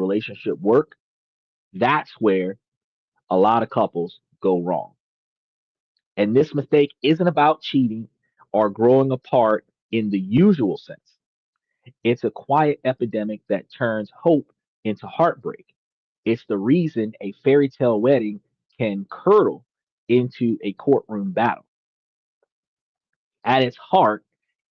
relationship work, that's where a lot of couples go wrong. And this mistake isn't about cheating or growing apart in the usual sense. It's a quiet epidemic that turns hope into heartbreak. It's the reason a fairy tale wedding can curdle into a courtroom battle. At its heart,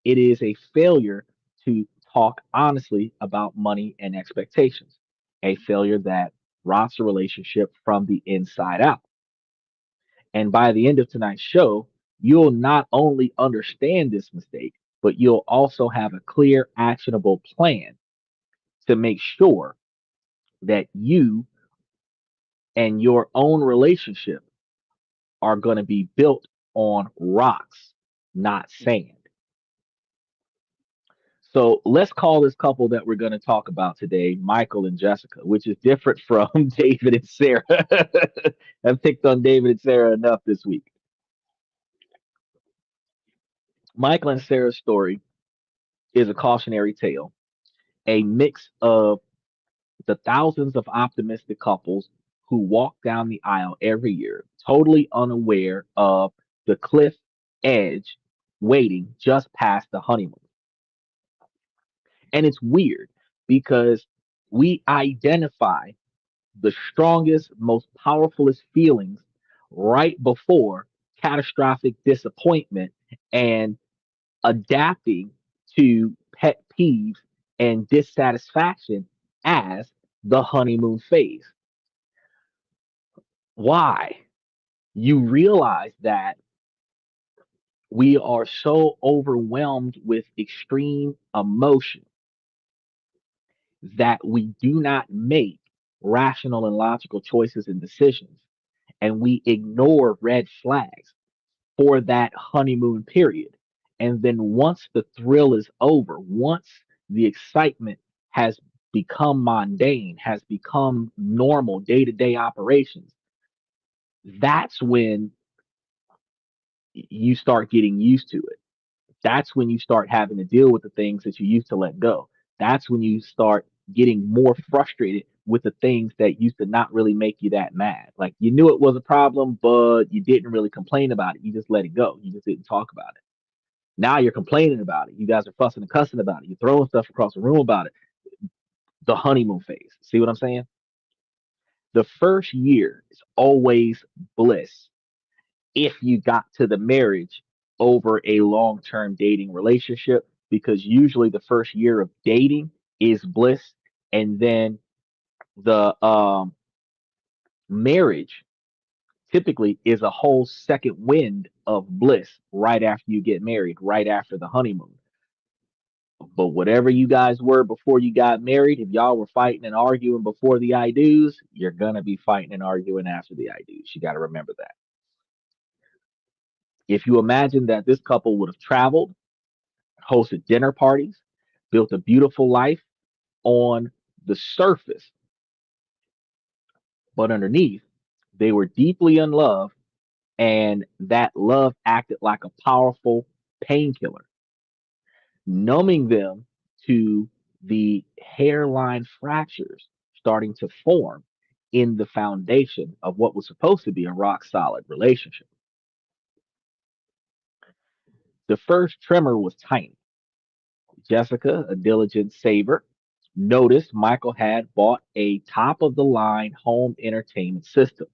it is a failure to talk honestly about money and expectations, a failure that rots a relationship from the inside out. And by the end of tonight's show, you'll not only understand this mistake, but you'll also have a clear, actionable plan to make sure that you and your own relationship are going to be built on rocks, not sand. So let's call this couple that we're going to talk about today Michael and Jessica, which is different from David and Sarah. I've picked on David and Sarah enough this week. Michael and Sarah's story is a cautionary tale, a mix of the thousands of optimistic couples who walk down the aisle every year, totally unaware of the cliff edge waiting just past the honeymoon. And it's weird because we identify the strongest, most powerfulest feelings right before catastrophic disappointment and adapting to pet peeves and dissatisfaction as the honeymoon phase. Why? You realize that we are so overwhelmed with extreme emotion that we do not make rational and logical choices and decisions, and we ignore red flags for that honeymoon period. And then once the thrill is over, once the excitement has become mundane, has become normal day to day operations, that's when you start getting used to it. That's when you start having to deal with the things that you used to let go. That's when you start getting more frustrated with the things that used to not really make you that mad. Like you knew it was a problem, but you didn't really complain about it. You just let it go. You just didn't talk about it. Now you're complaining about it. You guys are fussing and cussing about it. You're throwing stuff across the room about it. The honeymoon phase. See what I'm saying? The first year is always bliss if you got to the marriage over a long term dating relationship, because usually the first year of dating is bliss. And then the marriage typically is a whole second wind of bliss right after you get married, right after the honeymoon. But whatever you guys were before you got married, if y'all were fighting and arguing before the I do's, you're going to be fighting and arguing after the I do's. You got to remember that. If you imagine that this couple would have traveled, hosted dinner parties, built a beautiful life on the surface, but underneath, they were deeply in love, and that love acted like a powerful painkiller, numbing them to the hairline fractures starting to form in the foundation of what was supposed to be a rock solid relationship. The first tremor was tiny. Jessica, a diligent saver, noticed Michael had bought a top of the line home entertainment system.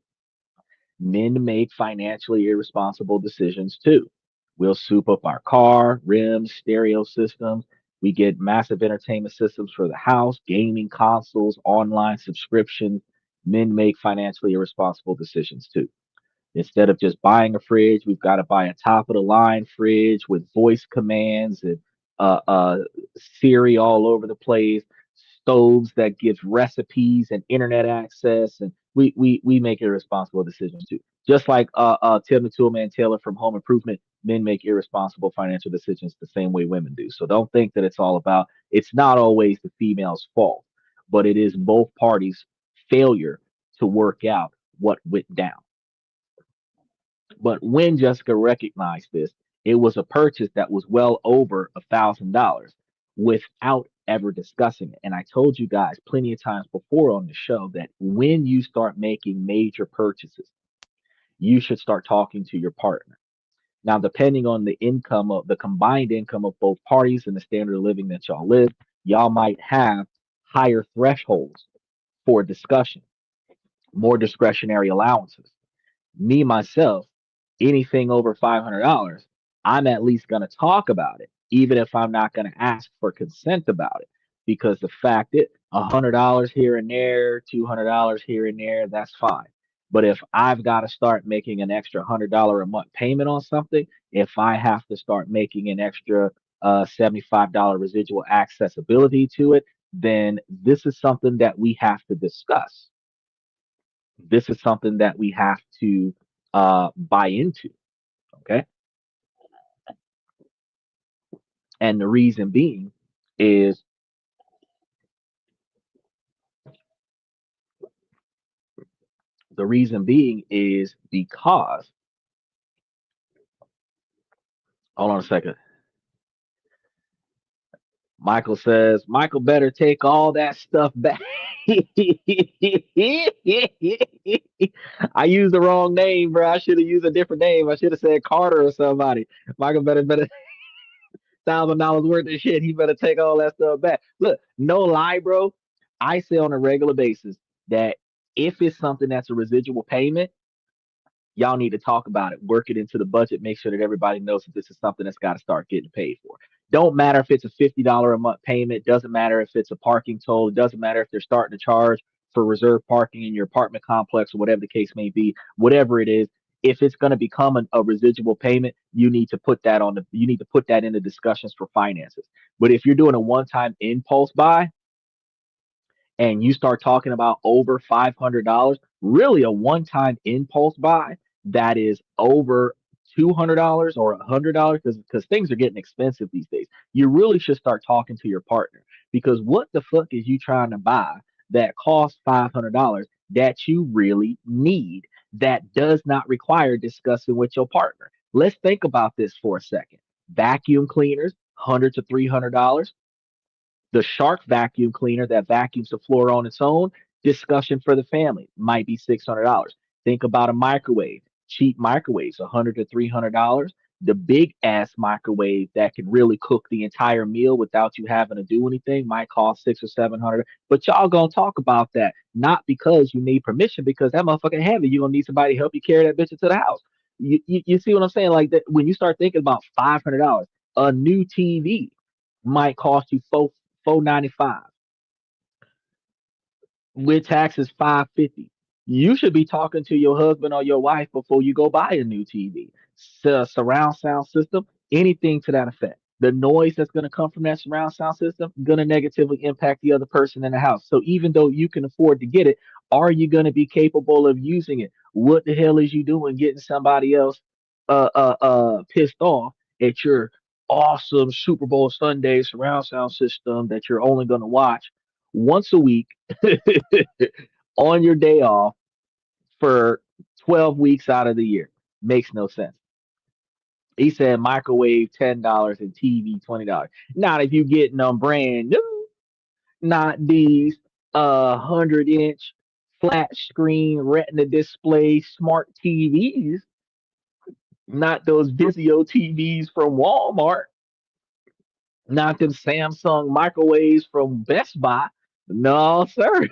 Men make financially irresponsible decisions too. We'll soup up our car, rims, stereo systems. We get massive entertainment systems for the house, gaming consoles, online subscriptions. Men make financially irresponsible decisions too. Instead of just buying a fridge, we've got to buy a top of the line fridge with voice commands and uh, uh, Siri all over the place, stoves that gives recipes and internet access, and we make irresponsible decisions too. Just like Tim the Toolman Taylor from Home Improvement, men make irresponsible financial decisions the same way women do. So don't think that it's all about. It's not always the female's fault, but it is both parties' failure to work out what went down. But when Jessica recognized this, it was a purchase that was well over $1,000 without ever discussing it. And I told you guys plenty of times before on the show that when you start making major purchases, you should start talking to your partner. Now, depending on the income of the combined income of both parties and the standard of living that y'all live, y'all might have higher thresholds for discussion, more discretionary allowances. Me myself, anything over $500, I'm at least going to talk about it, even if I'm not going to ask for consent about it. Because the fact that $100 here and there, $200 here and there, that's fine. But if I've got to start making an extra $100 a month payment on something, if I have to start making an extra $75 residual accessibility to it, then this is something that we have to discuss. This is something that we have to buy into. Okay. And is the reason being is because, hold on a second. Michael says, Michael better take all that stuff back. I used the wrong name, bro. I should have used a different name. I should have said Carter or somebody. Michael better $1,000 worth of shit. He better take all that stuff back. Look, no lie, bro. I say on a regular basis that if it's something that's a residual payment, y'all need to talk about it, work it into the budget, make sure that everybody knows that this is something that's got to start getting paid for. Don't matter if it's a $50 a month payment, doesn't matter if it's a parking toll, doesn't matter if they're starting to charge for reserve parking in your apartment complex or whatever the case may be, whatever it is. If it's going to become a residual payment, you need to put that in the discussions for finances. But if you're doing a one-time impulse buy, and you start talking about over $500, really a one time impulse buy that is over $200 or $100, because things are getting expensive these days. You really should start talking to your partner, because what the fuck is you trying to buy that costs $500 that you really need, that does not require discussing with your partner? Let's think about this for a second. Vacuum cleaners, $100 to $300. The Shark vacuum cleaner that vacuums the floor on its own, discussion for the family, might be $600. Think about a microwave, cheap microwaves, $100 to $300. The big ass microwave that can really cook the entire meal without you having to do anything might cost 600 or 700. But y'all gonna talk about that, not because you need permission, because that motherfucker heavy. You're gonna need somebody to help you carry that bitch into the house. You see what I'm saying? Like that, when you start thinking about $500, a new TV might cost you 495 with taxes 550. You should be talking to your husband or your wife before you go buy a new TV. Surround sound system, anything to that effect. The noise that's going to come from that surround sound system going to negatively impact the other person in the house. So even though you can afford to get it, are you going to be capable of using it? What the hell is you doing getting somebody else pissed off at your awesome Super Bowl Sunday surround sound system that you're only going to watch once a week on your day off for 12 weeks out of the year? Makes no sense. He said microwave $10 and TV $20. Not if you getting them brand new, not these 100-inch flat screen retina display smart TVs, not those Vizio TVs from Walmart, not them Samsung microwaves from Best Buy. No, sir.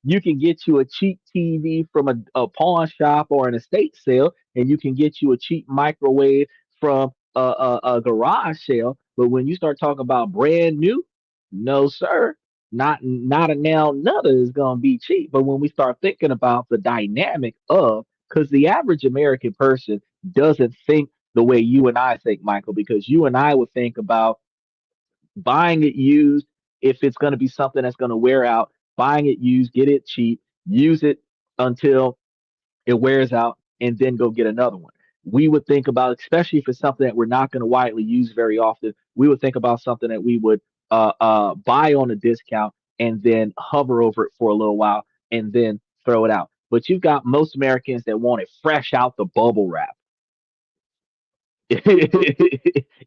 You can get you a cheap TV from a pawn shop or an estate sale, and you can get you a cheap microwave from a garage sale. But when you start talking about brand new, no, sir. Not a nail nutter is gonna be cheap. But when we start thinking about the dynamic of, because the average American person doesn't think the way you and I think, Michael, because you and I would think about buying it used. If it's going to be something that's going to wear out, buying it used, get it cheap, use it until it wears out, and then go get another one. We would think about, especially if it's something that we're not going to widely use very often, we would think about something that we would buy on a discount and then hover over it for a little while and then throw it out. But you've got most Americans that want it fresh out the bubble wrap.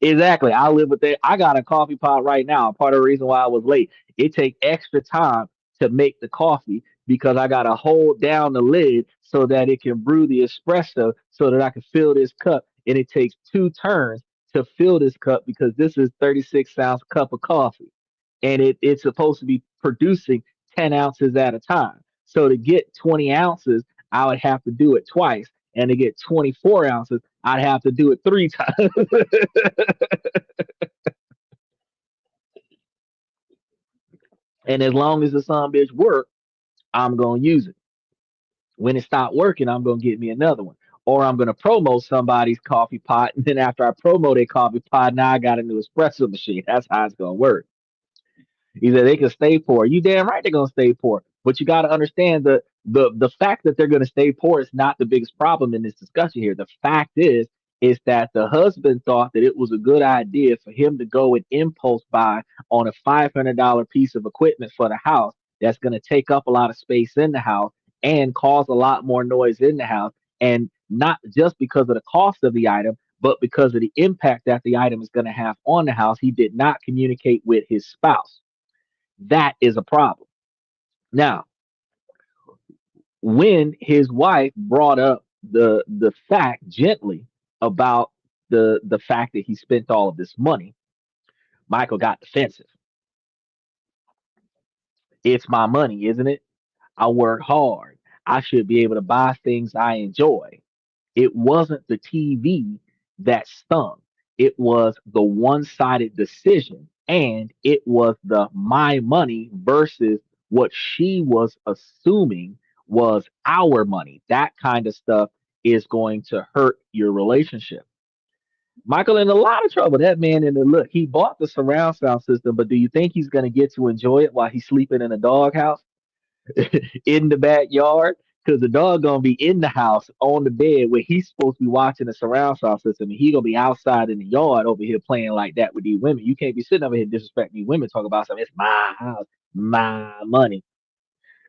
Exactly. I live with that. I got a coffee pot right now. Part of the reason why I was late. It take extra time to make the coffee because I gotta hold down the lid so that it can brew the espresso so that I can fill this cup. And it takes two turns to fill this cup because this is 36-ounce cup of coffee. And it's supposed to be producing 10 ounces at a time. So to get 20 ounces, I would have to do it twice. And to get 24 ounces, I'd have to do it three times. And as long as the son bitch work, I'm gonna use it. When it stopped working, I'm gonna get me another one. Or I'm gonna promote somebody's coffee pot, and then after I promote a coffee pot, now I got a new espresso machine. That's how it's gonna work. He said they can stay poor. You damn right they're gonna stay poor. But you gotta understand the fact that they're gonna stay poor is not the biggest problem in this discussion here. The fact is that the husband thought that it was a good idea for him to go and impulse buy on a $500 piece of equipment for the house that's gonna take up a lot of space in the house and cause a lot more noise in the house. And not just because of the cost of the item, but because of the impact that the item is going to have on the house, he did not communicate with his spouse. That is a problem. Now, when his wife brought up the fact gently about the fact that he spent all of this money, Michael got defensive. It's my money, isn't it? I work hard. I should be able to buy things I enjoy. It wasn't the TV that stung. It was the one-sided decision, and it was the my money versus what she was assuming was our money. That kind of stuff is going to hurt your relationship. Michael in a lot of trouble. That man in the look. He bought the surround sound system, but do you think he's going to get to enjoy it while he's sleeping in a doghouse? In the backyard because the dog gonna be in the house on the bed where he's supposed to be watching the surround sound system, and he gonna be outside in the yard over here playing like that with these women. You can't be sitting over here disrespecting these women. Talk about something. It's my house, my money.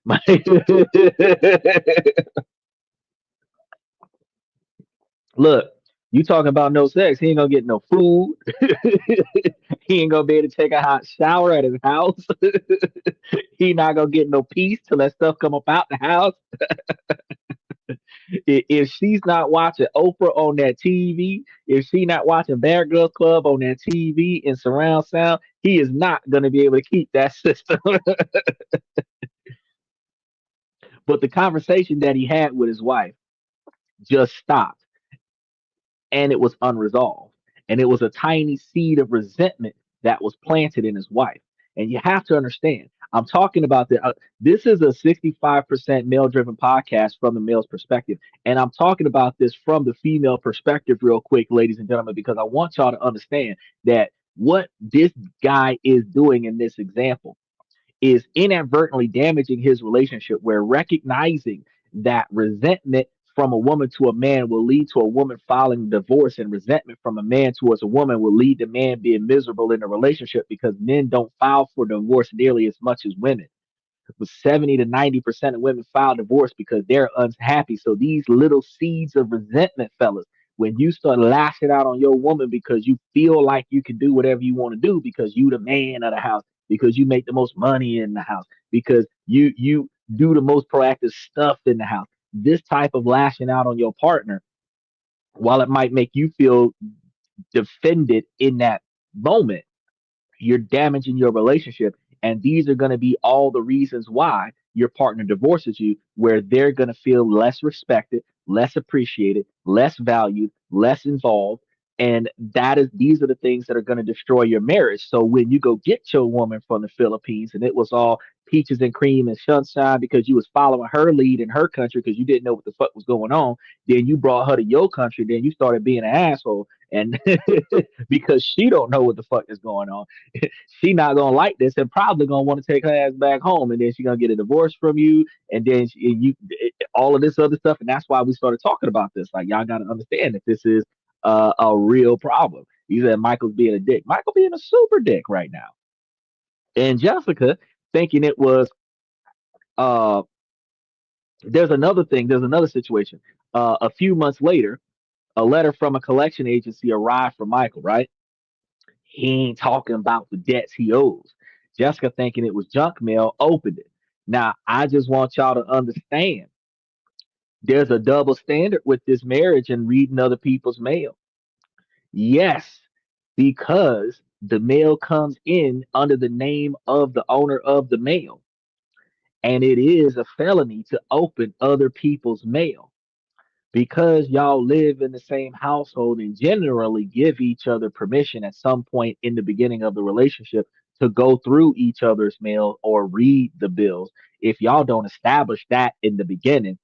My Look, you talking about no sex? He ain't gonna get no food. He ain't gonna be able to take a hot shower at his house. He not gonna get no peace till that stuff come up out the house. If she's not watching Oprah on that TV, if she not watching Bear Girls Club on that TV and surround sound, he is not going to be able to keep that system. But the conversation that he had with his wife just stopped, and it was unresolved. And it was a tiny seed of resentment that was planted in his wife. And you have to understand, I'm talking about the. This is a 65% male-driven podcast from the male's perspective, and I'm talking about this from the female perspective, real quick, ladies and gentlemen, because I want y'all to understand that what this guy is doing in this example is inadvertently damaging his relationship where recognizing that resentment from a woman to a man will lead to a woman filing divorce, and resentment from a man towards a woman will lead to man being miserable in a relationship because men don't file for divorce nearly as much as women. With 70 to 90% of women file divorce because they're unhappy. So these little seeds of resentment, fellas, when you start lashing out on your woman because you feel like you can do whatever you want to do because you the man of the house, because you make the most money in the house, because you do the most proactive stuff in the house. This type of lashing out on your partner, while it might make you feel defended in that moment, you're damaging your relationship. And these are going to be all the reasons why your partner divorces you, where they're going to feel less respected, less appreciated, less valued, less involved. And these are the things that are going to destroy your marriage. So when you go get your woman from the Philippines and it was all peaches and cream and sunshine because you was following her lead in her country because you didn't know what the fuck was going on, then you brought her to your country, then you started being an asshole. And because she don't know what the fuck is going on, she not gonna like this and probably gonna want to take her ass back home, and then she gonna get a divorce from you, and then all of this other stuff, and that's why we started talking about this. Like y'all gotta understand that this is a real problem. You said Michael's being a dick. Michael being a super dick right now, and Jessica thinking it was. Uh, there's another thing. There's another situation. A few months later, A letter from a collection agency arrived for Michael, right? He ain't talking about the debts he owes. Jessica, thinking it was junk mail, opened it. Now, I just want y'all to understand there's a double standard with this marriage and reading other people's mail. Yes, because the mail comes in under the name of the owner of the mail, and it is a felony to open other people's mail. Because y'all live in the same household and generally give each other permission at some point in the beginning of the relationship to go through each other's mail or read the bills. If y'all don't establish that in the beginning,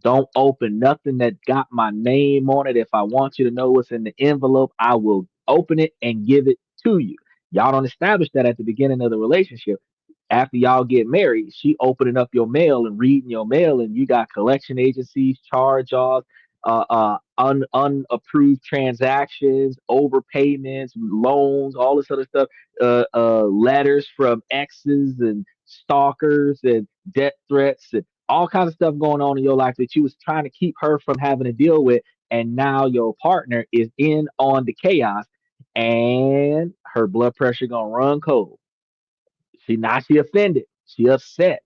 don't open nothing that got my name on it. If I want you to know what's in the envelope, I will open it and give it to you. Y'all don't establish that at the beginning of the relationship. After y'all get married, she opening up your mail and reading your mail, and you got collection agencies, charge offs, unapproved transactions, overpayments, loans, all this other stuff, letters from exes and stalkers and debt threats and all kinds of stuff going on in your life that you was trying to keep her from having to deal with. And now your partner is in on the chaos and her blood pressure gonna run cold. She offended. She upset.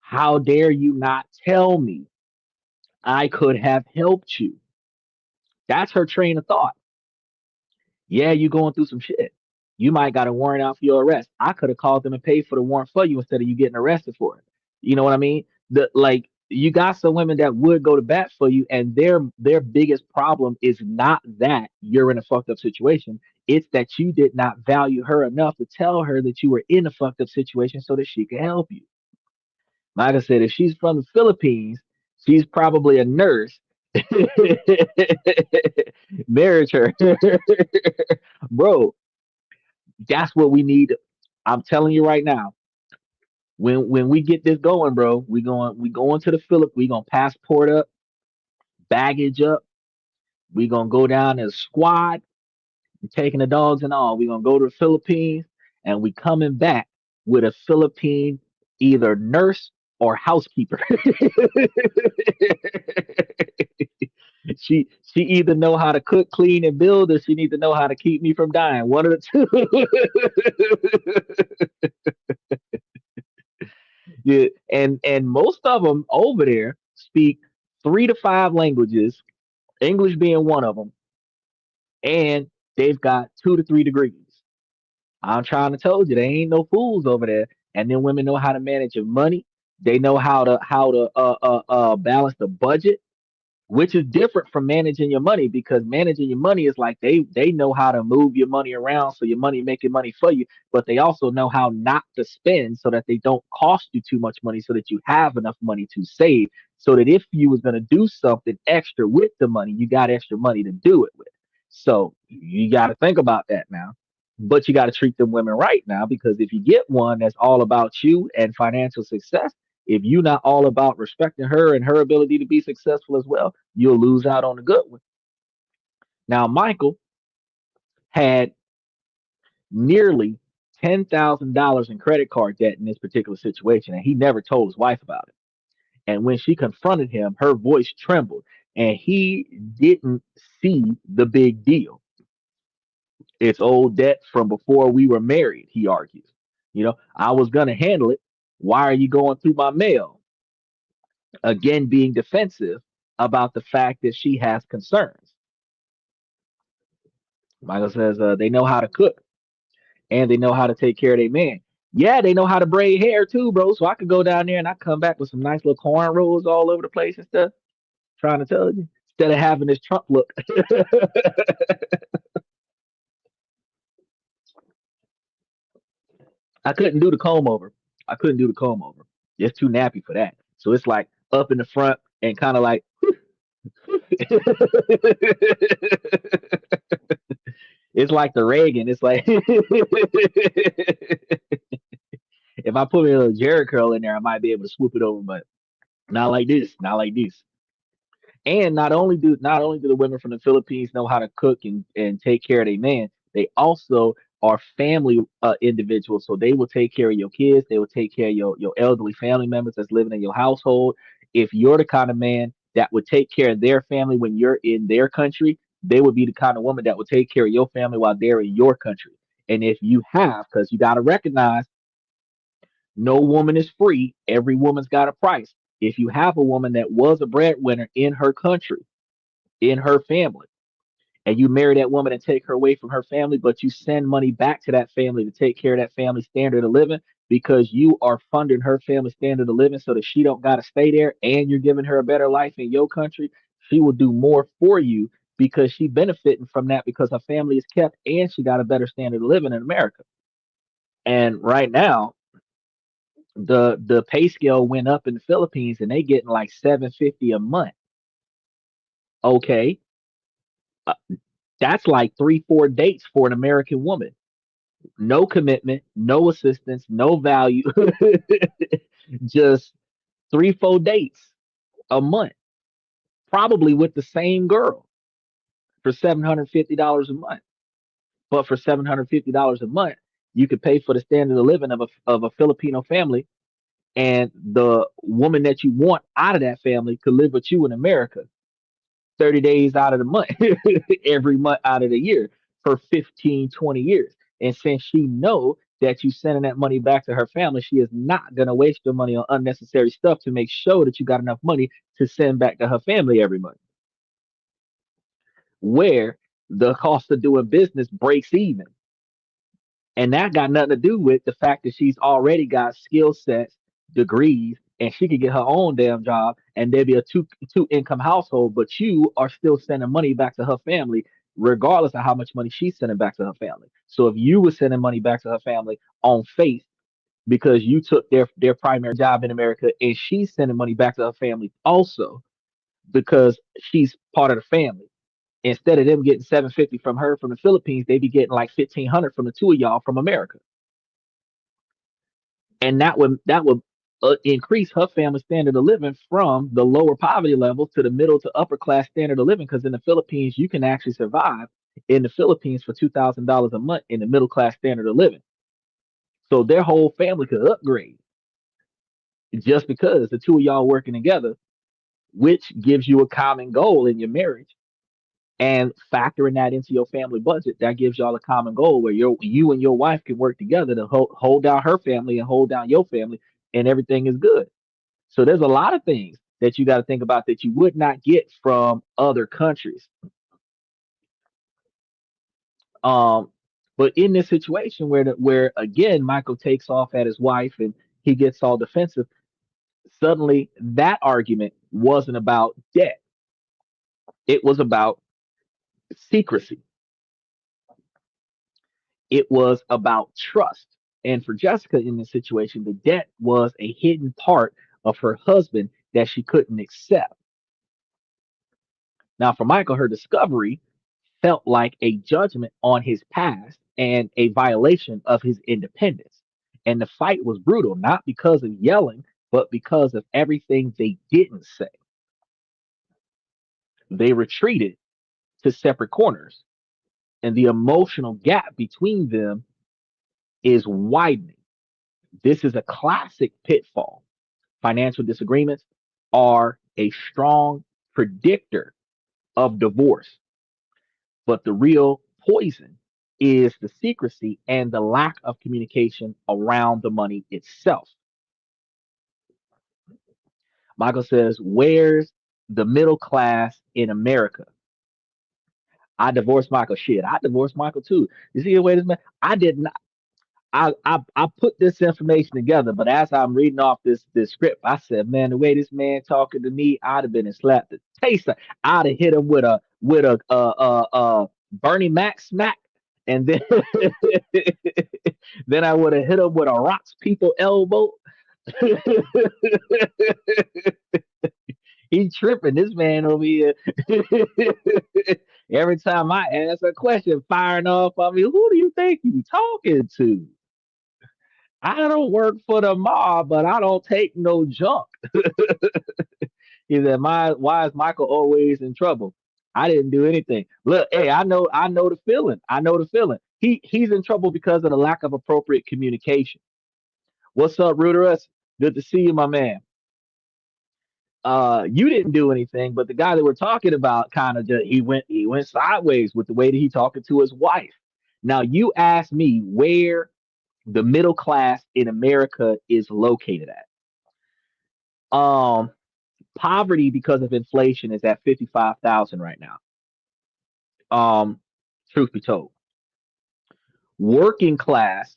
How dare you not tell me I could have helped you? That's her train of thought. Yeah, you going through some shit. You might got a warrant out for your arrest. I could have called them and paid for the warrant for you instead of you getting arrested for it. You know what I mean? The like you got some women that would go to bat for you, and their biggest problem is not that you're in a fucked up situation. It's that you did not value her enough to tell her that you were in a fucked up situation so that she could help you. Like I said, if she's from the Philippines, she's probably a nurse. Marriage her. Bro, that's what we need. I'm telling you right now. When we get this going, bro, we going to the Philip. We gonna passport up, baggage up. We gonna go down as a squad, taking the dogs and all. We gonna go to the Philippines, and we coming back with a Philippine either nurse or housekeeper. She either know how to cook, clean, and build, or she need to know how to keep me from dying. One of the two. Yeah, and most of them over there speak 3 to 5 languages, English being one of them, and they've got 2 to 3 degrees. I'm trying to tell you, they ain't no fools over there. And then women know how to manage your money. They know how to balance the budget, which is different from managing your money because managing your money is like they know how to move your money around so your money making money for you, but they also know how not to spend so that they don't cost you too much money so that you have enough money to save so that if you was going to do something extra with the money, you got extra money to do it with. So you got to think about that now. But you got to treat them women right now because if you get one that's all about you and financial success, if you're not all about respecting her and her ability to be successful as well, you'll lose out on the good one. Now, Michael had nearly $10,000 in credit card debt in this particular situation, and he never told his wife about it. And when she confronted him, her voice trembled, and he didn't see the big deal. It's old debt from before we were married, he argues. I was going to handle it. Why are you going through my mail? Again, being defensive about the fact that she has concerns. Michael says they know how to cook and they know how to take care of their man. Yeah, they know how to braid hair too, bro. So I could go down there and I come back with some nice little corn rolls all over the place and stuff. Trying to tell you, instead of having this Trump look. I couldn't do the comb over. I couldn't do the comb over. It's too nappy for that. So it's like up in the front and kind of like it's like the Reagan. It's like if I put a little Jerry curl in there, I might be able to swoop it over, but not like this. Not like this. And not only do the women from the Philippines know how to cook and take care of their man, they also are family individuals. So they will take care of your kids. They will take care of your elderly family members that's living in your household. If you're the kind of man that would take care of their family when you're in their country, they would be the kind of woman that would take care of your family while they're in your country. And if you have, because you got to recognize no woman is free, every woman's got a price. If you have a woman that was a breadwinner in her country, in her family, and you marry that woman and take her away from her family, but you send money back to that family to take care of that family standard of living because you are funding her family standard of living so that she don't got to stay there and you're giving her a better life in your country, she will do more for you because she benefiting from that because her family is kept and she got a better standard of living in America. And right now, the pay scale went up in the Philippines and they getting like 750 a month. Okay, uh, that's like 3 4 dates for an American woman. No commitment, no assistance, no value, just 3 4 dates a month, probably with the same girl for $750 a month. But for $750 a month, you could pay for the standard of living of a Filipino family, and the woman that you want out of that family could live with you in America 30 days out of the month, every month out of the year for 15 20 years. And since she know that you sending that money back to her family, she is not going to waste your money on unnecessary stuff to make sure that you got enough money to send back to her family every month, where the cost of doing business breaks even. And that got nothing to do with the fact that she's already got skill sets, degrees, and she could get her own damn job and there'd be a two income household, but you are still sending money back to her family, regardless of how much money she's sending back to her family. So if you were sending money back to her family on faith because you took their primary job in America and she's sending money back to her family also because she's part of the family. Instead of them getting 750 from her from the Philippines, they be getting like 1,500 from the two of y'all from America, and that would increase her family standard of living from the lower poverty level to the middle to upper class standard of living. Because in the Philippines, you can actually survive in the Philippines for $2,000 a month in the middle class standard of living. So their whole family could upgrade just because the two of y'all working together, which gives you a common goal in your marriage. And factoring that into your family budget, that gives y'all a common goal where you and your wife can work together to hold down her family and hold down your family, and everything is good. So there's a lot of things that you got to think about that you would not get from other countries. Um, but in this situation where again Michael takes off at his wife and he gets all defensive, suddenly that argument wasn't about debt; it was about secrecy. It was about trust. And for Jessica in this situation, the debt was a hidden part of her husband that she couldn't accept. Now, for Michael, her discovery felt like a judgment on his past and a violation of his independence. And the fight was brutal, not because of yelling, but because of everything they didn't say. They retreated to separate corners, and the emotional gap between them is widening. This is a classic pitfall. Financial disagreements are a strong predictor of divorce, but the real poison is the secrecy and the lack of communication around the money itself. Michael says, where's the middle class in America? I divorced Michael. Shit, I divorced Michael too. You see the way this man? I did not. I put this information together, but as I'm reading off this script, I said, man, the way this man talking to me, I'd have been and slapped the taste. I'd have hit him with a Bernie Mac smack, and then then I would have hit him with a rocks people elbow. He tripping, this man over here. Every time I ask a question, firing off on me, who do you think you talking to? I don't work for the mob, but I don't take no junk. He said, why is Michael always in trouble? I didn't do anything. Look, hey, I know the feeling. I know the feeling. He's in trouble because of the lack of appropriate communication. What's up, Rooterus? Good to see you, my man. You didn't do anything, but the guy that we're talking about kind of just he went sideways with the way that he talking to his wife. Now you ask me where the middle class in America is located at. Um, Poverty because of inflation is at 55,000 right now. Um, Truth be told, working class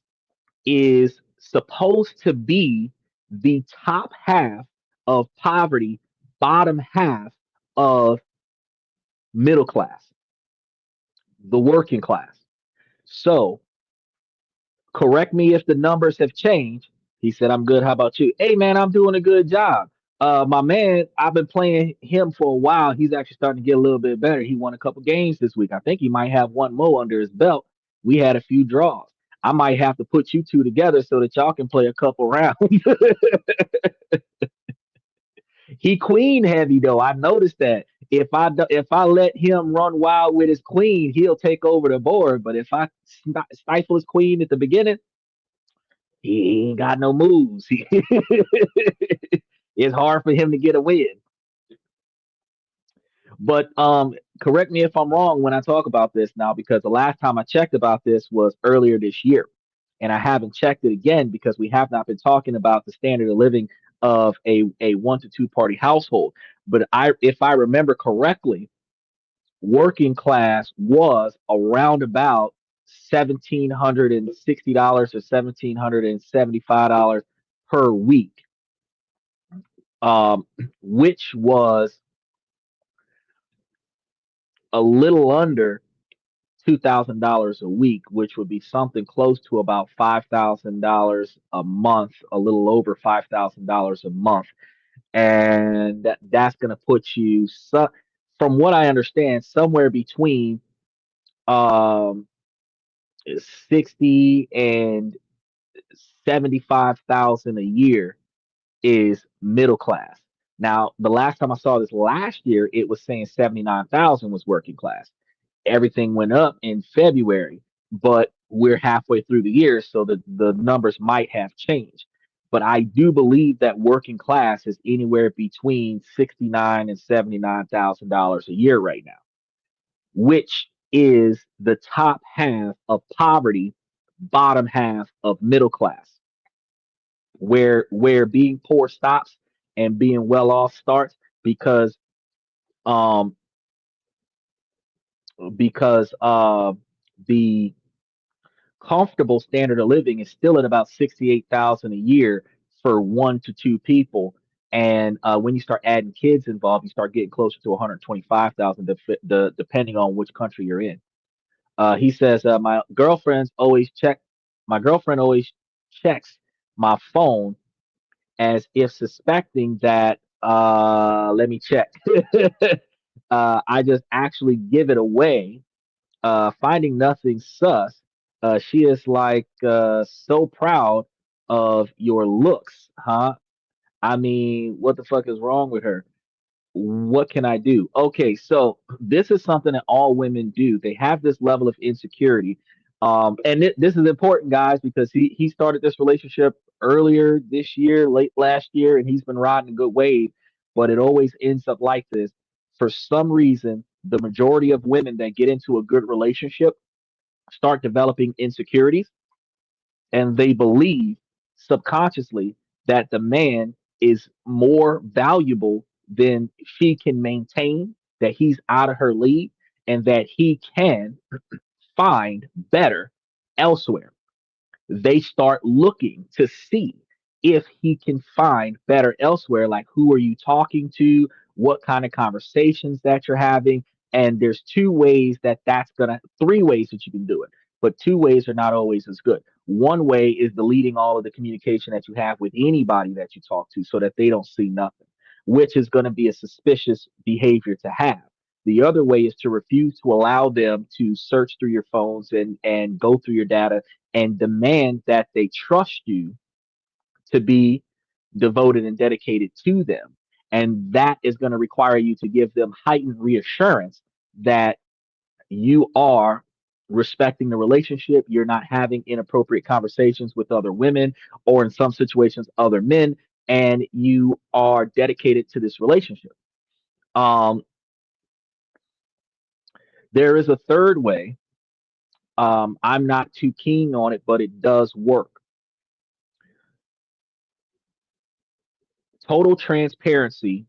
is supposed to be the top half of poverty, bottom half of middle class, the working class. So, correct me if the numbers have changed. He said, I'm good. How about you? Hey, man, I'm doing a good job. My man, I've been playing him for a while. He's actually starting to get a little bit better. He won a couple games this week. I think he might have one more under his belt. We had a few draws. I might have to put you two together so that y'all can play a couple rounds. He queen heavy though. I noticed that. If I let him run wild with his queen, he'll take over the board. But if I stifle his queen at the beginning, he ain't got no moves. It's hard for him to get a win. But correct me if I'm wrong when I talk about this now, because the last time I checked about this was earlier this year, and I haven't checked it again because we have not been talking about the standard of living of a 1 to 2 party household. But if I remember correctly, working class was around about $1,760 or $1,775 per week, which was a little under $2,000 a week, which would be something close to about $5,000 a month, a little over $5,000 a month, and that's going to put you, from what I understand, somewhere between um 60 and 75,000 a year is middle class. Now, the last time I saw this last year, it was saying 79,000 was working class. Everything went up in February, but we're halfway through the year, so the numbers might have changed. But I do believe that working class is anywhere between 69 and $79,000 a year right now, which is the top half of poverty, bottom half of middle class, where being poor stops and being well off starts, because um the comfortable standard of living is still at about 68,000 a year for 1 to 2 people. And when you start adding kids involved, you start getting closer to 125,000, depending on which country you're in. He says, my girlfriend always checks my phone as if suspecting that, let me check. I just actually give it away, finding nothing sus. She is like, so proud of your looks, huh? I mean, what the fuck is wrong with her? What can I do? Okay, so this is something that all women do. They have this level of insecurity. And this is important, guys, because he started this relationship earlier this year, late last year, and he's been riding a good wave, but it always ends up like this. For some reason, the majority of women that get into a good relationship start developing insecurities, and they believe subconsciously that the man is more valuable than she can maintain, that he's out of her league, and that he can find better elsewhere. They start looking to see if he can find better elsewhere. Like, who are you talking to? What kind of conversations that you're having? And there's three ways that you can do it, but two ways are not always as good. One way is deleting all of the communication that you have with anybody that you talk to so that they don't see nothing, which is going to be a suspicious behavior to have. The other way is to refuse to allow them to search through your phones and go through your data, and demand that they trust you to be devoted and dedicated to them. And that is going to require you to give them heightened reassurance that you are respecting the relationship. You're not having inappropriate conversations with other women, or in some situations, other men, and you are dedicated to this relationship. Um, there is a third way. I'm not too keen on it, but it does work. Total transparency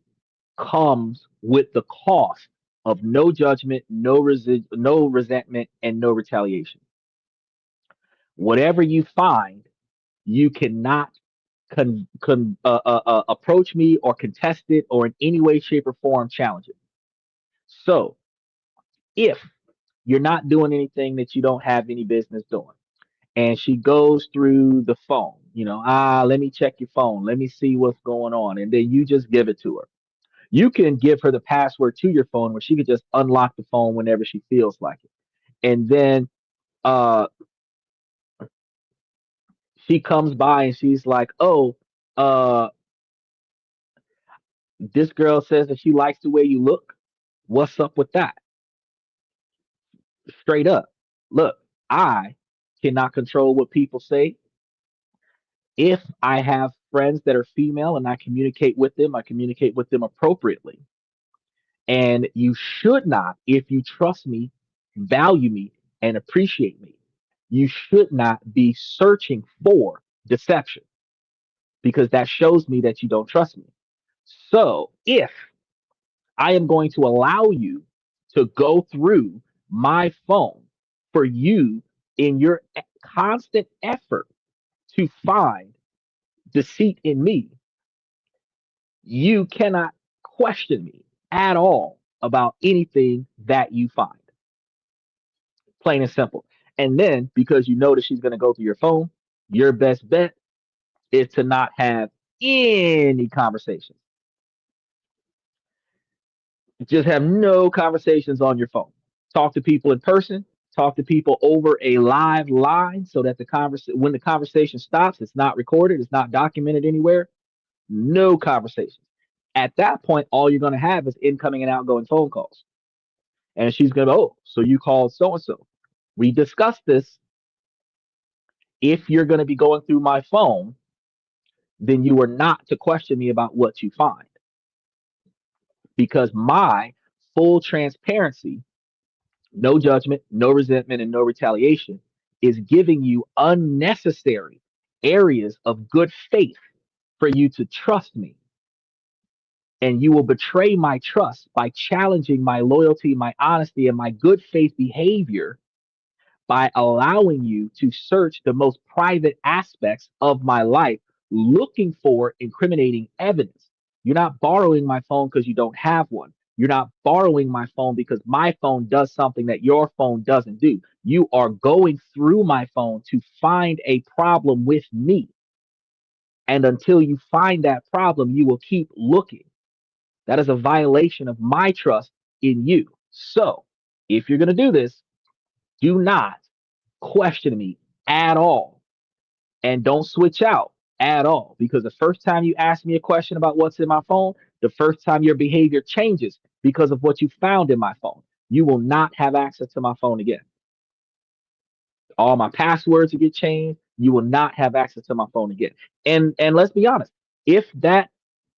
comes with the cost of no judgment, no resentment, and no retaliation. Whatever you find, you cannot approach me or contest it or in any way, shape, or form challenge it. So if you're not doing anything that you don't have any business doing, and she goes through the phone, let me check your phone, let me see what's going on, and then you just give it to her. You can give her the password to your phone where she could just unlock the phone whenever she feels like it. And then uh, she comes by and she's like, oh, uh, this girl says that she likes the way you look. What's up with that? Straight up. Look, I cannot control what people say. If I have friends that are female and I communicate with them appropriately. And you should not, if you trust me, value me, and appreciate me, you should not be searching for deception because that shows me that you don't trust me. So if I am going to allow you to go through my phone for you in your constant effort to find deceit in me, you cannot question me at all about anything that you find. Plain and simple. And then because you know that she's going to go through your phone, your best bet is to not have any conversations. Just have no conversations on your phone. Talk to people in person. Talk to people over a live line so that when the conversation stops, it's not recorded, it's not documented anywhere. No conversations. At that point, all you're going to have is incoming and outgoing phone calls. And she's going to go, oh, so you called so and so. We discussed this. If you're going to be going through my phone, then you are not to question me about what you find because my full transparency, no judgment, no resentment, and no retaliation is giving you unnecessary areas of good faith for you to trust me. And you will betray my trust by challenging my loyalty, my honesty, and my good faith behavior by allowing you to search the most private aspects of my life looking for incriminating evidence. You're not borrowing my phone because you don't have one. You're not borrowing my phone because my phone does something that your phone doesn't do. You are going through my phone to find a problem with me. And until you find that problem, you will keep looking. That is a violation of my trust in you. So if you're going to do this, do not question me at all and don't switch out at all because the first time you ask me a question about what's in my phone, the first time your behavior changes because of what you found in my phone, you will not have access to my phone again. All my passwords will get changed. You will not have access to my phone again. And let's be honest, if that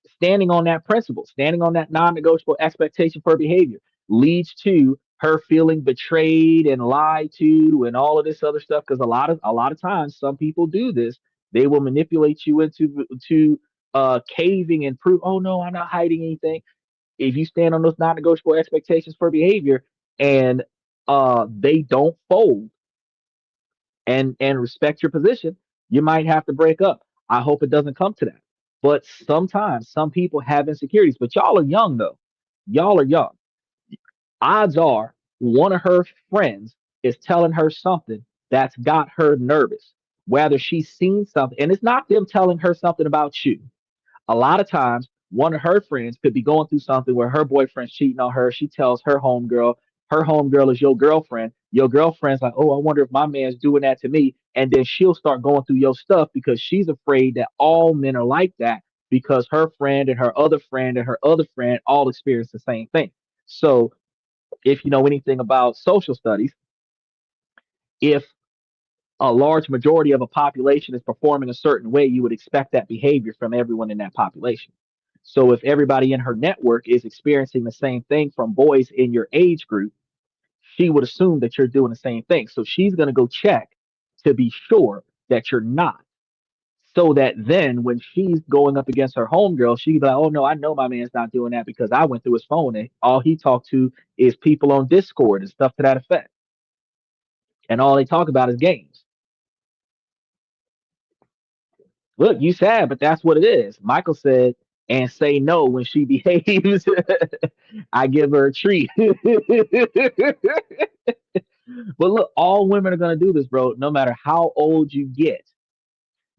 standing on that principle, standing on that non-negotiable expectation for behavior leads to her feeling betrayed and lied to and all of this other stuff, because a lot of times some people do this. They will manipulate you into to caving and prove, oh no, I'm not hiding anything. If you stand on those non-negotiable expectations for behavior and they don't fold and respect your position, you might have to break up. I hope it doesn't come to that. But sometimes some people have insecurities, but y'all are young though. Y'all are young. Odds are one of her friends is telling her something that's got her nervous. Whether she's seen something, and it's not them telling her something about you. A lot of times, one of her friends could be going through something where her boyfriend's cheating on her. She tells her homegirl is your girlfriend. Your girlfriend's like, oh, I wonder if my man's doing that to me. And then she'll start going through your stuff because she's afraid that all men are like that because her friend and her other friend and her other friend all experience the same thing. So if you know anything about social studies, if A large majority of a population is performing a certain way, you would expect that behavior from everyone in that population. So if everybody in her network is experiencing the same thing from boys in your age group, she would assume that you're doing the same thing. So she's going to go check to be sure that you're not. So that then when she's going up against her homegirl, she can be like, oh no, I know my man's not doing that because I went through his phone and all he talked to is people on Discord and stuff to that effect. And all they talk about is games. Look, you sad, but that's what it is. Michael said, and say no when she behaves. I give her a treat. But look, all women are gonna do this, bro. No matter how old you get,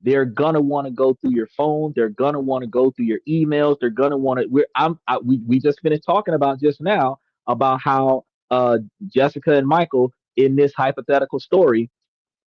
they're gonna want to go through your phone. They're gonna want to go through your emails. They're gonna want to. We just finished talking about just now about how Jessica and Michael in this hypothetical story,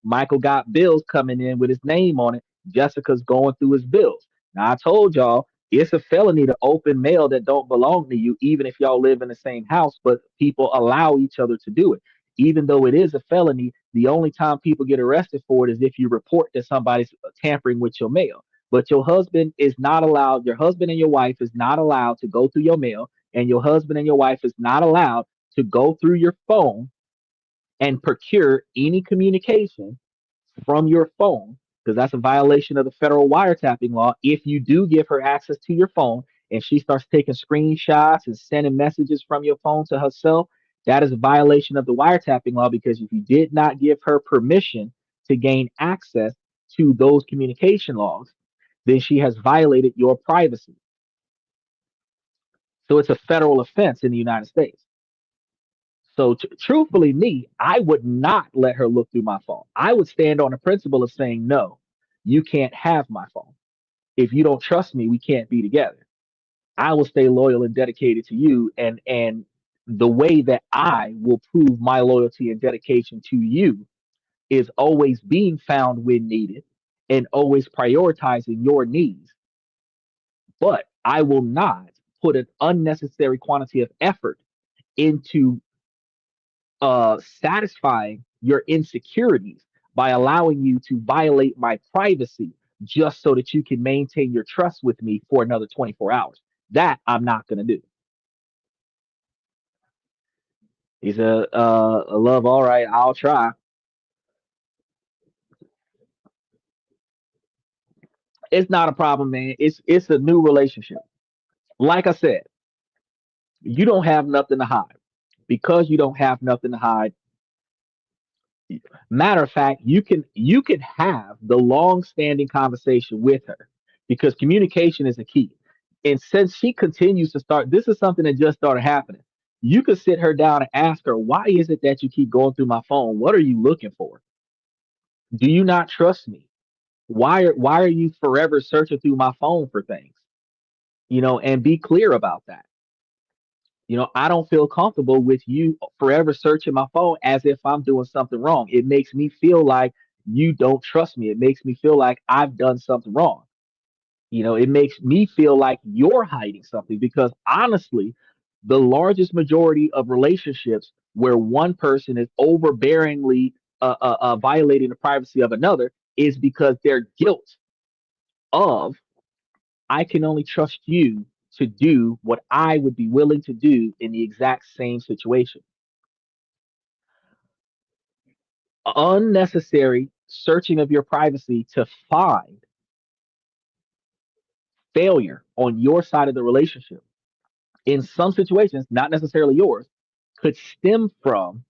Michael got bills coming in with his name on it. Jessica's going through his bills. Now I told y'all it's a felony to open mail that don't belong to you, even if y'all live in the same house, but people allow each other to do it. Even though it is a felony, the only time people get arrested for it is if you report that somebody's tampering with your mail. But your husband is not allowed, your husband and your wife is not allowed to go through your mail, and your husband and your wife is not allowed to go through your phone and procure any communication from your phone, because that's a violation of the federal wiretapping law. If you do give her access to your phone and she starts taking screenshots and sending messages from your phone to herself, that is a violation of the wiretapping law because if you did not give her permission to gain access to those communication logs, then she has violated your privacy. So it's a federal offense in the United States. So, truthfully, me, I would not let her look through my phone. I would stand on the principle of saying, no, you can't have my phone. If you don't trust me, we can't be together. I will stay loyal and dedicated to you. And the way that I will prove my loyalty and dedication to you is always being found when needed and always prioritizing your needs. But I will not put an unnecessary quantity of effort into satisfying your insecurities by allowing you to violate my privacy just so that you can maintain your trust with me for another 24 hours. That I'm not going to do. He said, love, all right, I'll try. It's not a problem, man. It's a new relationship. Like I said, you don't have nothing to hide. Because you don't have nothing to hide, matter of fact, you can have the long standing conversation with her because communication is a key. And since she continues to start, this is something that just started happening. You could sit her down and ask her, why is it that you keep going through my phone? What are you looking for? Do you not trust me? Why are you forever searching through my phone for things? And be clear about that. I don't feel comfortable with you forever searching my phone as if I'm doing something wrong. It makes me feel like you don't trust me. It makes me feel like I've done something wrong. It makes me feel like you're hiding something because honestly, the largest majority of relationships where one person is overbearingly violating the privacy of another is because their guilt of I can only trust you to do what I would be willing to do in the exact same situation. Unnecessary searching of your privacy to find failure on your side of the relationship, in some situations, not necessarily yours, could stem from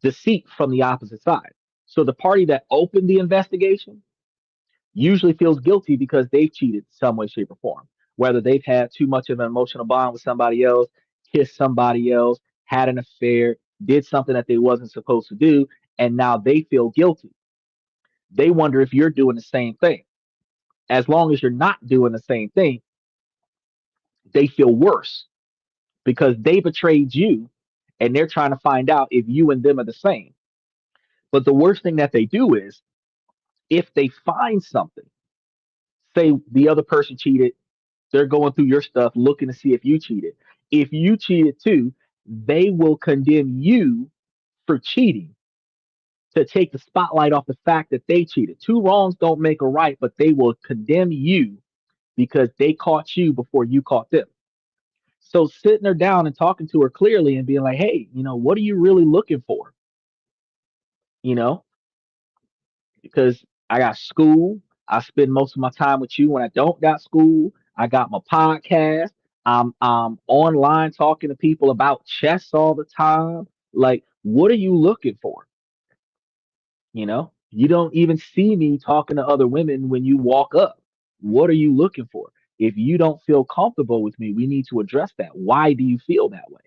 deceit from the opposite side. So the party that opened the investigation usually feels guilty because they've cheated some way, shape, or form. Whether they've had too much of an emotional bond with somebody else, kissed somebody else, had an affair, did something that they wasn't supposed to do, and now they feel guilty. They wonder if you're doing the same thing. As long as you're not doing the same thing, they feel worse because they betrayed you and they're trying to find out if you and them are the same. But the worst thing that they do is if they find something, say the other person cheated, they're going through your stuff looking to see if you cheated. If you cheated too, they will condemn you for cheating to take the spotlight off the fact that they cheated. Two wrongs don't make a right, but they will condemn you because they caught you before you caught them. So sitting her down and talking to her clearly and being like, hey, what are you really looking for? You know, because I got school. I spend most of my time with you. When I don't got school, I got my podcast. I'm online talking to people about chess all the time. Like, what are you looking for? You don't even see me talking to other women when you walk up. What are you looking for? If you don't feel comfortable with me, we need to address that. Why do you feel that way?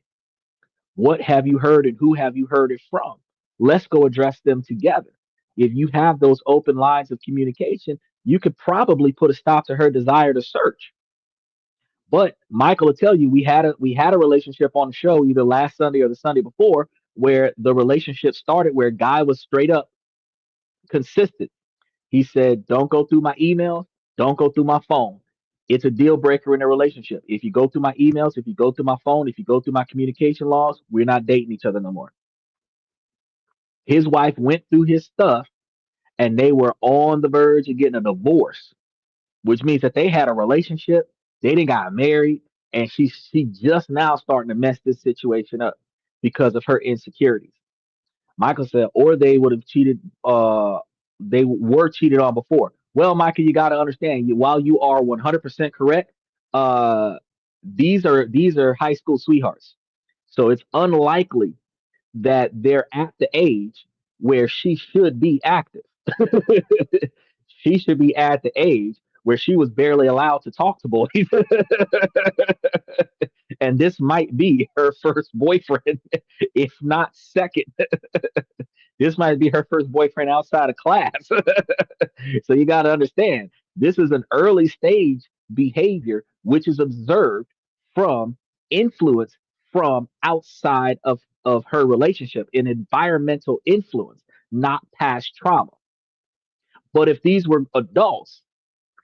What have you heard and who have you heard it from? Let's go address them together. If you have those open lines of communication, you could probably put a stop to her desire to search. But Michael will tell you we had a relationship on the show either last Sunday or the Sunday before where the relationship started where guy was straight up consistent. He said, "Don't go through my emails, don't go through my phone. It's a deal breaker in a relationship. If you go through my emails, if you go through my phone, if you go through my communication logs, we're not dating each other no more." His wife went through his stuff and they were on the verge of getting a divorce, which means that they had a relationship, they didn't got married, and she just now starting to mess this situation up because of her insecurities. Michael said, or they would have cheated. They were cheated on before. Well, Michael, you got to understand. While you are 100% correct, uh, these are high school sweethearts, so it's unlikely that they're at the age where she should be active. She should be at the age where she was barely allowed to talk to boys. And this might be her first boyfriend, if not second. This might be her first boyfriend outside of class. So you got to understand, this is an early stage behavior which is observed from influence from outside of her relationship, an environmental influence, not past trauma. But if these were adults,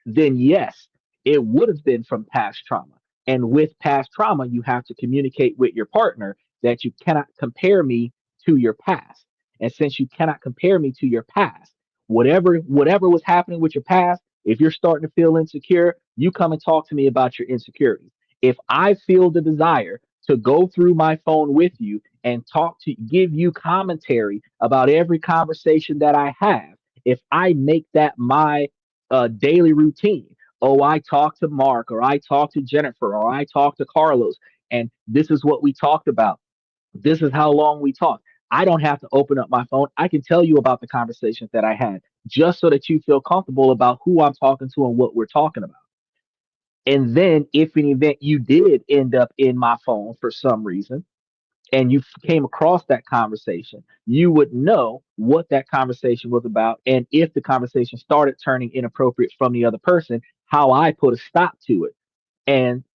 then yes, it would have been from past trauma. And with past trauma, you have to communicate with your partner that you cannot compare me to your past. And since you cannot compare me to your past, whatever was happening with your past, if you're starting to feel insecure, you come and talk to me about your insecurities. If I feel the desire to go through my phone with you and talk to give you commentary about every conversation that I have, if I make that my daily routine. Oh, I talked to Mark, or I talked to Jennifer, or I talked to Carlos, and this is what we talked about. This is how long we talked. I don't have to open up my phone. I can tell you about the conversations that I had just so that you feel comfortable about who I'm talking to and what we're talking about. And then, if in event you did end up in my phone for some reason, and you came across that conversation, you would know what that conversation was about. And if the conversation started turning inappropriate from the other person, how I put a stop to it and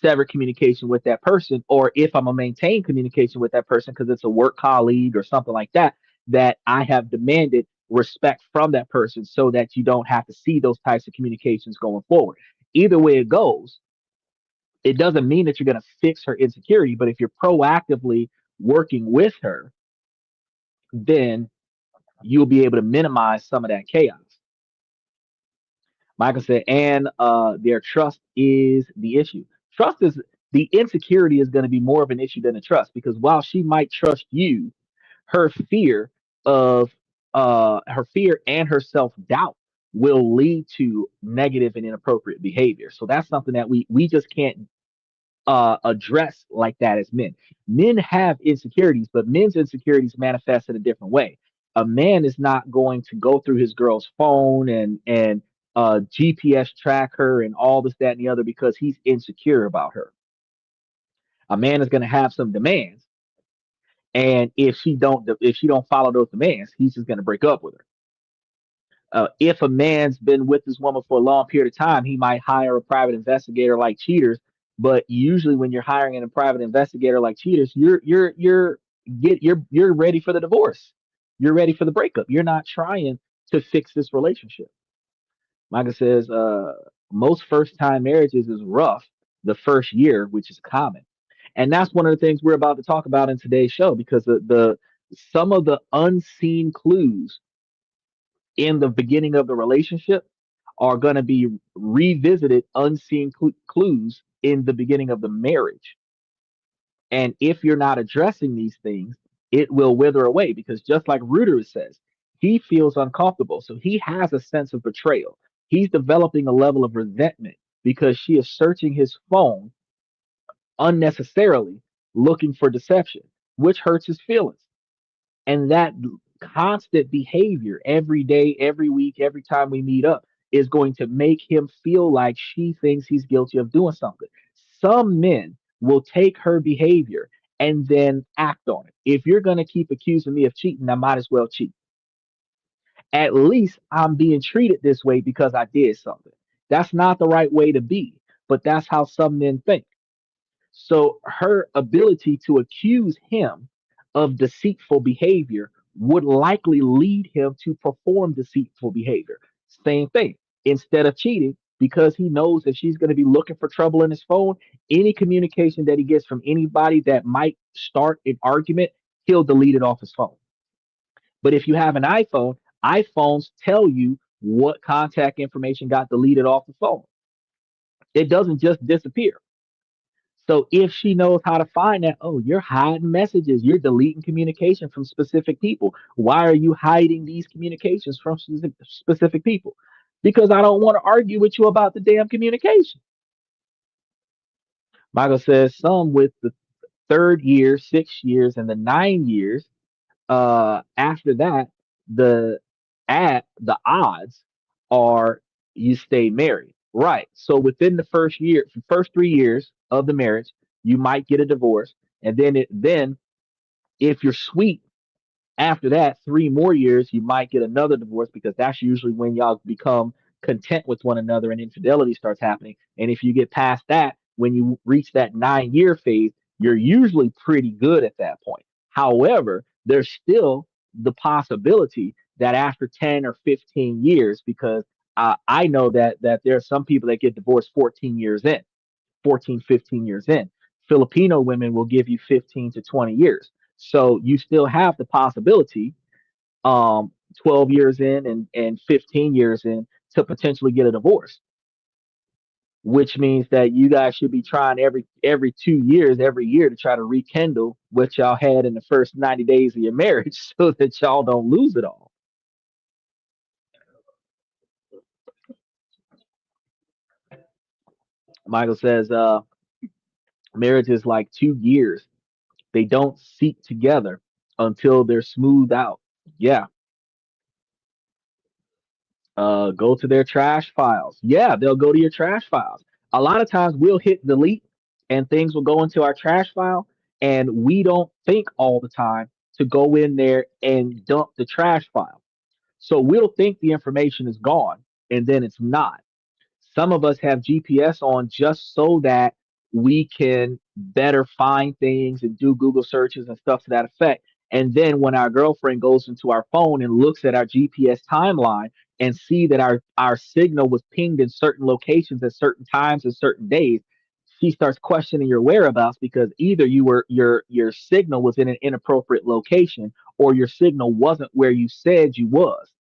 sever communication with that person. Or if I'm going to maintain communication with that person because it's a work colleague or something like that, that I have demanded respect from that person so that you don't have to see those types of communications going forward. Either way it goes, it doesn't mean that you're going to fix her insecurity, but if you're proactively working with her, then you'll be able to minimize some of that chaos. Michael said, and their trust is the issue. Trust is the insecurity is going to be more of an issue than the trust because while she might trust you, her fear of her fear and her self doubt will lead to negative and inappropriate behavior. So that's something that we just can't address like that as men. Men have insecurities, but men's insecurities manifest in a different way. A man is not going to go through his girl's phone and GPS track her and all this, that, and the other because he's insecure about her. A man is going to have some demands, and if she don't follow those demands, he's just going to break up with her. If a man's been with this woman for a long period of time, he might hire a private investigator like cheaters. But usually, when you're hiring a private investigator like cheaters, you're ready for the divorce. You're ready for the breakup. You're not trying to fix this relationship. Micah says most first time marriages is rough the first year, which is common, and that's one of the things we're about to talk about in today's show because the Some of the unseen clues in the beginning of the relationship are going to be revisited unseen clues in the beginning of the marriage. And if you're not addressing these things, it will wither away because just like Reuter says, he feels uncomfortable. So he has a sense of betrayal. He's developing a level of resentment because she is searching his phone unnecessarily looking for deception, which hurts his feelings. And that constant behavior every day, every week, every time we meet up is going to make him feel like she thinks he's guilty of doing something. Some men will take her behavior and then act on it. If you're going to keep accusing me of cheating, I might as well cheat. At least I'm being treated this way because I did something. That's not the right way to be, but that's how some men think. So her ability to accuse him of deceitful behavior would likely lead him to perform deceitful behavior. Same thing. Instead of cheating, because he knows that she's going to be looking for trouble in his phone, any communication that he gets from anybody that might start an argument, he'll delete it off his phone. But if you have an iPhone, iPhones tell you what contact information got deleted off the phone. It doesn't just disappear. So if she knows how to find that, oh, you're hiding messages, you're deleting communication from specific people. Why are you hiding these communications from specific people? Because I don't want to argue with you about the damn communication. Michael says some with the third year, 6 years, and the 9 years. After that, the the odds are you stay married. Right. So within the first 3 years of the marriage, you might get a divorce. And then if you're sweet after that, 3 more years, you might get another divorce because that's usually when y'all become content with one another and infidelity starts happening. And if you get past that, when you reach that 9 year phase, you're usually pretty good at that point. However, there's still the possibility that after 10 or 15 years, because I know that there are some people that get divorced 14 years in, 14, 15 years in. Filipino women will give you 15 to 20 years. So you still have the possibility, 12 years in and 15 years in, to potentially get a divorce, which means that you guys should be trying every 2 years, every year to try to rekindle what y'all had in the first 90 days of your marriage so that y'all don't lose it all. Michael says, marriage is like 2 years. They don't seek together until they're smoothed out. Yeah, go to their trash files. Yeah, they'll go to your trash files. A lot of times we'll hit delete and things will go into our trash file, and we don't think all the time to go in there and dump the trash file. So we'll think the information is gone, and then it's not. Some of us have GPS on just so that we can better find things and do Google searches and stuff to that effect. And then when our girlfriend goes into our phone and looks at our GPS timeline and see that our signal was pinged in certain locations at certain times and certain days, she starts questioning your whereabouts because either your signal was in an inappropriate location or your signal wasn't where you said you was.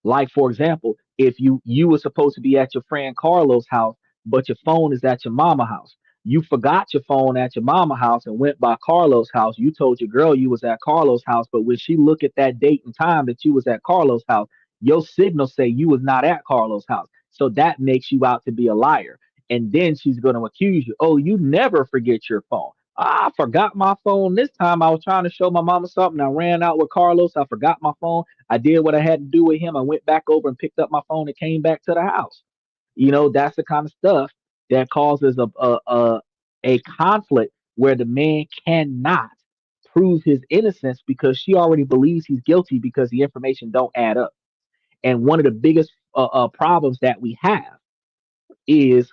Like for example, if you were supposed to be at your friend Carlos' house, but your phone is at your mama house. You forgot your phone at your mama house and went by Carlos' house. You told your girl you was at Carlos' house, but when she look at that date and time that you was at Carlos' house, your signal say you was not at Carlos' house. So that makes you out to be a liar. And then she's going to accuse you. Oh, you never forget your phone. I forgot my phone this time. I was trying to show my mama something. I ran out with Carlos. I forgot my phone. I did what I had to do with him. I went back over and picked up my phone and came back to the house. That's the kind of stuff that causes a conflict where the man cannot prove his innocence because she already believes he's guilty because the information don't add up. And one of the biggest problems that we have is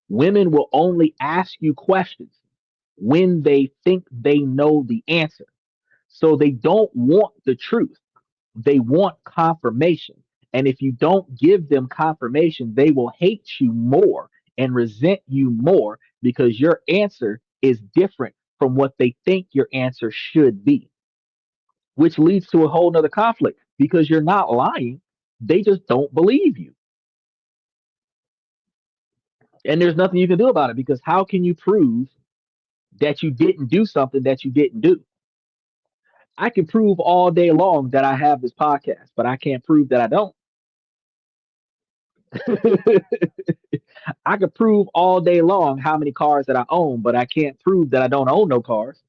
women will only ask you questions when they think they know the answer. So they don't want the truth. They want confirmation. And if you don't give them confirmation, they will hate you more and resent you more because your answer is different from what they think your answer should be. which leads to a whole nother conflict because you're not lying. They just don't believe you. And there's nothing you can do about it because how can you prove that you didn't do something that you didn't do? I can prove all day long that I have this podcast, but I can't prove that I don't. I could prove all day long how many cars that I own, but I can't prove that I don't own no cars.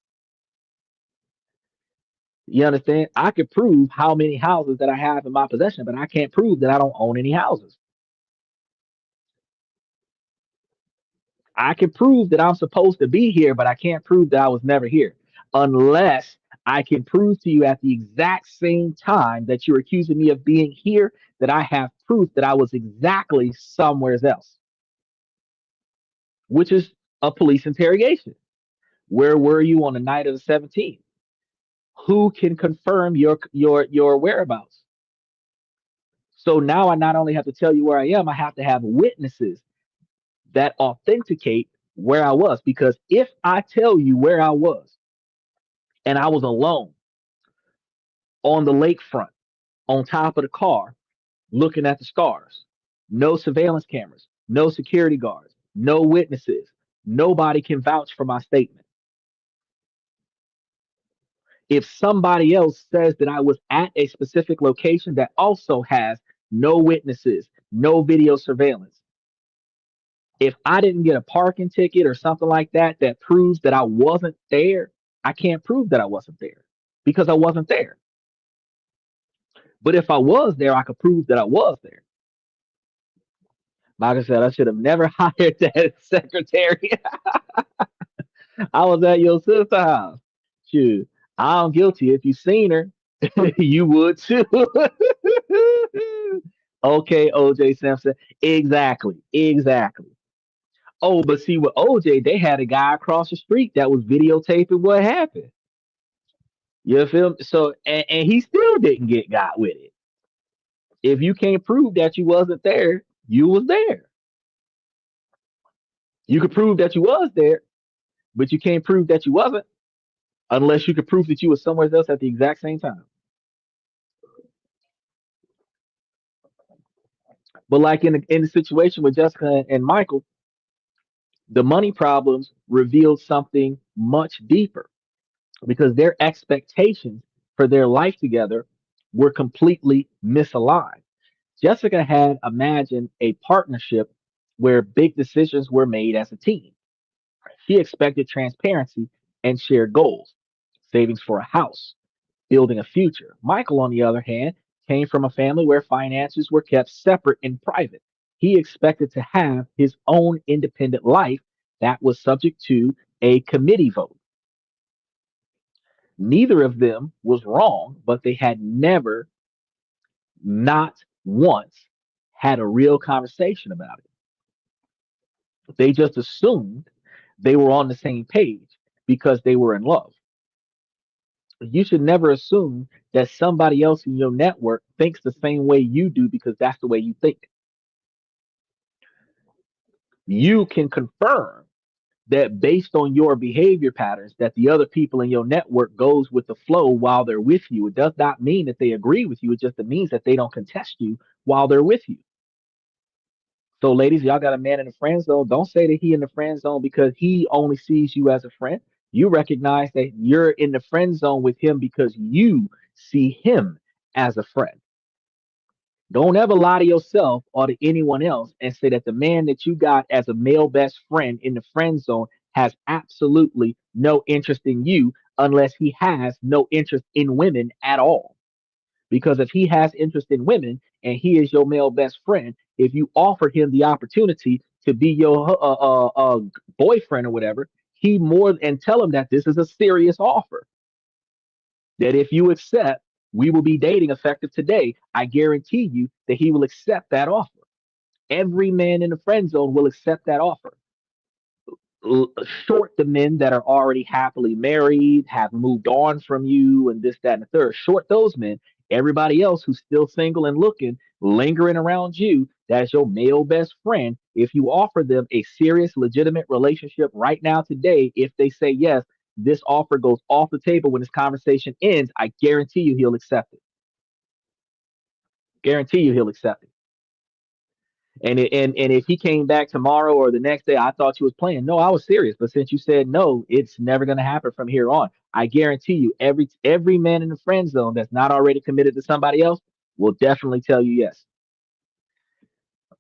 You understand? I could prove how many houses that I have in my possession, but I can't prove that I don't own any houses. I can prove that I'm supposed to be here, but I can't prove that I was never here unless I can prove to you at the exact same time that you're accusing me of being here that I have proof that I was exactly somewhere else, which is a police interrogation. Where were you on the night of the 17th? Who can confirm your whereabouts? So now I not only have to tell you where I am, I have to have witnesses that authenticate where I was. Because if I tell you where I was and I was alone on the lakefront, on top of the car, looking at the stars, no surveillance cameras, no security guards, no witnesses, nobody can vouch for my statement. If somebody else says that I was at a specific location that also has no witnesses, no video surveillance, if I didn't get a parking ticket or something like that that proves that I wasn't there, I can't prove that I wasn't there because I wasn't there. But if I was there, I could prove that I was there. Like I said, I should have never hired that secretary. I was at your sister's house. Shoot, I'm guilty. If you seen her, you would too. Okay, OJ Simpson. Exactly. Exactly. Oh, but see, with OJ, they had a guy across the street that was videotaping what happened. You feel me? So, and he still didn't get got with it. If you can't prove that you wasn't there, you was there. You could prove that you was there, but you can't prove that you wasn't unless you could prove that you was somewhere else at the exact same time. But like in the situation with Jessica and Michael, the money problems revealed something much deeper because their expectations for their life together were completely misaligned. Jessica had imagined a partnership where big decisions were made as a team. She expected transparency and shared goals, savings for a house, building a future. Michael, on the other hand, came from a family where finances were kept separate and private. He expected to have his own independent life that was subject to a committee vote. Neither of them was wrong, but they had never, not once, had a real conversation about it. They just assumed they were on the same page because they were in love. You should never assume that somebody else in your network thinks the same way you do because that's the way you think. You can confirm that based on your behavior patterns that the other people in your network goes with the flow while they're with you. It does not mean that they agree with you. It just means that they don't contest you while they're with you. So, ladies, y'all got a man in the friend zone. Don't say that he in the friend zone because he only sees you as a friend. You recognize that you're in the friend zone with him because you see him as a friend. Don't ever lie to yourself or to anyone else and say that the man that you got as a male best friend in the friend zone has absolutely no interest in you unless he has no interest in women at all. Because if he has interest in women and he is your male best friend, if you offer him the opportunity to be your boyfriend or whatever, he more and tell him that this is a serious offer. That if you accept, we will be dating effective today. I guarantee you that he will accept that offer. Every man in the friend zone will accept that offer. Short the men that are already happily married, have moved on from you, and this, that, and the third. Short those men. Everybody else who's still single and looking, lingering around you, that's your male best friend. If you offer them a serious, legitimate relationship right now, today, if they say yes, this offer goes off the table when this conversation ends, I guarantee you he'll accept it. Guarantee you he'll accept it. And if he came back tomorrow or the next day, I thought you was playing. No, I was serious. But since you said no, it's never going to happen from here on. I guarantee you, every man in the friend zone that's not already committed to somebody else will definitely tell you yes.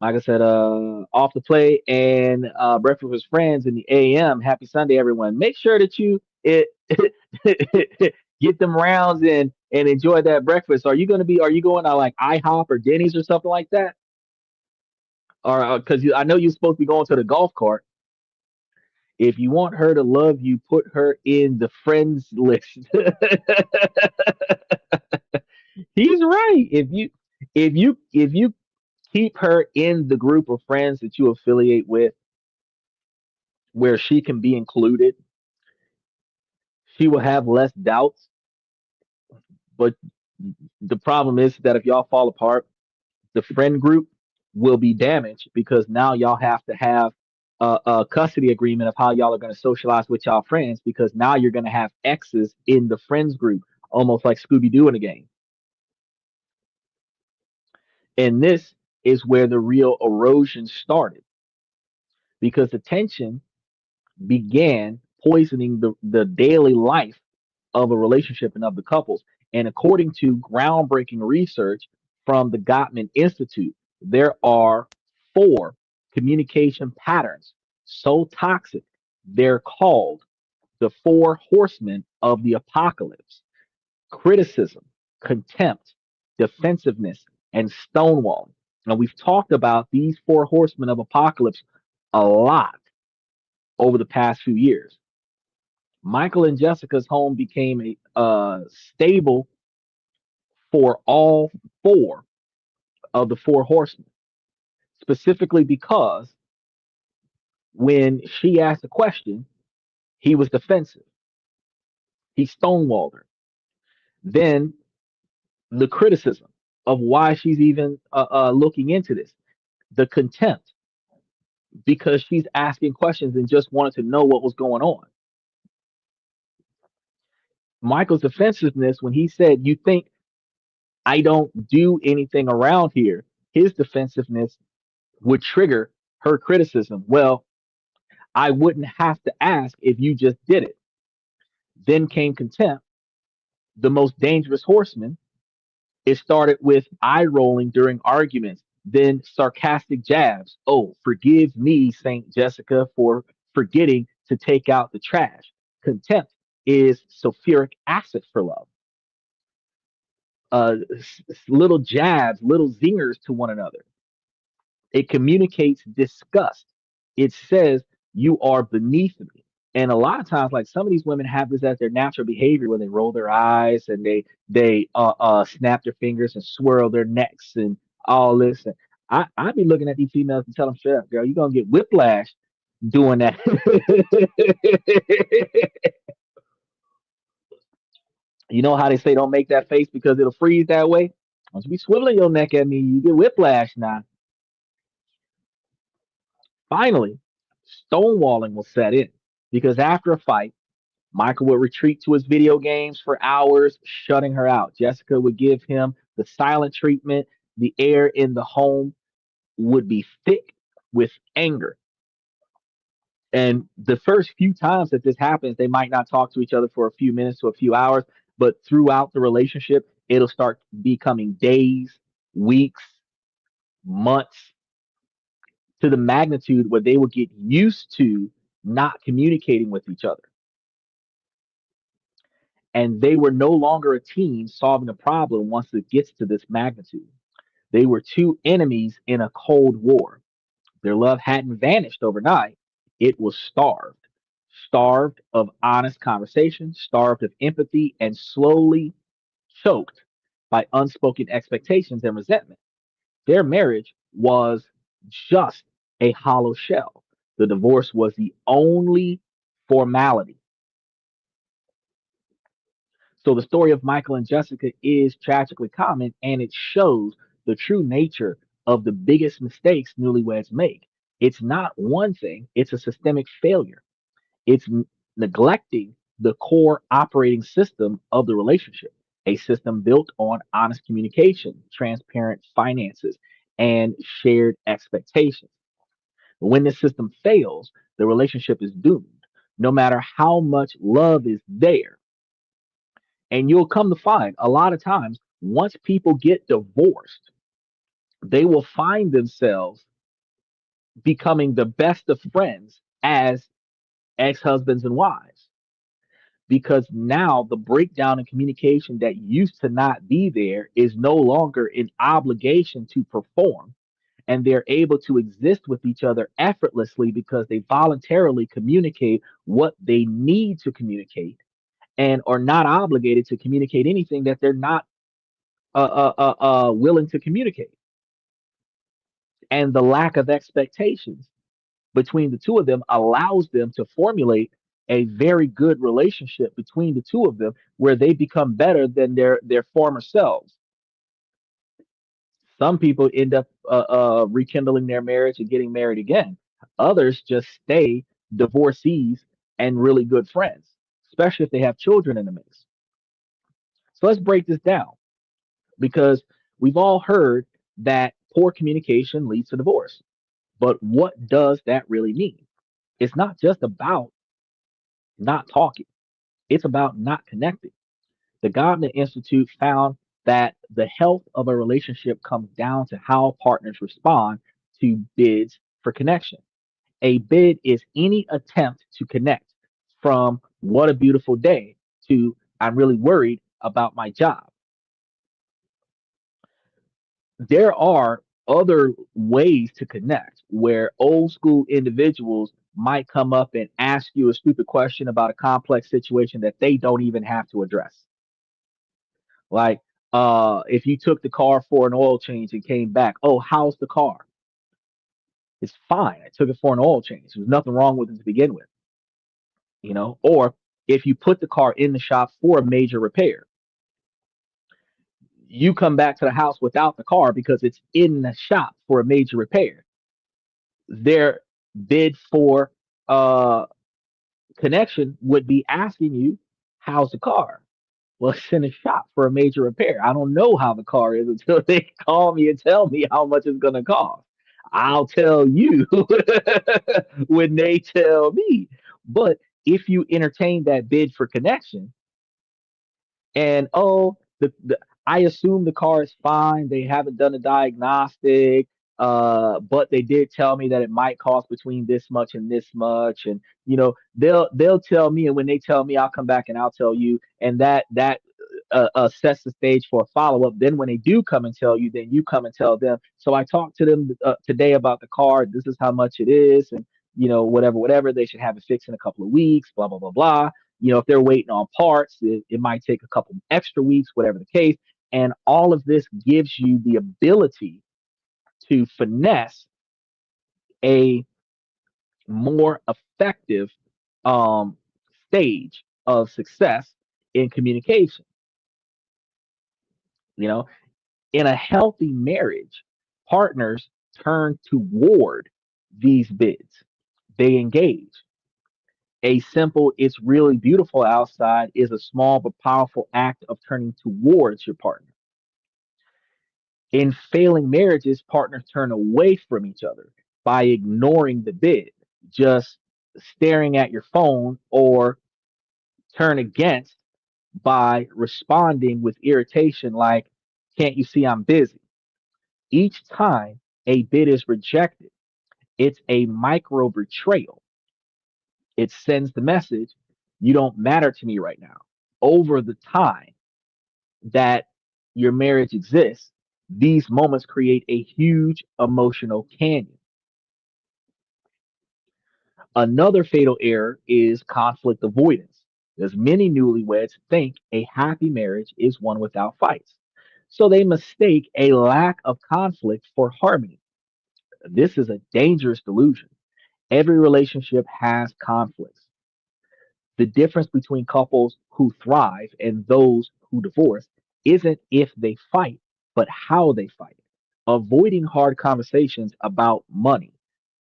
Like I said, off the plate and breakfast with friends in the AM. Happy Sunday, everyone. Make sure that you get them rounds in and enjoy that breakfast. Are you going to like IHOP or Denny's or something like that? Or because I know you're supposed to be going to the golf cart. If you want her to love you, put her in the friends list. He's right. If you keep her in the group of friends that you affiliate with, where she can be included, she will have less doubts. But the problem is that if y'all fall apart, the friend group will be damaged because now y'all have to have a custody agreement of how y'all are going to socialize with y'all friends because now you're going to have exes in the friends group, almost like Scooby Doo in a game. And this is where the real erosion started because the tension began poisoning the daily life of a relationship and of the couples. And according to groundbreaking research from the Gottman Institute, there are four communication patterns so toxic, they're called the four horsemen of the apocalypse: criticism, contempt, defensiveness, and stonewalling. Now, we've talked about these four horsemen of apocalypse a lot over the past few years. Michael and Jessica's home became a stable for all four of the four horsemen, specifically because when she asked a question, he was defensive. He stonewalled her. Then the criticism of why she's even looking into this, the contempt because she's asking questions and just wanted to know what was going on. Michael's defensiveness when he said, "You think I don't do anything around here?" His defensiveness would trigger her criticism. Well, I wouldn't have to ask if you just did it. Then came contempt, the most dangerous horseman. It started with eye rolling during arguments, then sarcastic jabs. Oh, forgive me, Saint Jessica, for forgetting to take out the trash. Contempt is sulfuric acid for love. Little jabs, little zingers to one another. It communicates disgust. It says you are beneath me. And a lot of times, like some of these women have this as their natural behavior where they roll their eyes and they snap their fingers and swirl their necks and all this. And I be looking at these females and tell them, "Shut up, girl. You're gonna get whiplash doing that." You know how they say don't make that face because it'll freeze that way. Once you be swiveling your neck at me, you get whiplash now. Finally, stonewalling will set in because after a fight, Michael would retreat to his video games for hours, shutting her out. Jessica would give him the silent treatment. The air in the home would be thick with anger. And the first few times that this happens, they might not talk to each other for a few minutes to a few hours, but throughout the relationship, it'll start becoming days, weeks, months, to the magnitude where they will get used to not communicating with each other. And they were no longer a team solving a problem once it gets to this magnitude. They were two enemies in a cold war. Their love hadn't vanished overnight, it was starved. Starved of honest conversation, starved of empathy, and slowly choked by unspoken expectations and resentment. Their marriage was just a hollow shell. The divorce was the only formality. So the story of Michael and Jessica is tragically common and it shows the true nature of the biggest mistakes newlyweds make. It's not one thing, it's a systemic failure. It's neglecting the core operating system of the relationship, a system built on honest communication, transparent finances, and shared expectations. When this system fails, the relationship is doomed, no matter how much love is there. And you'll come to find a lot of times, once people get divorced, they will find themselves becoming the best of friends as ex husbands and wives. Because now the breakdown in communication that used to not be there is no longer an obligation to perform. And they're able to exist with each other effortlessly because they voluntarily communicate what they need to communicate and are not obligated to communicate anything that they're not willing to communicate. And the lack of expectations between the two of them allows them to formulate a very good relationship between the two of them where they become better than their former selves. Some people end up rekindling their marriage and getting married again. Others just stay divorcees and really good friends, especially if they have children in the mix. So let's break this down because we've all heard that poor communication leads to divorce. But what does that really mean? It's not just about not talking, it's about not connecting. The Gottman Institute found that the health of a relationship comes down to how partners respond to bids for connection. A bid is any attempt to connect, from what a beautiful day to I'm really worried about my job. There are other ways to connect where old school individuals might come up and ask you a stupid question about a complex situation that they don't even have to address. Like, if you took the car for an oil change and came back, oh, how's the car? It's fine. I took it for an oil change. There's nothing wrong with it to begin with, you know? Or if you put the car in the shop for a major repair, you come back to the house without the car because it's in the shop for a major repair. Their bid for uh connection would be asking you, how's the car? Well, it's in a shop for a major repair. I don't know how the car is until they call me and tell me how much it's going to cost. I'll tell you when they tell me. But if you entertain that bid for connection, and oh, I assume the car is fine. They haven't done a diagnostic, but they did tell me that it might cost between this much and this much, and they'll tell me, and when they tell me, I'll come back and I'll tell you, and that sets the stage for a follow up. Then when they do come and tell you, then you come and tell them. So I talked to them today about the car. This is how much it is, and whatever, whatever. They should have it fixed in a couple of weeks. Blah blah blah blah. If they're waiting on parts, it might take a couple extra weeks, whatever the case. And all of this gives you the ability to finesse a more effective um, stage of success in communication. You know, in a healthy marriage, partners turn toward these bids. They engage. A simple, it's really beautiful outside is a small but powerful act of turning towards your partner. In failing marriages, partners turn away from each other by ignoring the bid, just staring at your phone, or turn against by responding with irritation, like, can't you see I'm busy? Each time a bid is rejected, it's a micro betrayal. It sends the message, you don't matter to me right now. Over the time that your marriage exists, these moments create a huge emotional canyon. Another fatal error is conflict avoidance, as many newlyweds think a happy marriage is one without fights. So they mistake a lack of conflict for harmony. This is a dangerous delusion. Every relationship has conflicts. The difference between couples who thrive and those who divorce isn't if they fight, but how they fight. Avoiding hard conversations about money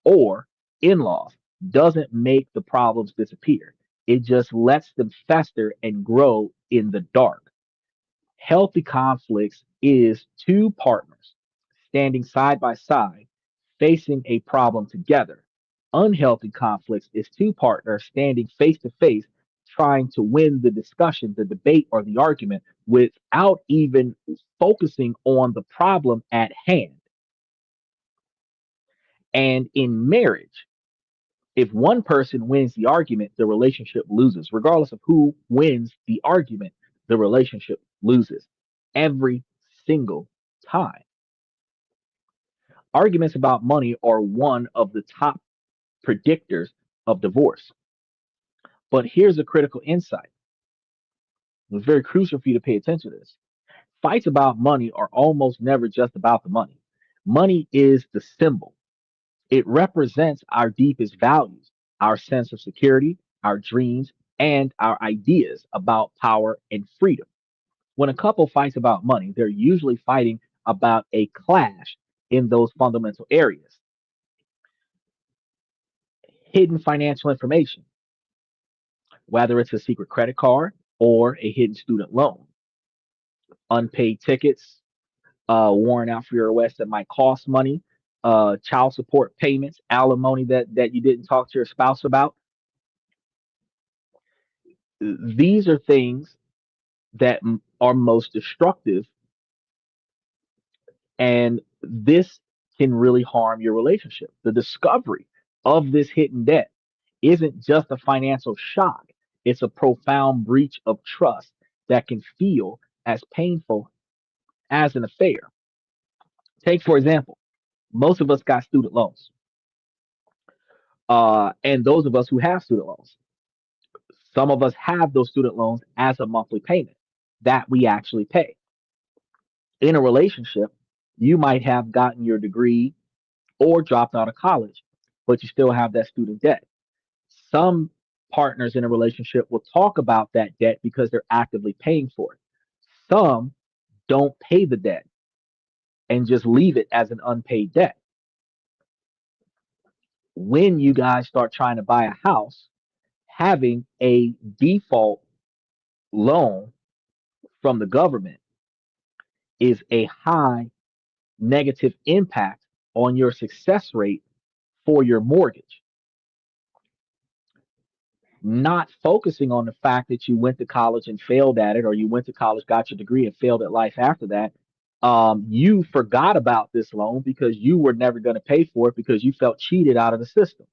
or in laws doesn't make the problems disappear. It just lets them fester and grow in the dark. Healthy conflicts is two partners standing side by side, facing a problem together. Unhealthy conflicts is two partners standing face to face, trying to win the discussion, the debate, or the argument without even focusing on the problem at hand. And in marriage, if one person wins the argument, the relationship loses. Regardless of who wins the argument, the relationship loses every single time. Arguments about money are one of the top predictors of divorce. But here's a critical insight. It's very crucial for you to pay attention to this. Fights about money are almost never just about the money. Money is the symbol. It represents our deepest values, our sense of security, our dreams, and our ideas about power and freedom. When a couple fights about money, they're usually fighting about a clash in those fundamental areas. Hidden financial information, whether it's a secret credit card or a hidden student loan, unpaid tickets, worn out for your arrest that might cost money, child support payments, alimony that you didn't talk to your spouse about. These are things that are most destructive, and this can really harm your relationship. The discovery of this hidden debt isn't just a financial shock, it's a profound breach of trust that can feel as painful as an affair. Take, for example, most of us got student loans, and those of us who have student loans, some of us have those student loans as a monthly payment that we actually pay. In a relationship, you might have gotten your degree or dropped out of college, but you still have that student debt. Some partners in a relationship will talk about that debt because they're actively paying for it. Some don't pay the debt and just leave it as an unpaid debt. When you guys start trying to buy a house, having a default loan from the government is a high negative impact on your success rate for your mortgage. Not focusing on the fact that you went to college and failed at it, or you went to college, got your degree, and failed at life after that. You forgot about this loan because you were never going to pay for it because you felt cheated out of the system.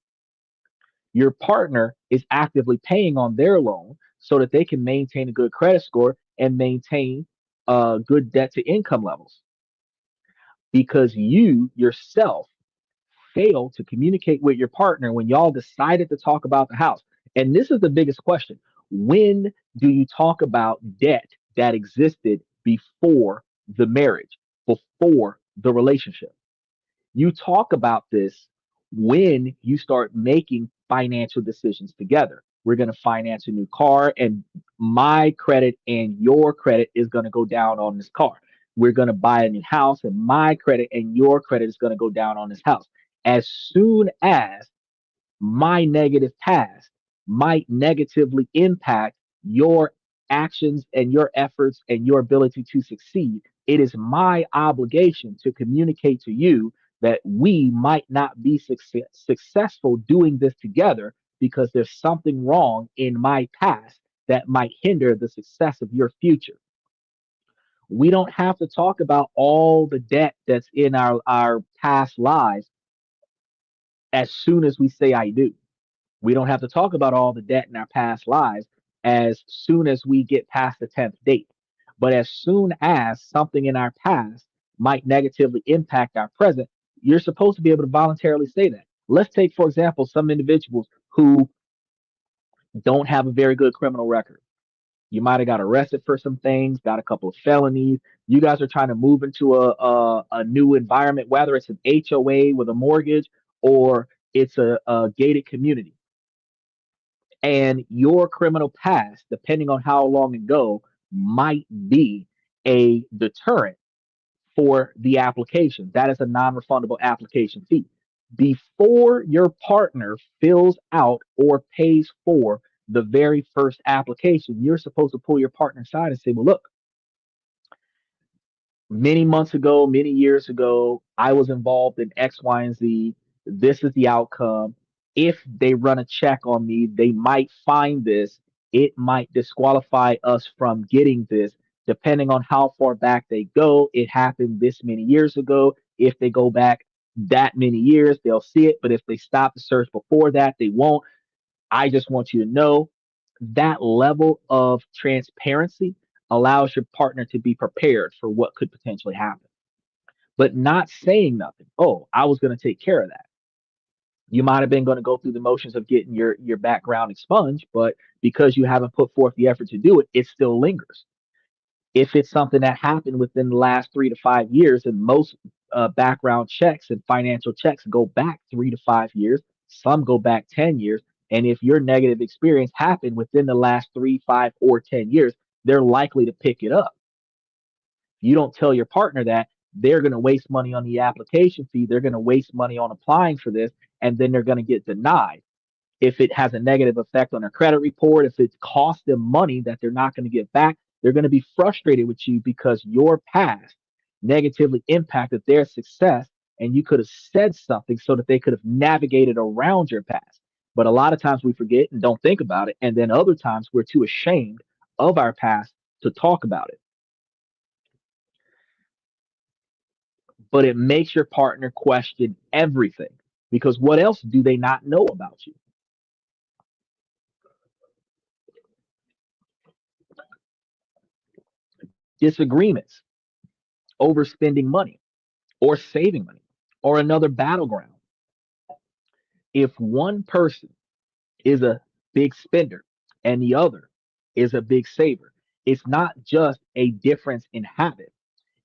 Your partner is actively paying on their loan so that they can maintain a good credit score and maintain good debt to income levels because you yourself failed to communicate with your partner when y'all decided to talk about the house. And this is the biggest question. When do you talk about debt that existed before the marriage, before the relationship? You talk about this when you start making financial decisions together. We're going to finance a new car, and my credit and your credit is going to go down on this car. We're going to buy a new house, and my credit and your credit is going to go down on this house. As soon as my negative past might negatively impact your actions and your efforts and your ability to succeed, it is my obligation to communicate to you that we might not be successful doing this together because there's something wrong in my past that might hinder the success of your future. We don't have to talk about all the debt that's in our past lives as soon as we say I do. We don't have to talk about all the debt in our past lives as soon as we get past the 10th date. But as soon as something in our past might negatively impact our present, you're supposed to be able to voluntarily say that. Let's take, for example, some individuals who don't have a very good criminal record. You might have got arrested for some things, got a couple of felonies. You guys are trying to move into a new environment, whether it's an HOA with a mortgage or it's a gated community. And your criminal past, depending on how long ago, might be a deterrent for the application. That is a non refundable application fee. Before your partner fills out or pays for the very first application, you're supposed to pull your partner aside and say, well, look, many months ago, many years ago, I was involved in X, Y, and Z. This is the outcome. If they run a check on me, they might find this. It might disqualify us from getting this. Depending on how far back they go, it happened this many years ago. If they go back that many years, they'll see it. But if they stop the search before that, they won't. I just want you to know that level of transparency allows your partner to be prepared for what could potentially happen, but not saying nothing. Oh, I was going to take care of that. You might have been going to go through the motions of getting your background expunged, but because you haven't put forth the effort to do it, it still lingers. If it's something that happened within the last 3 to 5 years, and most background checks and financial checks go back 3 to 5 years, some go back 10 years. And if your negative experience happened within the last 3, 5, or 10 years, they're likely to pick it up. You don't tell your partner that, they're going to waste money on the application fee. They're going to waste money on applying for this, and then they're going to get denied. If it has a negative effect on their credit report, if it costs them money that they're not going to get back, they're going to be frustrated with you because your past negatively impacted their success, and you could have said something so that they could have navigated around your past. But a lot of times we forget and don't think about it. And then other times we're too ashamed of our past to talk about it. But it makes your partner question everything, because what else do they not know about you? Disagreements over spending money or saving money or another battleground. If one person is a big spender and the other is a big saver, it's not just a difference in habit,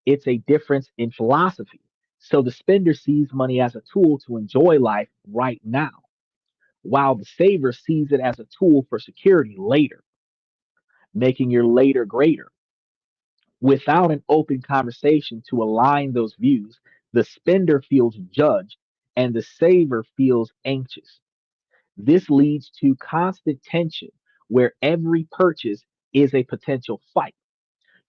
it's a difference in philosophy. So the spender sees money as a tool to enjoy life right now, while the saver sees it as a tool for security later, making your later greater. Without an open conversation to align those views, the spender feels judged and the saver feels anxious. This leads to constant tension where every purchase is a potential fight.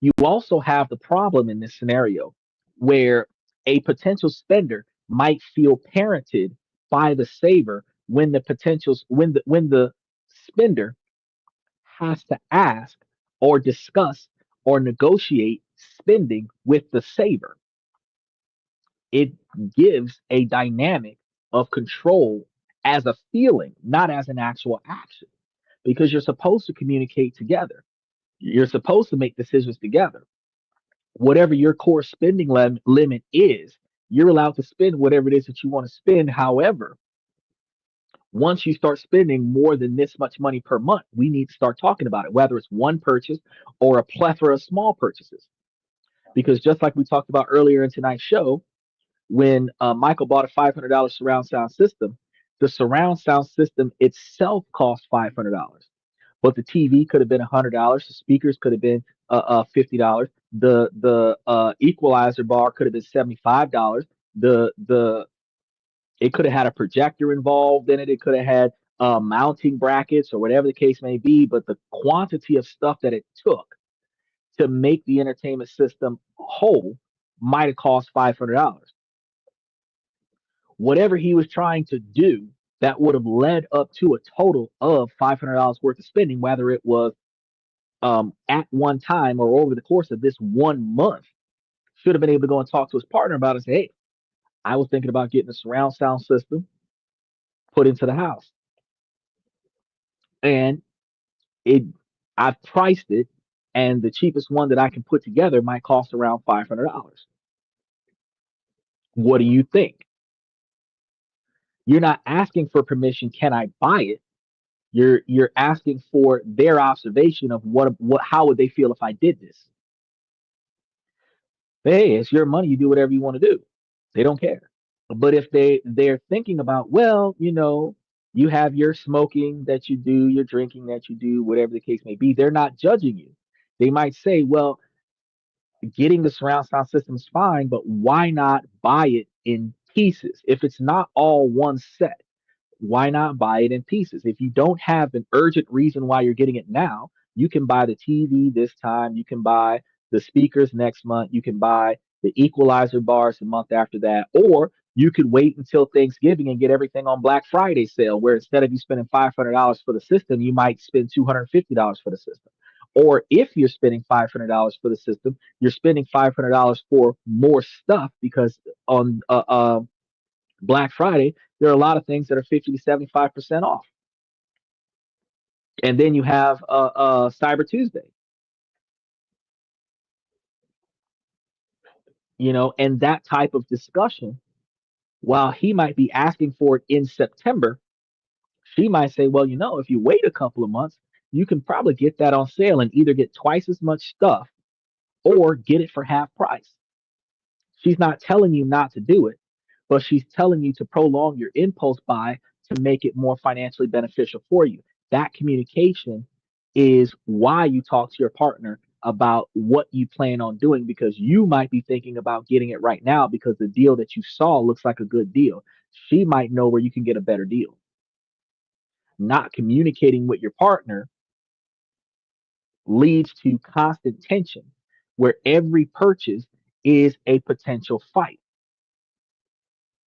You also have the problem in this scenario where a potential spender might feel parented by the saver when the potentials when the spender has to ask or discuss or negotiate spending with the saver. It gives a dynamic of control as a feeling, not as an actual action, because you're supposed to communicate together. You're supposed to make decisions together. Whatever your core spending limit is, you're allowed to spend whatever it is that you want to spend. However, once you start spending more than this much money per month, we need to start talking about it, whether it's one purchase or a plethora of small purchases. Because just like we talked about earlier in tonight's show, when Michael bought a $500 surround sound system, the surround sound system itself cost $500. But the TV could have been $100. The speakers could have been $50. The equalizer bar could have been $75. The It could have had a projector involved in it. It could have had mounting brackets or whatever the case may be. But the quantity of stuff that it took to make the entertainment system whole might have cost $500. Whatever he was trying to do that would have led up to a total of $500 worth of spending, whether it was at one time or over the course of this 1 month, should have been able to go and talk to his partner about it and say, hey, I was thinking about getting a surround sound system put into the house. And it I've priced it, and the cheapest one that I can put together might cost around $500. What do you think? You're not asking for permission, can I buy it? You're asking for their observation of what how would they feel if I did this? Hey, it's your money, you do whatever you want to do. They don't care. But if they're thinking about, well, you have your smoking that you do, your drinking that you do, whatever the case may be, they're not judging you. They might say, well, getting the surround sound system is fine, but why not buy it in pieces? If it's not all one set, Why not buy it in pieces? If you don't have an urgent reason why you're getting it now, you can buy the TV this time, you can buy the speakers next month, you can buy the equalizer bars the month after that, or you could wait until Thanksgiving and get everything on Black Friday sale, where instead of you spending $500 for the system, you might spend $250 for the system. Or if you're spending $500 for the system, you're spending $500 for more stuff because on Black Friday, there are a lot of things that are 50 to 75% off. And then you have Cyber Tuesday, and that type of discussion, while he might be asking for it in September, she might say, well, if you wait a couple of months, you can probably get that on sale and either get twice as much stuff or get it for half price. She's not telling you not to do it, but she's telling you to prolong your impulse buy to make it more financially beneficial for you. That communication is why you talk to your partner about what you plan on doing, because you might be thinking about getting it right now because the deal that you saw looks like a good deal. She might know where you can get a better deal. Not communicating with your partner leads to constant tension where every purchase is a potential fight.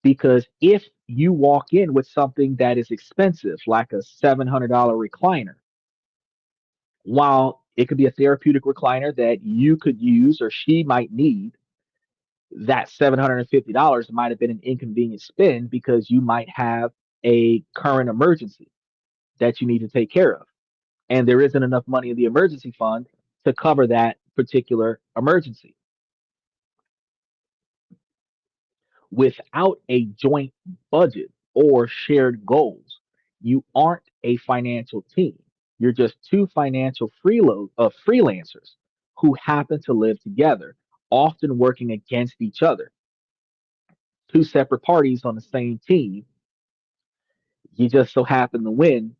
Because if you walk in with something that is expensive, like a $700 recliner, while it could be a therapeutic recliner that you could use or she might need, that $750 might have been an inconvenient spend because you might have a current emergency that you need to take care of. And there isn't enough money in the emergency fund to cover that particular emergency. Without a joint budget or shared goals, you aren't a financial team. You're just two financial freelancers who happen to live together, often working against each other. Two separate parties on the same team. You just so happen to win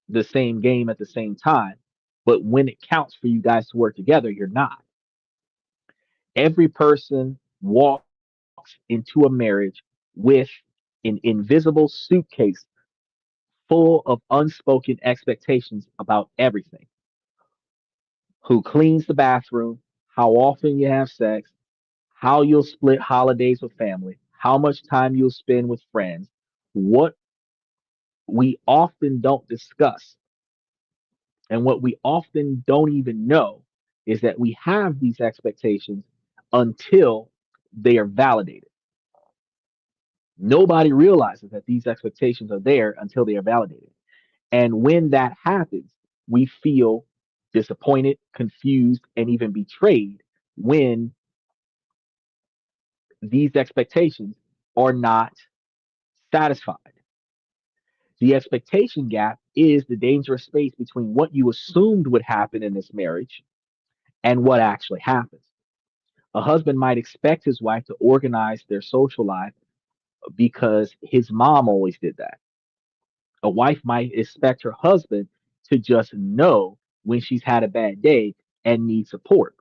the same game at the same time. But when it counts for you guys to work together, you're not. Every person walks into a marriage with an invisible suitcase full of unspoken expectations about everything: who cleans the bathroom, how often you have sex, how you'll split holidays with family, how much time you'll spend with friends. What we often don't discuss and what we often don't even know is that we have these expectations until they are validated. Nobody realizes that these expectations are there until they are validated. And when that happens, we feel disappointed, confused, and even betrayed when these expectations are not satisfied. The expectation gap is the dangerous space between what you assumed would happen in this marriage and what actually happens. A husband might expect his wife to organize their social life because his mom always did that. A wife might expect her husband to just know when she's had a bad day and needs support.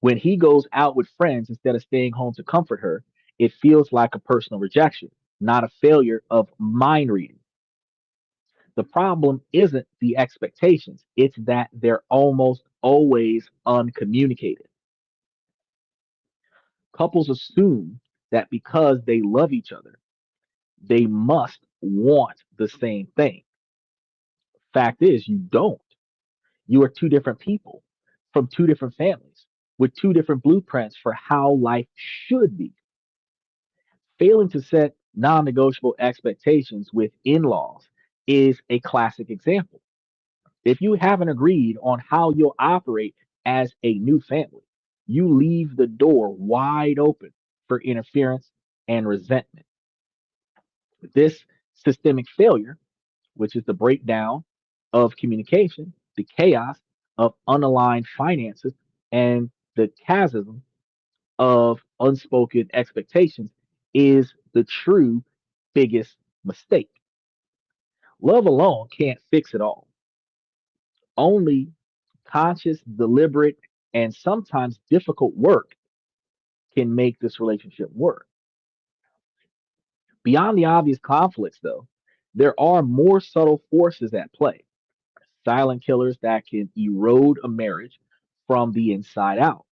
When he goes out with friends instead of staying home to comfort her, it feels like a personal rejection, not a failure of mind reading. The problem isn't the expectations, it's that they're almost always uncommunicated. Couples assume that because they love each other, they must want the same thing. Fact is, you don't. You are two different people from two different families with two different blueprints for how life should be. Failing to set non negotiable expectations with in laws is a classic example. If you haven't agreed on how you'll operate as a new family, you leave the door wide open for interference and resentment. This systemic failure, which is the breakdown of communication, the chaos of unaligned finances, and the chasm of unspoken expectations, is the true biggest mistake. Love alone can't fix it all. Only conscious, deliberate, and sometimes difficult work can make this relationship work. Beyond the obvious conflicts, though, there are more subtle forces at play, silent killers that can erode a marriage from the inside out.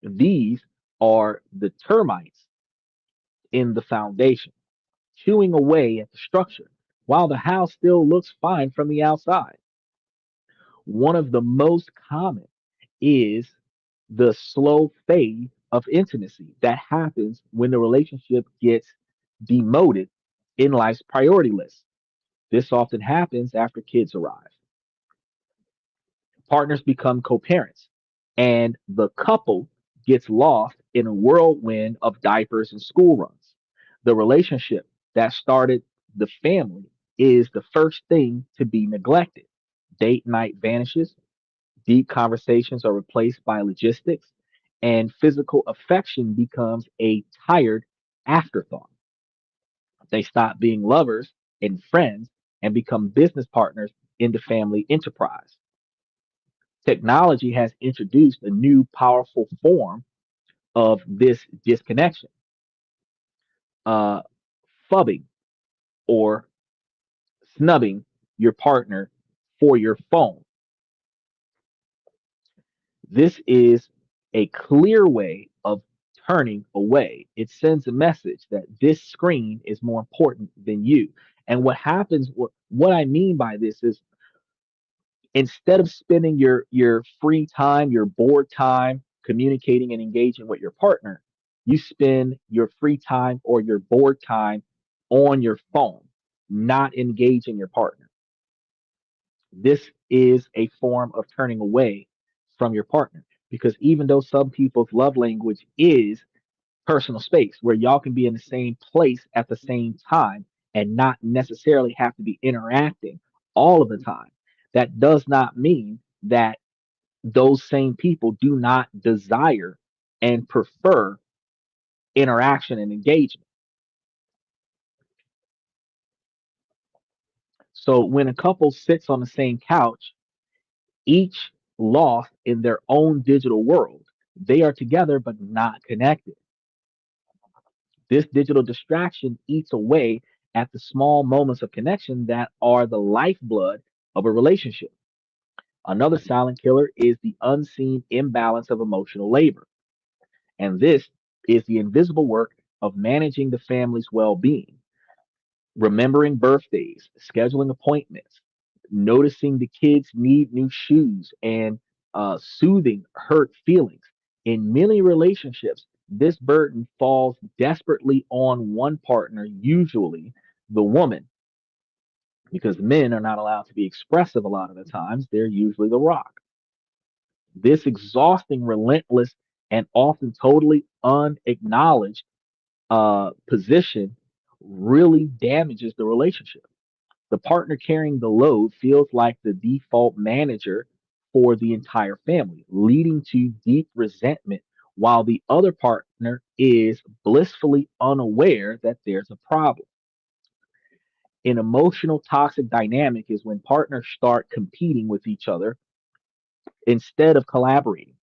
These are the termites in the foundation, chewing away at the structure, while the house still looks fine from the outside. One of the most common is the slow fade of intimacy that happens when the relationship gets demoted in life's priority list. This often happens after kids arrive. Partners become co parents, and the couple gets lost in a whirlwind of diapers and school runs. The relationship that started the family is the first thing to be neglected. Date night vanishes, deep conversations are replaced by logistics, and physical affection becomes a tired afterthought. They stop being lovers and friends and become business partners in the family enterprise. Technology has introduced a new powerful form of this disconnection, uh, fubbing or snubbing your partner for your phone. This is a clear way of turning away. It sends a message that this screen is more important than you. And what happens, what I mean by this is instead of spending your free time, your board time communicating and engaging with your partner, you spend your free time or your board time on your phone, not engaging your partner. This is a form of turning away from your partner because even though some people's love language is personal space where y'all can be in the same place at the same time and not necessarily have to be interacting all of the time, that does not mean that those same people do not desire and prefer interaction and engagement. So when a couple sits on the same couch, each lost in their own digital world, they are together but not connected. This digital distraction eats away at the small moments of connection that are the lifeblood of a relationship. Another silent killer is the unseen imbalance of emotional labor. And this is the invisible work of managing the family's well being, remembering birthdays, scheduling appointments, noticing the kids need new shoes, and soothing hurt feelings. In many relationships, this burden falls desperately on one partner, usually the woman, because men are not allowed to be expressive a lot of the times. They're usually the rock. This exhausting, relentless, and often totally unacknowledged position really damages the relationship. The partner carrying the load feels like the default manager for the entire family, leading to deep resentment, while the other partner is blissfully unaware that there's a problem. An emotional toxic dynamic is when partners start competing with each other instead of collaborating.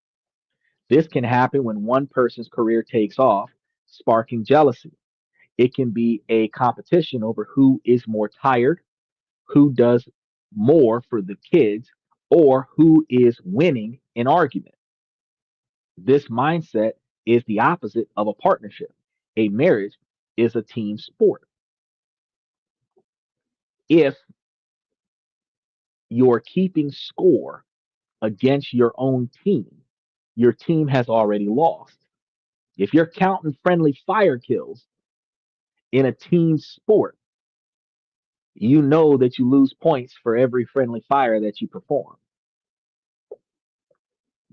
This can happen when one person's career takes off, sparking jealousy. It can be a competition over who is more tired, who does more for the kids, or who is winning an argument. This mindset is the opposite of a partnership. A marriage is a team sport. If you're keeping score against your team has already lost. If you're counting friendly fire kills in a team sport, you know that you lose points for every friendly fire that you perform.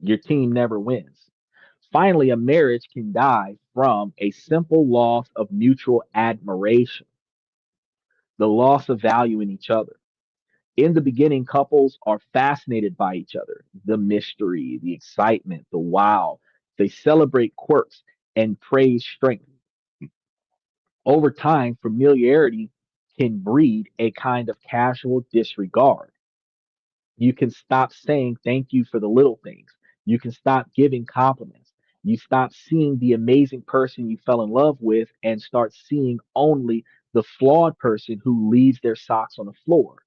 Your team never wins. Finally, a marriage can die from a simple loss of mutual admiration, the loss of value in each other. In the beginning, couples are fascinated by each other, the mystery, the excitement, the wow. They celebrate quirks and praise strength. Over time, familiarity can breed a kind of casual disregard. You can stop saying thank you for the little things. You can stop giving compliments. You stop seeing the amazing person you fell in love with and start seeing only the flawed person who leaves their socks on the floor.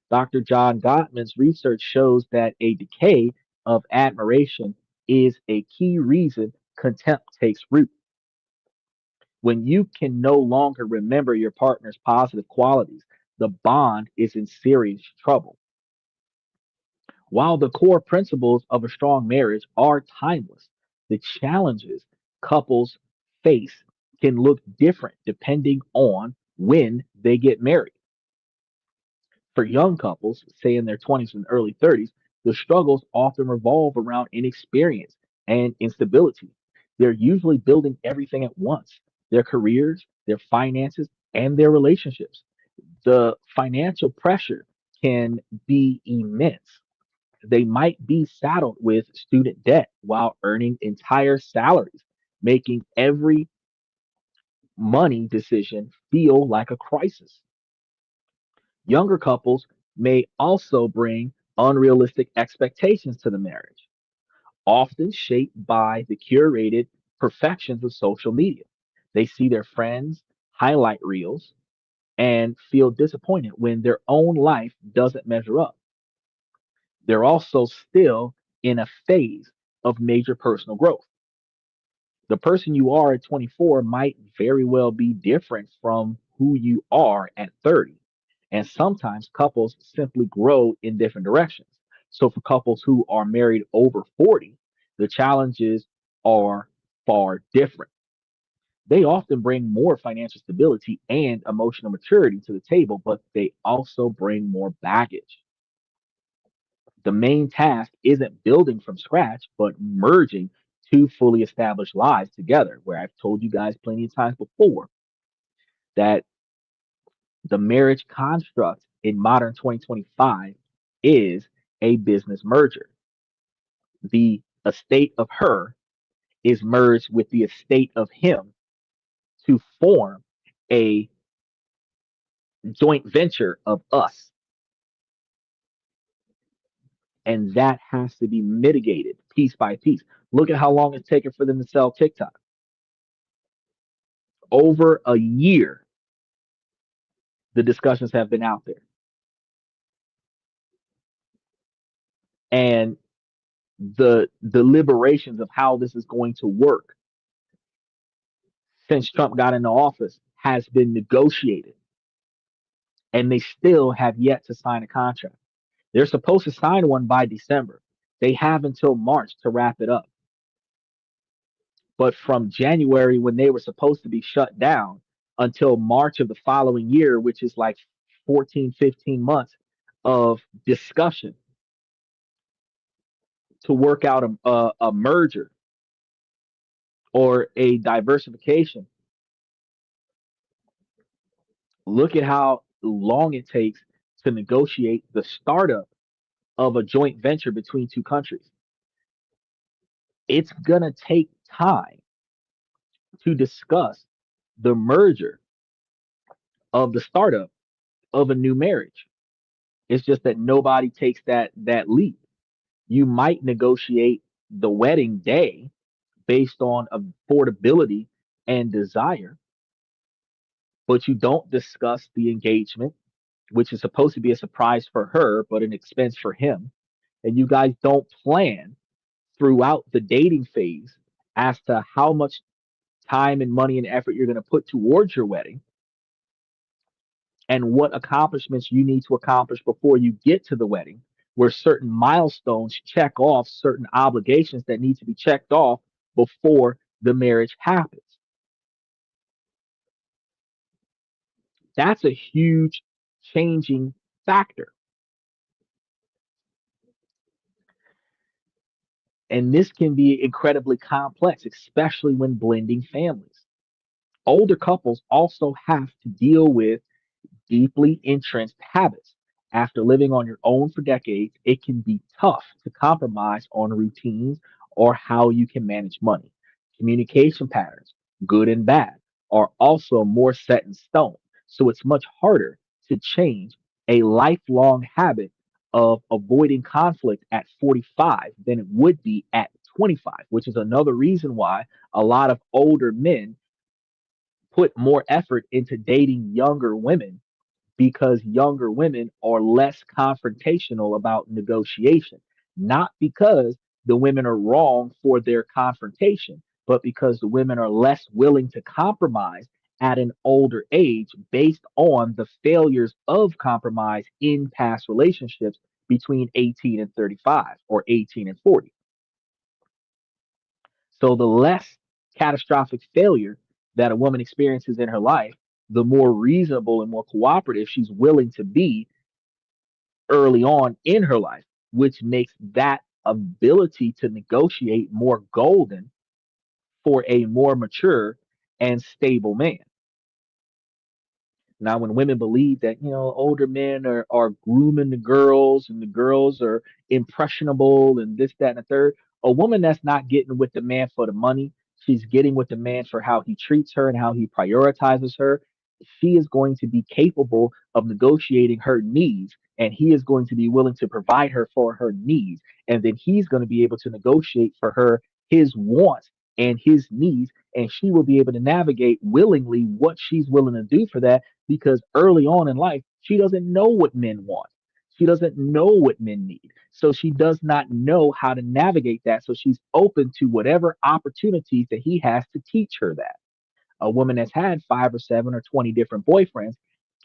Dr. John Gottman's research shows that a decay of admiration is a key reason contempt takes root. When you can no longer remember your partner's positive qualities, the bond is in serious trouble. While the core principles of a strong marriage are timeless, the challenges couples face can look different depending on when they get married. For young couples, say in their 20s and early 30s, the struggles often revolve around inexperience and instability. They're usually building everything at once: their careers, their finances, and their relationships. The financial pressure can be immense. They might be saddled with student debt while earning entire salaries, making every money decision feel like a crisis. Younger couples may also bring unrealistic expectations to the marriage, often shaped by the curated perfections of social media. They see their friends' highlight reels and feel disappointed when their own life doesn't measure up. They're also still in a phase of major personal growth. The person you are at 24 might very well be different from who you are at 30. And sometimes couples simply grow in different directions. So for couples who are married over 40, the challenges are far different. They often bring more financial stability and emotional maturity to the table, but they also bring more baggage. The main task isn't building from scratch, but merging two fully established lives together, where I've told you guys plenty of times before that the marriage construct in modern 2025 is a business merger. The estate of her is merged with the estate of him to form a joint venture of us. And that has to be mitigated piece by piece. Look at how long it's taken for them to sell TikTok. Over a year, the discussions have been out there. And the deliberations of how this is going to work since Trump got into office has been negotiated, and they still have yet to sign a contract. They're supposed to sign one by December. They have until March to wrap it up. But from January, when they were supposed to be shut down, until March of the following year, which is like 14, 15 months of discussion to work out a merger or a diversification. Look at how long it takes to negotiate the startup of a joint venture between two countries. It's going to take time to discuss the merger of the startup of a new marriage. It's just that nobody takes that leap. You might negotiate the wedding day based on affordability and desire, but you don't discuss the engagement, which is supposed to be a surprise for her, but an expense for him. And you guys don't plan throughout the dating phase as to how much time and money and effort you're going to put towards your wedding and what accomplishments you need to accomplish before you get to the wedding, where certain milestones check off certain obligations that need to be checked off before the marriage happens. That's a huge changing factor. And this can be incredibly complex, especially when blending families. Older couples also have to deal with deeply entrenched habits. After living on your own for decades, it can be tough to compromise on routines or how you can manage money. Communication patterns, good and bad, are also more set in stone. So it's much harder to change a lifelong habit of avoiding conflict at 45 than it would be at 25, which is another reason why a lot of older men put more effort into dating younger women, because younger women are less confrontational about negotiation. Not because the women are wrong for their confrontation, but because the women are less willing to compromise at an older age based on the failures of compromise in past relationships between 18 and 35 or 18 and 40. So the less catastrophic failure that a woman experiences in her life, the more reasonable and more cooperative she's willing to be early on in her life, which makes that ability to negotiate more golden for a more mature and stable man. Now, when women believe that, older men are grooming the girls and the girls are impressionable and this, that, and the third, a woman that's not getting with the man for the money, she's getting with the man for how he treats her and how he prioritizes her. She is going to be capable of negotiating her needs, and he is going to be willing to provide her for her needs. And then he's going to be able to negotiate for her his wants and his needs, and she will be able to navigate willingly what she's willing to do for that, because early on in life, she doesn't know what men want. She doesn't know what men need. So she does not know how to navigate that. So she's open to whatever opportunities that he has to teach her that. A woman that's had 5 or 7 or 20 different boyfriends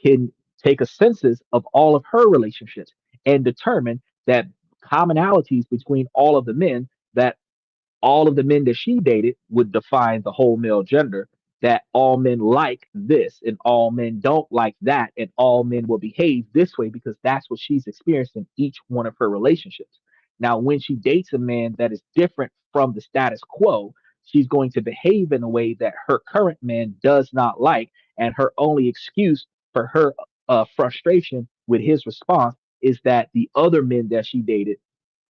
can take a census of all of her relationships and determine that commonalities between all of the men, that all of the men that she dated would define the whole male gender, that all men like this and all men don't like that, and all men will behave this way because that's what she's experienced in each one of her relationships. Now, when she dates a man that is different from the status quo, she's going to behave in a way that her current man does not like, and her only excuse for her frustration with his response is that the other men that she dated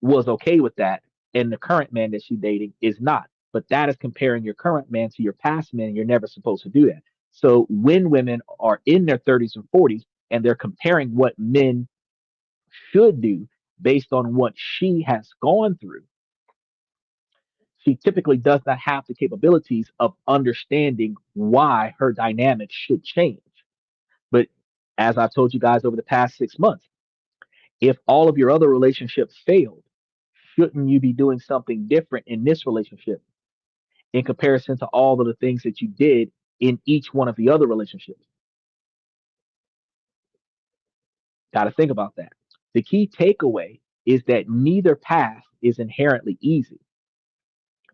was okay with that, and the current man that she's dating is not. But that is comparing your current man to your past man, and you're never supposed to do that. So when women are in their 30s and 40s and they're comparing what men should do based on what she has gone through, she typically does not have the capabilities of understanding why her dynamic should change. But as I've told you guys over the past 6 months, if all of your other relationships failed, shouldn't you be doing something different in this relationship in comparison to all of the things that you did in each one of the other relationships? Got to think about that. The key takeaway is that neither path is inherently easy.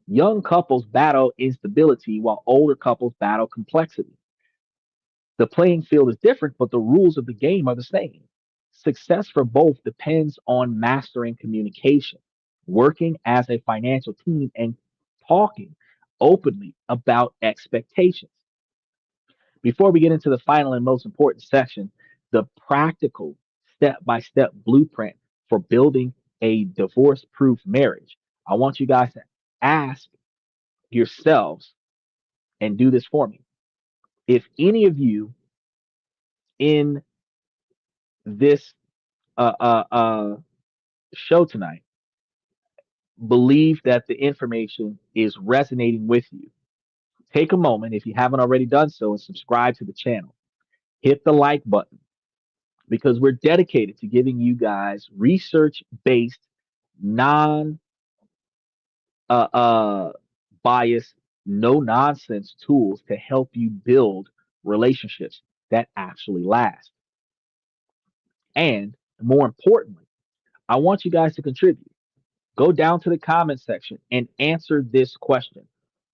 Young couples battle instability while older couples battle complexity. The playing field is different, but the rules of the game are the same. Success for both depends on mastering communication, working as a financial team, and talking openly about expectations. Before we get into the final and most important section, the practical step by step blueprint for building a divorce proof marriage, I want you guys to ask yourselves and do this for me. If any of you in this uh, uh, uh, show tonight believe that the information is resonating with you, take a moment, if you haven't already done so, and subscribe to the channel. Hit the like button, because we're dedicated to giving you guys research based, non uh, uh, bias, no nonsense tools to help you build relationships that actually last. And more importantly, I want you guys to contribute. Go down to the comment section and answer this question.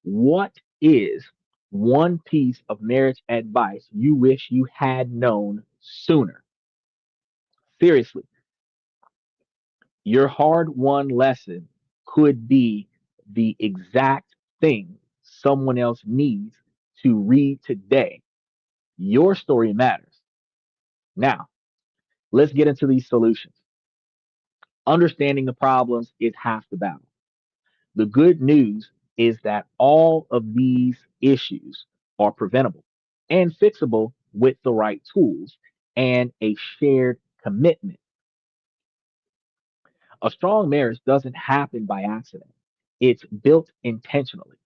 What is one piece of marriage advice you wish you had known sooner? Seriously, your hard won lesson could be the exact thing someone else needs to read today. Your story matters. Now, let's get into these solutions. Understanding the problems is half the battle. The good news is that all of these issues are preventable and fixable with the right tools and a shared commitment. A strong marriage doesn't happen by accident. It's built intentionally.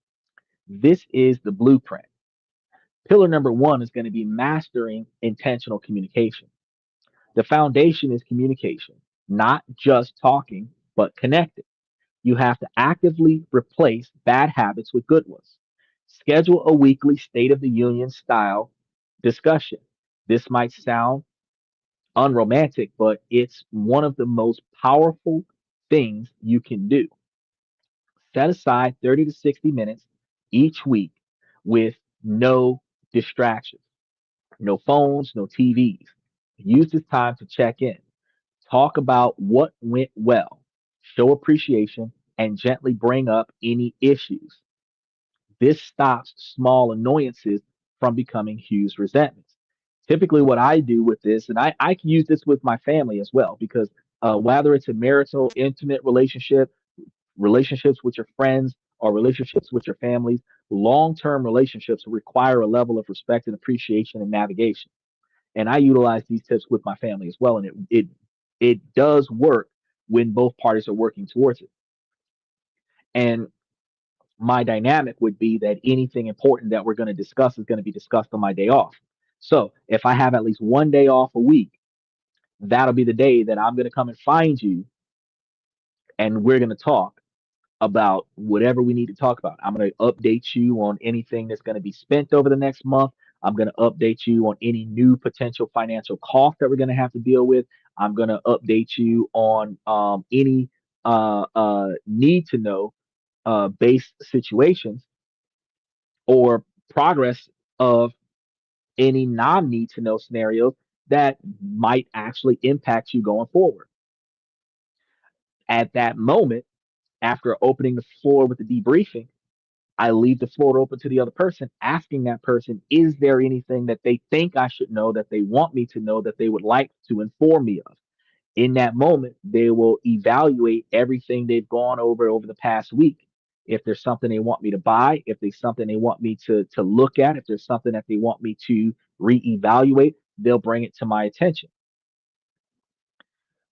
This is the blueprint. Pillar number one is going to be mastering intentional communication. The foundation is communication, not just talking, but connecting. You have to actively replace bad habits with good ones. Schedule a weekly State of the Union style discussion. This might sound unromantic, but it's one of the most powerful things you can do. Set aside 30 to 60 minutes each week with no distractions, no phones, no TVs. Use this time to check in. Talk about what went well, show appreciation, and gently bring up any issues. This stops small annoyances from becoming huge resentments. Typically, what I do with this, and I can use this with my family as well, because whether it's a marital, intimate relationship, relationships with your friends, or relationships with your families, long term relationships require a level of respect and appreciation and navigation. And I utilize these tips with my family as well. And it does work when both parties are working towards it. And my dynamic would be that anything important that we're going to discuss is going to be discussed on my day off. So if I have at least one day off a week, that'll be the day that I'm going to come and find you and we're going to talk about whatever we need to talk about. I'm going to update you on anything that's going to be spent over the next month. I'm going to update you on any new potential financial cost that we're going to have to deal with. I'm going to update you on any need to know based situations or progress of any non need to know scenarios that might actually impact you going forward. At that moment, after opening the floor with the debriefing, I leave the floor open to the other person, asking that person, is there anything that they think I should know, that they want me to know, that they would like to inform me of? In that moment, they will evaluate everything they've gone over the past week. If there's something they want me to buy, if there's something they want me to look at, if there's something that they want me to reevaluate, they'll bring it to my attention.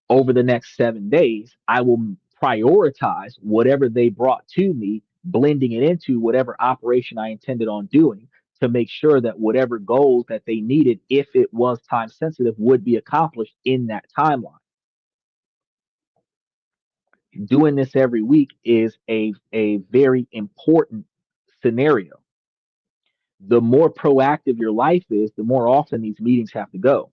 Over the next 7 days, I will prioritize whatever they brought to me, blending it into whatever operation I intended on doing to make sure that whatever goals that they needed, if it was time sensitive, would be accomplished in that timeline. Doing this every week is a very important scenario. The more proactive your life is, the more often these meetings have to go.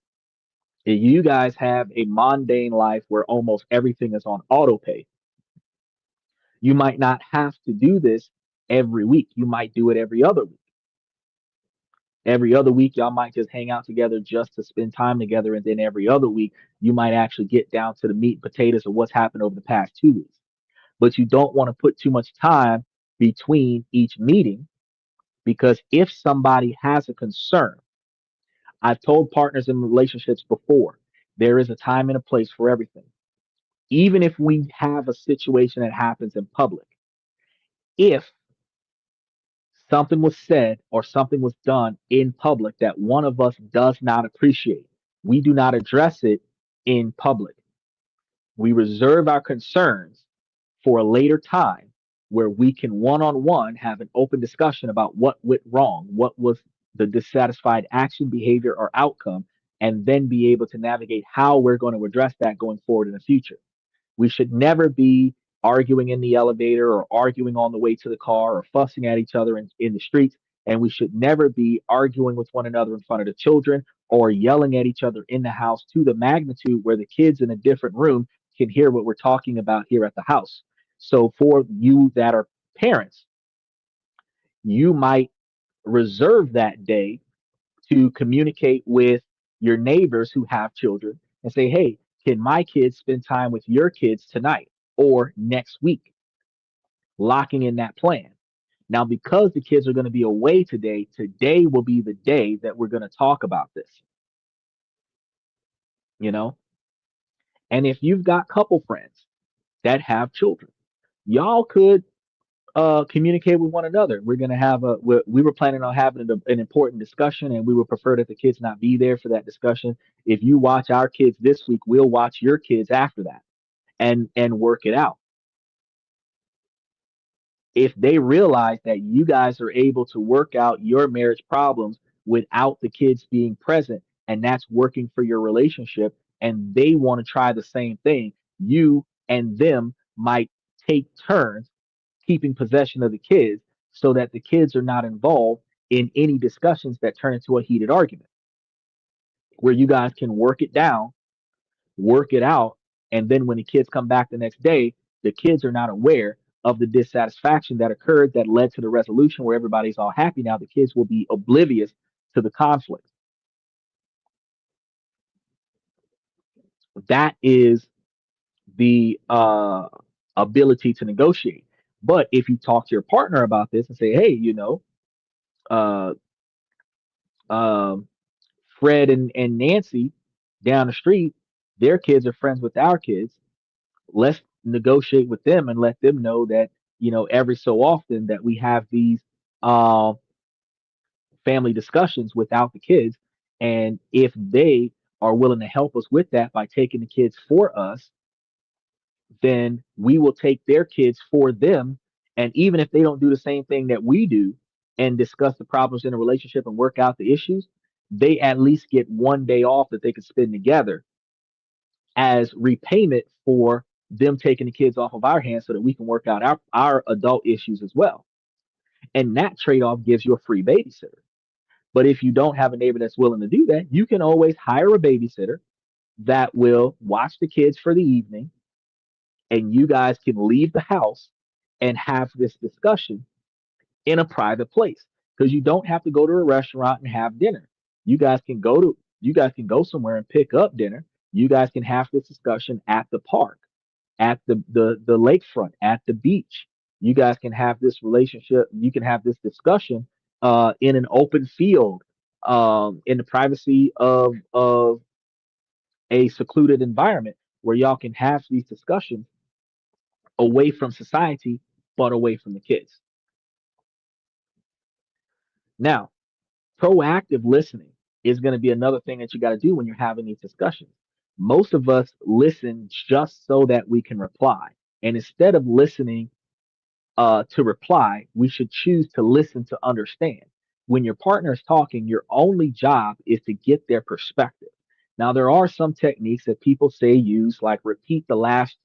If you guys have a mundane life where almost everything is on auto pay, you might not have to do this every week. You might do it every other week. Every other week, y'all might just hang out together just to spend time together. And then every other week, you might actually get down to the meat and potatoes of what's happened over the past 2 weeks. But you don't want to put too much time between each meeting because if somebody has a concern, I've told partners in relationships before, there is a time and a place for everything. Even if we have a situation that happens in public, if something was said or something was done in public that one of us does not appreciate, we do not address it in public. We reserve our concerns for a later time where we can one on one have an open discussion about what went wrong, what was the dissatisfied action, behavior, or outcome, and then be able to navigate how we're going to address that going forward in the future. We should never be arguing in the elevator or arguing on the way to the car or fussing at each other in the streets. And we should never be arguing with one another in front of the children or yelling at each other in the house to the magnitude where the kids in a different room can hear what we're talking about here at the house. So, for you that are parents, you might reserve that day to communicate with your neighbors who have children and say, hey, can my kids spend time with your kids tonight or next week? Locking in that plan. Now, because the kids are going to be away today, today will be the day that we're going to talk about this, you know? And if you've got couple friends that have children, y'all could communicate with one another. We're going to have we were planning on having an important discussion, and we would prefer that the kids not be there for that discussion. If you watch our kids this week, we'll watch your kids after that, and work it out. If they realize that you guys are able to work out your marriage problems without the kids being present, and that's working for your relationship, and they want to try the same thing, you and them might take turns keeping possession of the kids so that the kids are not involved in any discussions that turn into a heated argument where you guys can work it down, work it out, and then when the kids come back the next day, the kids are not aware of the dissatisfaction that occurred that led to the resolution where everybody's all happy. Now the kids will be oblivious to the conflict. That is the ability to negotiate. But if you talk to your partner about this and say, hey, uh, um, Fred and Nancy down the street, their kids are friends with our kids. Let's negotiate with them and let them know that, every so often that we have these uh, family discussions without the kids. And if they are willing to help us with that by taking the kids for us, then we will take their kids for them. And even if they don't do the same thing that we do and discuss the problems in a relationship and work out the issues, they at least get one day off that they can spend together as repayment for them taking the kids off of our hands so that we can work out our adult issues as well. And that trade off gives you a free babysitter. But if you don't have a neighbor that's willing to do that, you can always hire a babysitter that will watch the kids for the evening, and you guys can leave the house and have this discussion in a private place because you don't have to go to a restaurant and have dinner. You guys can go somewhere and pick up dinner. You guys can have this discussion at the park, at the lakefront, at the beach. You guys can have this relationship. You can have this discussion in an open field, in the privacy of a secluded environment where y'all can have these discussions away from society, but away from the kids. Now, proactive listening is going to be another thing that you got to do when you're having these discussions. Most of us listen just so that we can reply. And instead of listening to reply, we should choose to listen to understand. When your partner is talking, your only job is to get their perspective. Now, there are some techniques that people say use, like repeat the last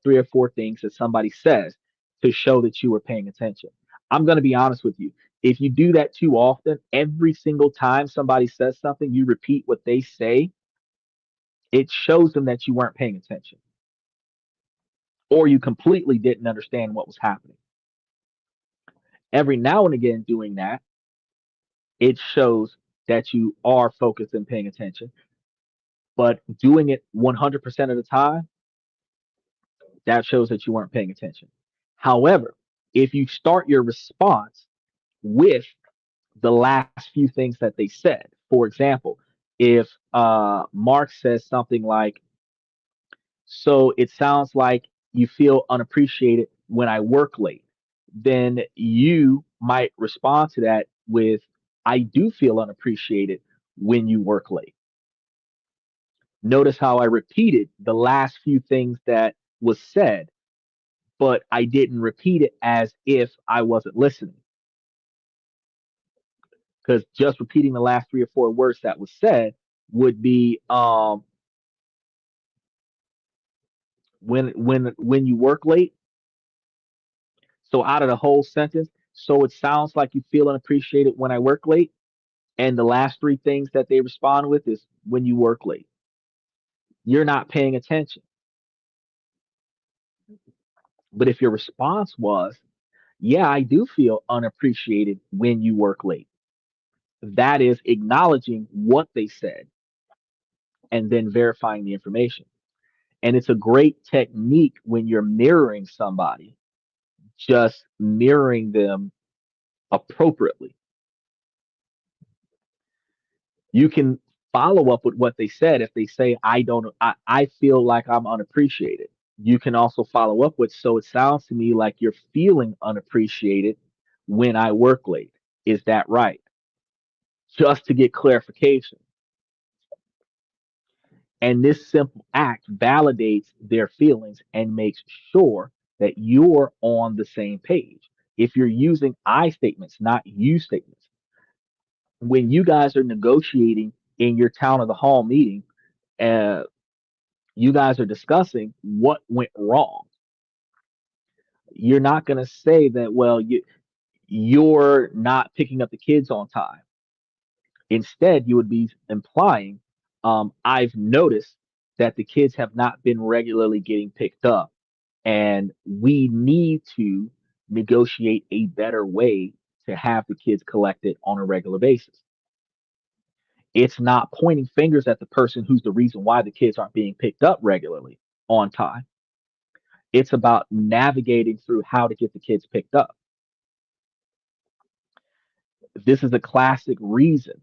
three or four things that somebody says to show that you were paying attention. I'm going to be honest with you. If you do that too often, every single time somebody says something, you repeat what they say, it shows them that you weren't paying attention or you completely didn't understand what was happening. Every now and again, doing that, it shows that you are focused and paying attention. But doing it 100% of the time, that shows that you weren't paying attention. However, if you start your response with the last few things that they said, for example, if Mark says something like, so it sounds like you feel unappreciated when I work late, then you might respond to that with, I do feel unappreciated when you work late. Notice how I repeated the last few things that was said, but I didn't repeat it as if I wasn't listening. Because just repeating the last three or four words that was said would be when you work late. So out of the whole sentence, so it sounds like you feel unappreciated when I work late. And the last three things that they respond with is when you work late. You're not paying attention. But if your response was, yeah, I do feel unappreciated when you work late, that is acknowledging what they said and then verifying the information. And it's a great technique when you're mirroring somebody, just mirroring them appropriately. You can follow up with what they said. If they say, I feel like I'm unappreciated, you can also follow up with, so it sounds to me like you're feeling unappreciated when I work late. Is that right? Just to get clarification. And this simple act validates their feelings and makes sure that you're on the same page. If you're using I statements, not you statements, when you guys are negotiating in your town of the hall meeting, uh, you guys are discussing what went wrong. You're not going to say that, well, you're not picking up the kids on time. Instead, you would be implying, I've noticed that the kids have not been regularly getting picked up, and we need to negotiate a better way to have the kids collected on a regular basis. It's not pointing fingers at the person who's the reason why the kids aren't being picked up regularly on time. It's about navigating through how to get the kids picked up. This is a classic reason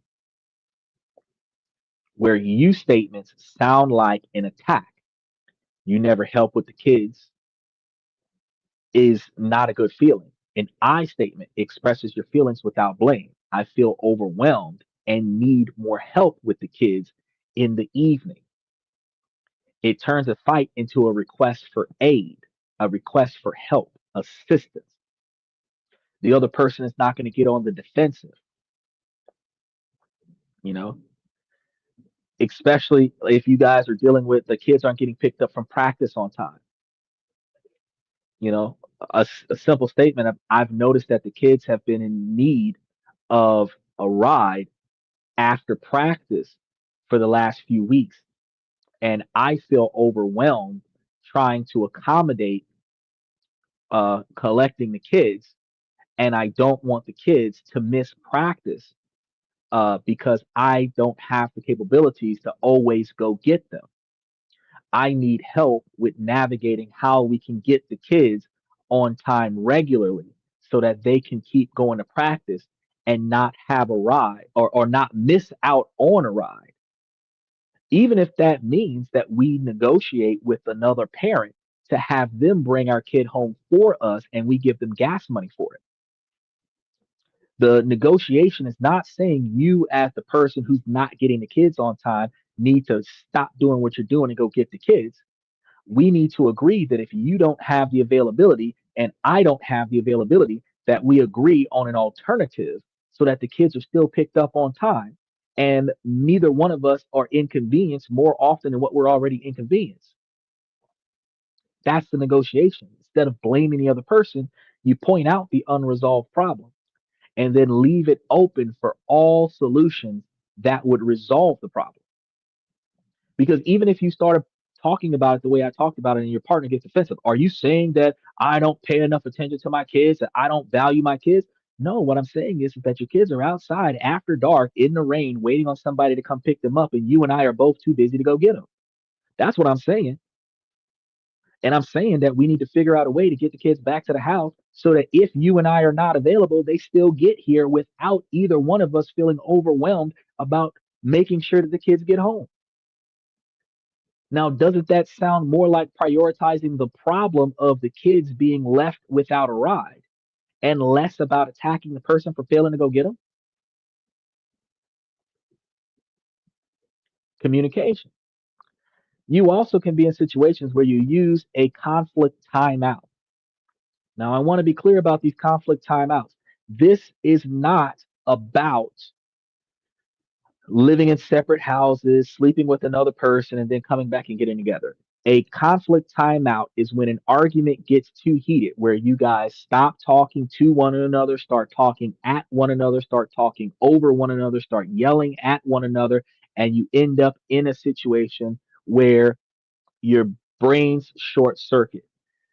where you statements sound like an attack. You never help with the kids is not a good feeling. An I statement expresses your feelings without blame. I feel overwhelmed and need more help with the kids in the evening. It turns a fight into a request for aid, a request for help, assistance. The other person is not going to get on the defensive, you know, especially if you guys are dealing with the kids aren't getting picked up from practice on time. You know, a simple statement of, I've noticed that the kids have been in need of a ride after practice for the last few weeks. And I feel overwhelmed trying to accommodate collecting the kids. And I don't want the kids to miss practice because I don't have the capabilities to always go get them. I need help with navigating how we can get the kids on time regularly so that they can keep going to practice and not have a ride or not miss out on a ride. Even if that means that we negotiate with another parent to have them bring our kid home for us and we give them gas money for it. The negotiation is not saying you, as the person who's not getting the kids on time, need to stop doing what you're doing and go get the kids. We need to agree that if you don't have the availability and I don't have the availability, that we agree on an alternative so that the kids are still picked up on time and neither one of us are inconvenienced more often than what we're already inconvenienced. That's the negotiation. Instead of blaming the other person, you point out the unresolved problem and then leave it open for all solutions that would resolve the problem. Because even if you started talking about it the way I talked about it and your partner gets offensive, are you saying that I don't pay enough attention to my kids, that I don't value my kids? No, what I'm saying is that your kids are outside after dark in the rain waiting on somebody to come pick them up, and you and I are both too busy to go get them. That's what I'm saying. And I'm saying that we need to figure out a way to get the kids back to the house so that if you and I are not available, they still get here without either one of us feeling overwhelmed about making sure that the kids get home. Now, doesn't that sound more like prioritizing the problem of the kids being left without a ride and less about attacking the person for failing to go get them? Communication. You also can be in situations where you use a conflict timeout. Now, I want to be clear about these conflict timeouts. This is not about living in separate houses, sleeping with another person, and then coming back and getting together. A conflict timeout is when an argument gets too heated, where you guys stop talking to one another, start talking at one another, start talking over one another, start yelling at one another, and you end up in a situation where your brains short circuit.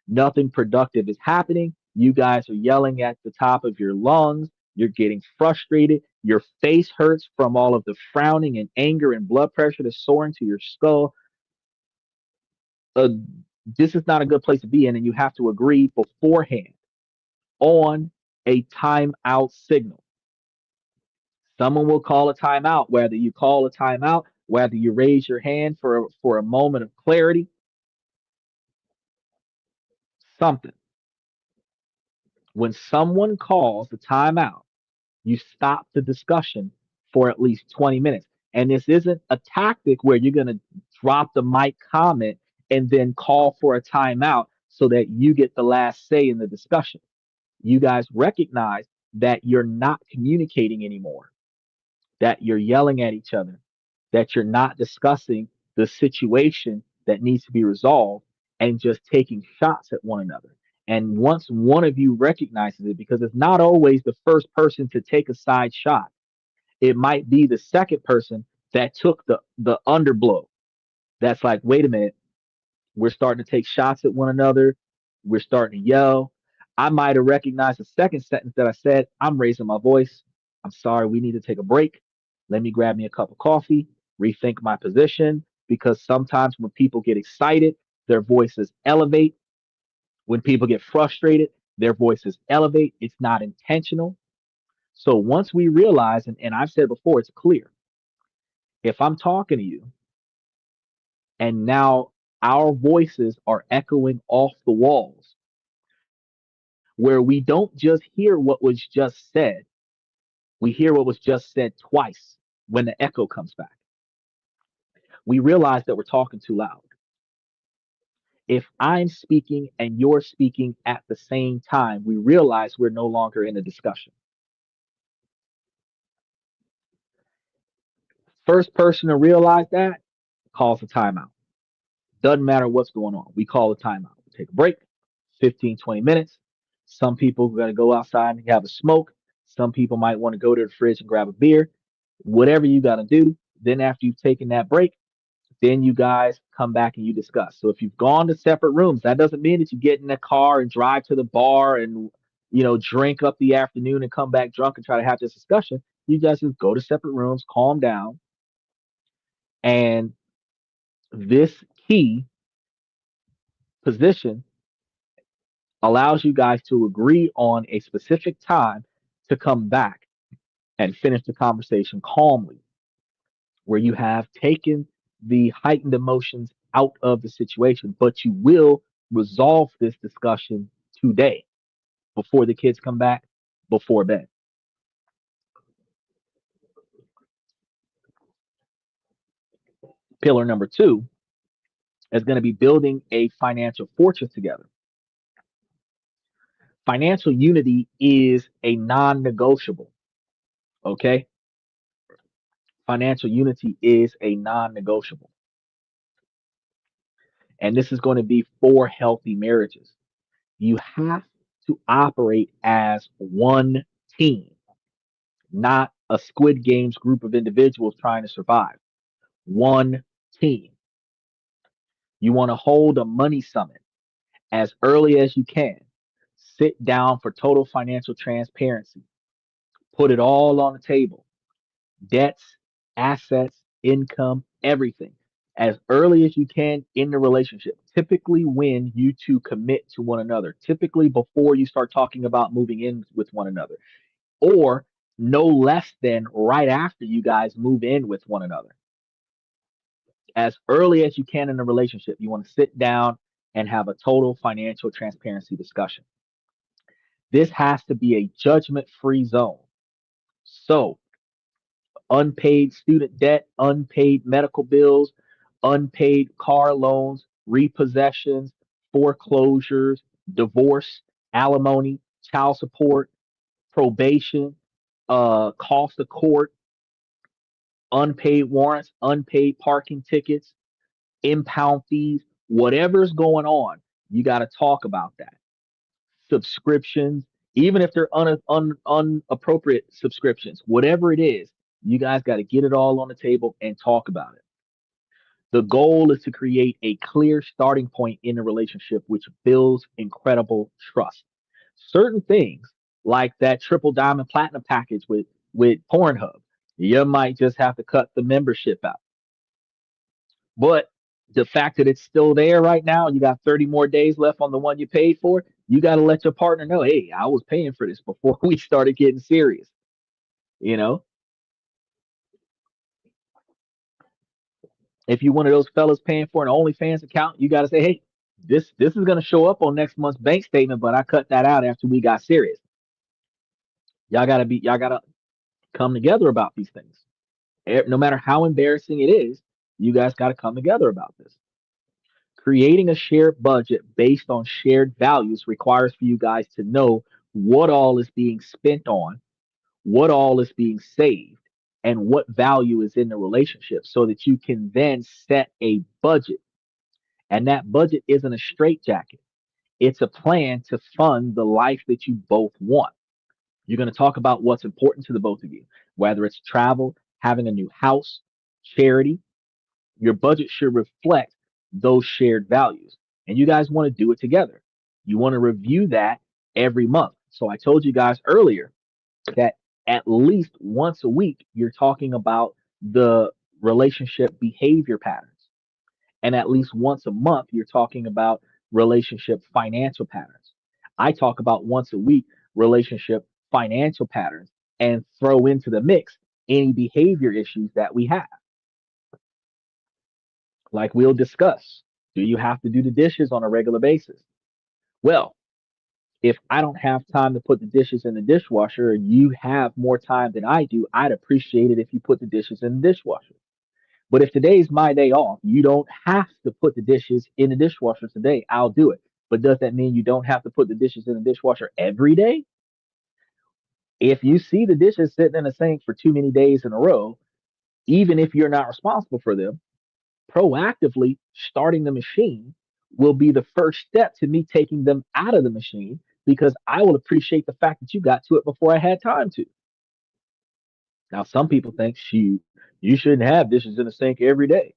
Nothing productive is happening. You guys are yelling at the top of your lungs. You're getting frustrated. Your face hurts from all of the frowning and anger and blood pressure that's soaring to your skull. Uh, this is not a good place to be in, and you have to agree beforehand on a timeout signal. Someone will call a timeout, whether you call a timeout, whether you raise your hand for a moment of clarity, something. When someone calls a timeout, you stop the discussion for at least 20 minutes. And this isn't a tactic where you're going to drop the mic comment and then call for a timeout so that you get the last say in the discussion. You guys recognize that you're not communicating anymore, that you're yelling at each other, that you're not discussing the situation that needs to be resolved and just taking shots at one another. And once one of you recognizes it, because it's not always the first person to take a side shot, it might be the second person that took the underblow. That's like, wait a minute, we're starting to take shots at one another. We're starting to yell. I might have recognized the second sentence that I said. I'm raising my voice. I'm sorry. We need to take a break. Let me grab me a cup of coffee, rethink my position, because sometimes when people get excited, their voices elevate. When people get frustrated, their voices elevate. It's not intentional. So once we realize, and I've said before, it's clear. If I'm talking to you and now our voices are echoing off the walls, where we don't just hear what was just said, we hear what was just said twice when the echo comes back. We realize that we're talking too loud. If I'm speaking and you're speaking at the same time, we realize we're no longer in a discussion. First person to realize that calls a timeout. Doesn't matter what's going on. We call a timeout. We take a break, 15, 20 minutes. Some people are going to go outside and have a smoke. Some people might want to go to the fridge and grab a beer. Whatever you got to do. Then after you've taken that break, then you guys come back and you discuss. So if you've gone to separate rooms, that doesn't mean that you get in the car and drive to the bar and drink up the afternoon and come back drunk and try to have this discussion. You guys just go to separate rooms, calm down, and this key position allows you guys to agree on a specific time to come back and finish the conversation calmly, where you have taken the heightened emotions out of the situation, but you will resolve this discussion today before the kids come back, before bed. Pillar number two is going to be building a financial fortress together. Financial unity is a non negotiable. Okay. Financial unity is a non negotiable. And this is going to be for healthy marriages. You have to operate as one team, not a Squid Games group of individuals trying to survive. One team. You want to hold a money summit as early as you can. Sit down for total financial transparency. Put it all on the table: debts, assets, income, everything, as early as you can in the relationship. Typically, when you two commit to one another, typically before you start talking about moving in with one another, or no less than right after you guys move in with one another. As early as you can in the relationship, you want to sit down and have a total financial transparency discussion. This has to be a judgment free zone. So, unpaid student debt, unpaid medical bills, unpaid car loans, repossessions, foreclosures, divorce, alimony, child support, probation, cost of court, unpaid warrants, unpaid parking tickets, impound fees, whatever's going on, you got to talk about that. Subscriptions, even if they're unappropriate subscriptions, whatever it is, you guys got to get it all on the table and talk about it. The goal is to create a clear starting point in the relationship, which builds incredible trust. Certain things like that triple diamond platinum package with Pornhub, you might just have to cut the membership out. But the fact that it's still there right now, you got 30 more days left on the one you paid for, you got to let your partner know, hey, I was paying for this before we started getting serious. You know, if you one of those fellas paying for an OnlyFans account, you got to say, hey, this is going to show up on next month's bank statement, but I cut that out after we got serious. Y'all got to come together about these things. No matter how embarrassing it is, you guys got to come together about this. Creating a shared budget based on shared values requires for you guys to know what all is being spent on, what all is being saved, and what value is in the relationship so that you can then set a budget. And that budget isn't a straitjacket. It's a plan to fund the life that you both want. You're going to talk about what's important to the both of you, whether it's travel, having a new house, charity. Your budget should reflect those shared values. And you guys want to do it together. You want to review that every month. So I told you guys earlier that at least once a week, you're talking about the relationship behavior patterns. And at least once a month, you're talking about relationship financial patterns. I talk about once a week relationship financial patterns and throw into the mix any behavior issues that we have. Like we'll discuss, do you have to do the dishes on a regular basis? Well, if I don't have time to put the dishes in the dishwasher and you have more time than I do, I'd appreciate it if you put the dishes in the dishwasher. But if today's my day off, you don't have to put the dishes in the dishwasher today. I'll do it. But does that mean you don't have to put the dishes in the dishwasher every day? If you see the dishes sitting in the sink for too many days in a row, even if you're not responsible for them, proactively starting the machine will be the first step to me taking them out of the machine because I will appreciate the fact that you got to it before I had time to. Now, some people think, shoot, you shouldn't have dishes in the sink every day.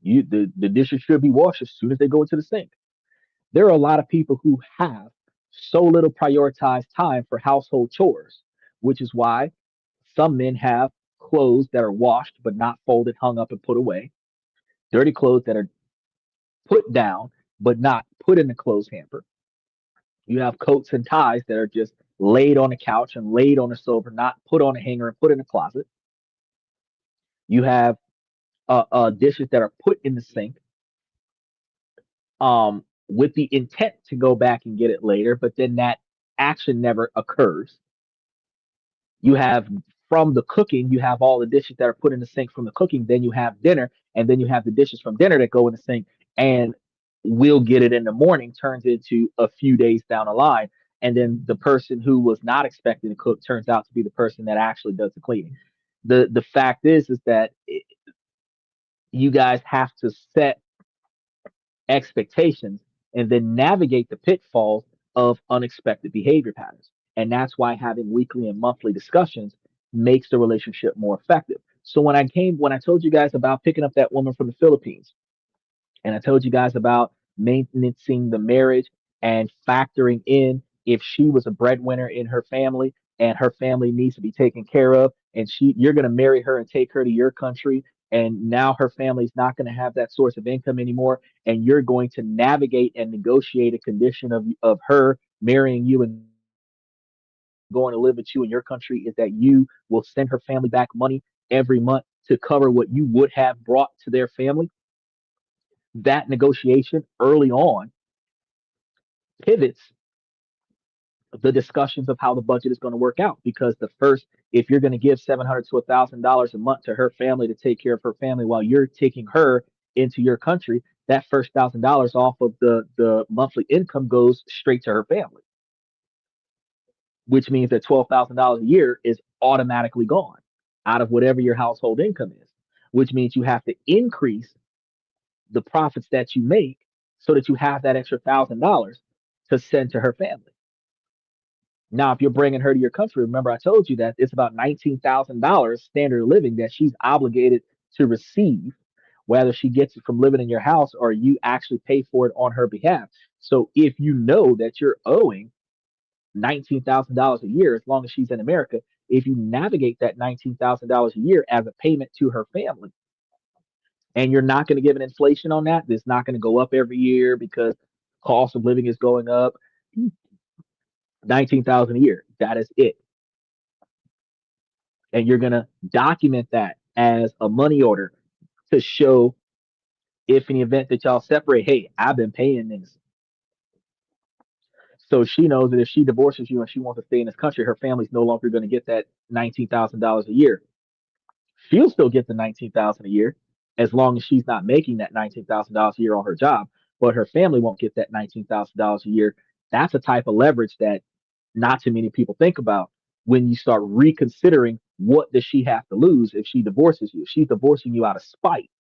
The dishes should be washed as soon as they go into the sink. There are a lot of people who have so little prioritized time for household chores, which is why some men have clothes that are washed but not folded, hung up, and put away, dirty clothes that are put down but not put in the clothes hamper. You have coats and ties that are just laid on the couch and laid on the sofa, not put on a hanger and put in the closet. You have dishes that are put in the sink with the intent to go back and get it later, but then that action never occurs. You have from the cooking, you have all the dishes that are put in the sink from the cooking. Then you have dinner, and then you have the dishes from dinner that go in the sink. And we'll get it in the morning turns into a few days down the line. And then the person who was not expecting to cook turns out to be the person that actually does the cleaning. The fact is that you guys have to set expectations and then navigate the pitfalls of unexpected behavior patterns. And that's why having weekly and monthly discussions makes the relationship more effective. So when I told you guys about picking up that woman from the Philippines, and I told you guys about maintaining the marriage and factoring in if she was a breadwinner in her family and her family needs to be taken care of, and you're going to marry her and take her to your country, and now her family's not going to have that source of income anymore, and you're going to navigate and negotiate a condition of her marrying you and going to live with you in your country is that you will send her family back money every month to cover what you would have brought to their family. That negotiation early on pivots the discussions of how the budget is going to work out because if you're going to give $700 to $1,000 a month to her family to take care of her family while you're taking her into your country, that first $1,000 off of the monthly income goes straight to her family, which means that $12,000 a year is automatically gone out of whatever your household income is, which means you have to increase the profits that you make so that you have that extra $1,000 to send to her family. Now, if you're bringing her to your country, remember I told you that it's about $19,000 standard of living that she's obligated to receive, whether she gets it from living in your house or you actually pay for it on her behalf. So if you know that you're owing $19,000 a year, as long as she's in America, if you navigate that $19,000 a year as a payment to her family, and you're not going to give an inflation on that, it's not going to go up every year because cost of living is going up. 19,000 a year. That is it. And you're going to document that as a money order to show if in the event that y'all separate, hey, I've been paying this. So she knows that if she divorces you and she wants to stay in this country, her family's no longer going to get that $19,000 a year. She'll still get the 19,000 a year as long as she's not making that $19,000 a year on her job, but her family won't get that $19,000 a year. That's a type of leverage that not too many people think about when you start reconsidering what does she have to lose if she divorces you. If she's divorcing you out of spite,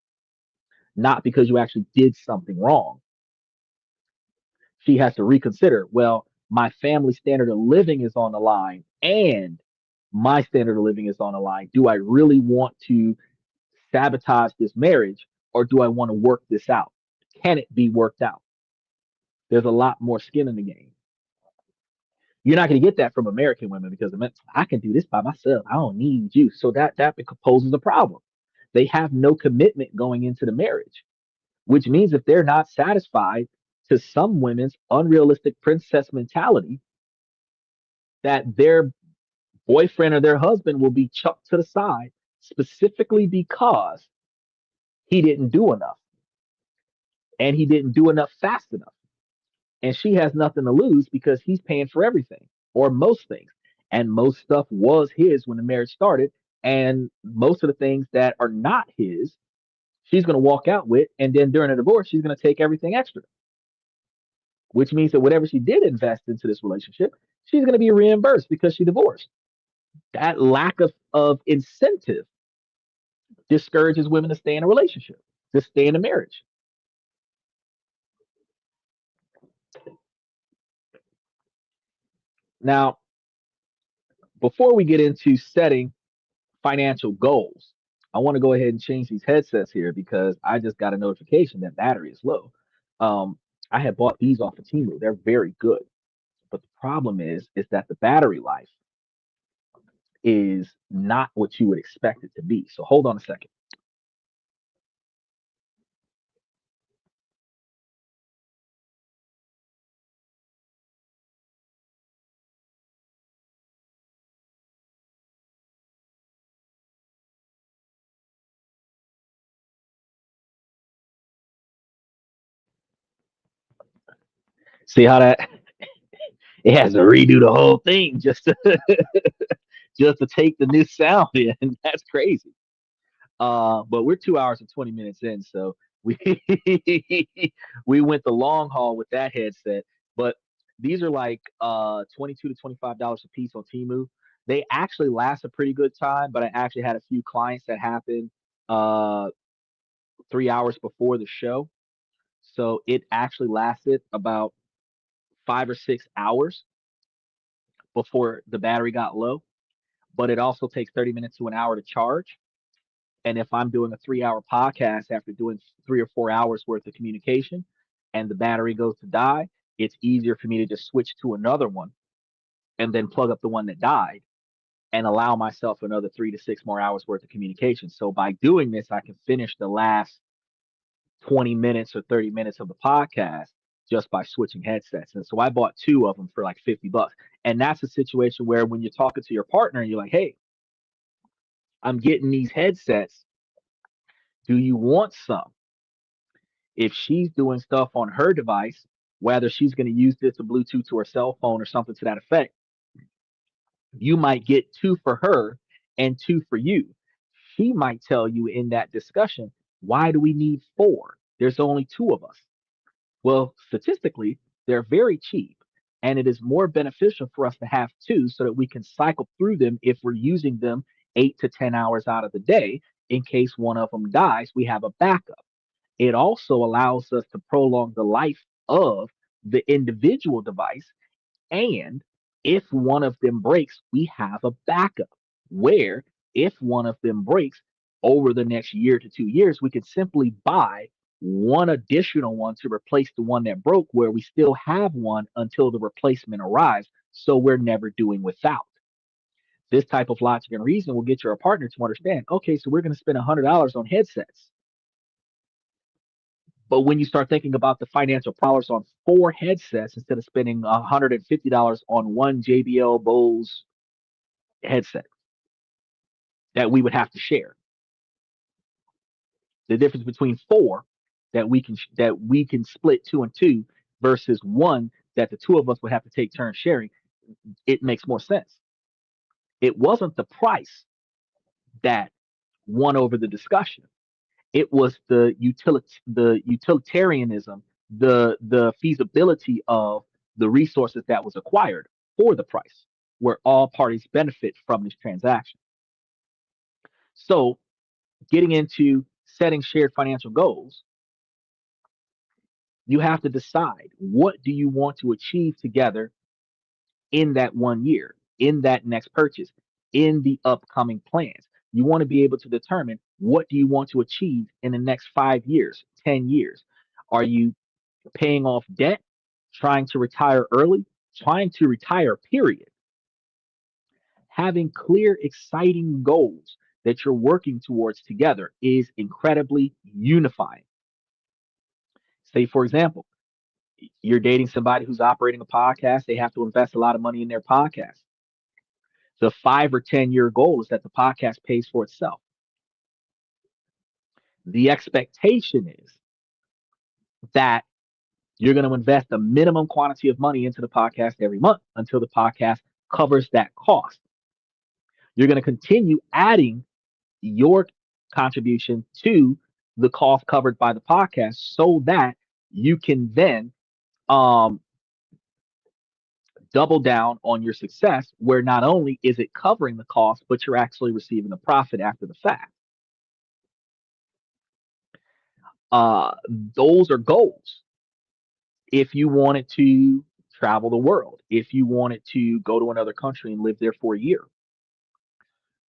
not because you actually did something wrong. She has to reconsider, well, my family standard of living is on the line and my standard of living is on the line. Do I really want to sabotage this marriage or do I want to work this out? Can it be worked out? There's a lot more skin in the game. You're not going to get that from American women because I can do this by myself. I don't need you. So that poses a problem. They have no commitment going into the marriage, which means if they're not satisfied to some women's unrealistic princess mentality, that their boyfriend or their husband will be chucked to the side specifically because he didn't do enough and he didn't do enough fast enough. And she has nothing to lose because he's paying for everything or most things. And most stuff was his when the marriage started. And most of the things that are not his, she's going to walk out with. And then during a divorce, she's going to take everything extra, which means that whatever she did invest into this relationship, she's going to be reimbursed because she divorced. That lack of incentive discourages women to stay in a relationship, to stay in a marriage. Now, before we get into setting financial goals, I want to go ahead and change these headsets here because I just got a notification that battery is low. Um, I had bought these off of Temu. They're very good, but the problem is that the battery life is not what you would expect it to be. So hold on a second. See how that it has to redo the whole thing just to just to take the new sound in. That's crazy. But we're 2 hours and 20 minutes in, so we we went the long haul with that headset. But these are like $22 to $25 a piece on Temu. They actually last a pretty good time, but I actually had a few clients that happened uh 3 hours before the show. So it actually lasted about 5 or 6 hours before the battery got low. But it also takes 30 minutes to an hour to charge. And if I'm doing a 3 hour podcast after doing 3 or 4 hours worth of communication and the battery goes to die, it's easier for me to just switch to another one and then plug up the one that died and allow myself another 3 to 6 more hours worth of communication. So by doing this, I can finish the last 20 minutes or 30 minutes of the podcast just by switching headsets. And so I bought two of them for like $50. And that's a situation where when you're talking to your partner and you're like, hey, I'm getting these headsets. Do you want some? If she's doing stuff on her device, whether she's going to use this to Bluetooth to her cell phone or something to that effect, you might get two for her and two for you. She might tell you in that discussion, why do we need four? There's only two of us. Well, statistically, they're very cheap. And it is more beneficial for us to have two so that we can cycle through them if we're using them 8 to 10 hours out of the day. In case one of them dies, we have a backup. It also allows us to prolong the life of the individual device. And if one of them breaks, we have a backup where if one of them breaks over the next year to 2 years, we can simply buy one additional one to replace the one that broke, where we still have one until the replacement arrives. So we're never doing without. This type of logic and reason will get your partner to understand, okay, so we're going to spend $100 on headsets. But when you start thinking about the financial dollars on four headsets instead of spending $150 on one JBL Bose headset that we would have to share, the difference between four that we can split two and two versus one that the two of us would have to take turns sharing, it makes more sense. It wasn't the price that won over the discussion. It was the utilitarianism, the feasibility of the resources that was acquired. for the price, where all parties benefit from this transaction. So, getting into setting shared financial goals, you have to decide, what do you want to achieve together in that 1 year, in that next purchase, in the upcoming plans. You want to be able to determine, what do you want to achieve in the next 5 years, 10 years. Are you paying off debt, trying to retire early, trying to retire, period? Having clear, exciting goals that you're working towards together is incredibly unifying. Say, for example, you're dating somebody who's operating a podcast, they have to invest a lot of money in their podcast. The 5 or 10 year goal is that the podcast pays for itself. The expectation is that you're going to invest a minimum quantity of money into the podcast every month until the podcast covers that cost. You're going to continue adding your contribution to the cost covered by the podcast, so that you can then um, double down on your success, where not only is it covering the cost, but you're actually receiving a profit after the fact. Uh, those are goals. If you wanted to travel the world, if you wanted to go to another country and live there for a year,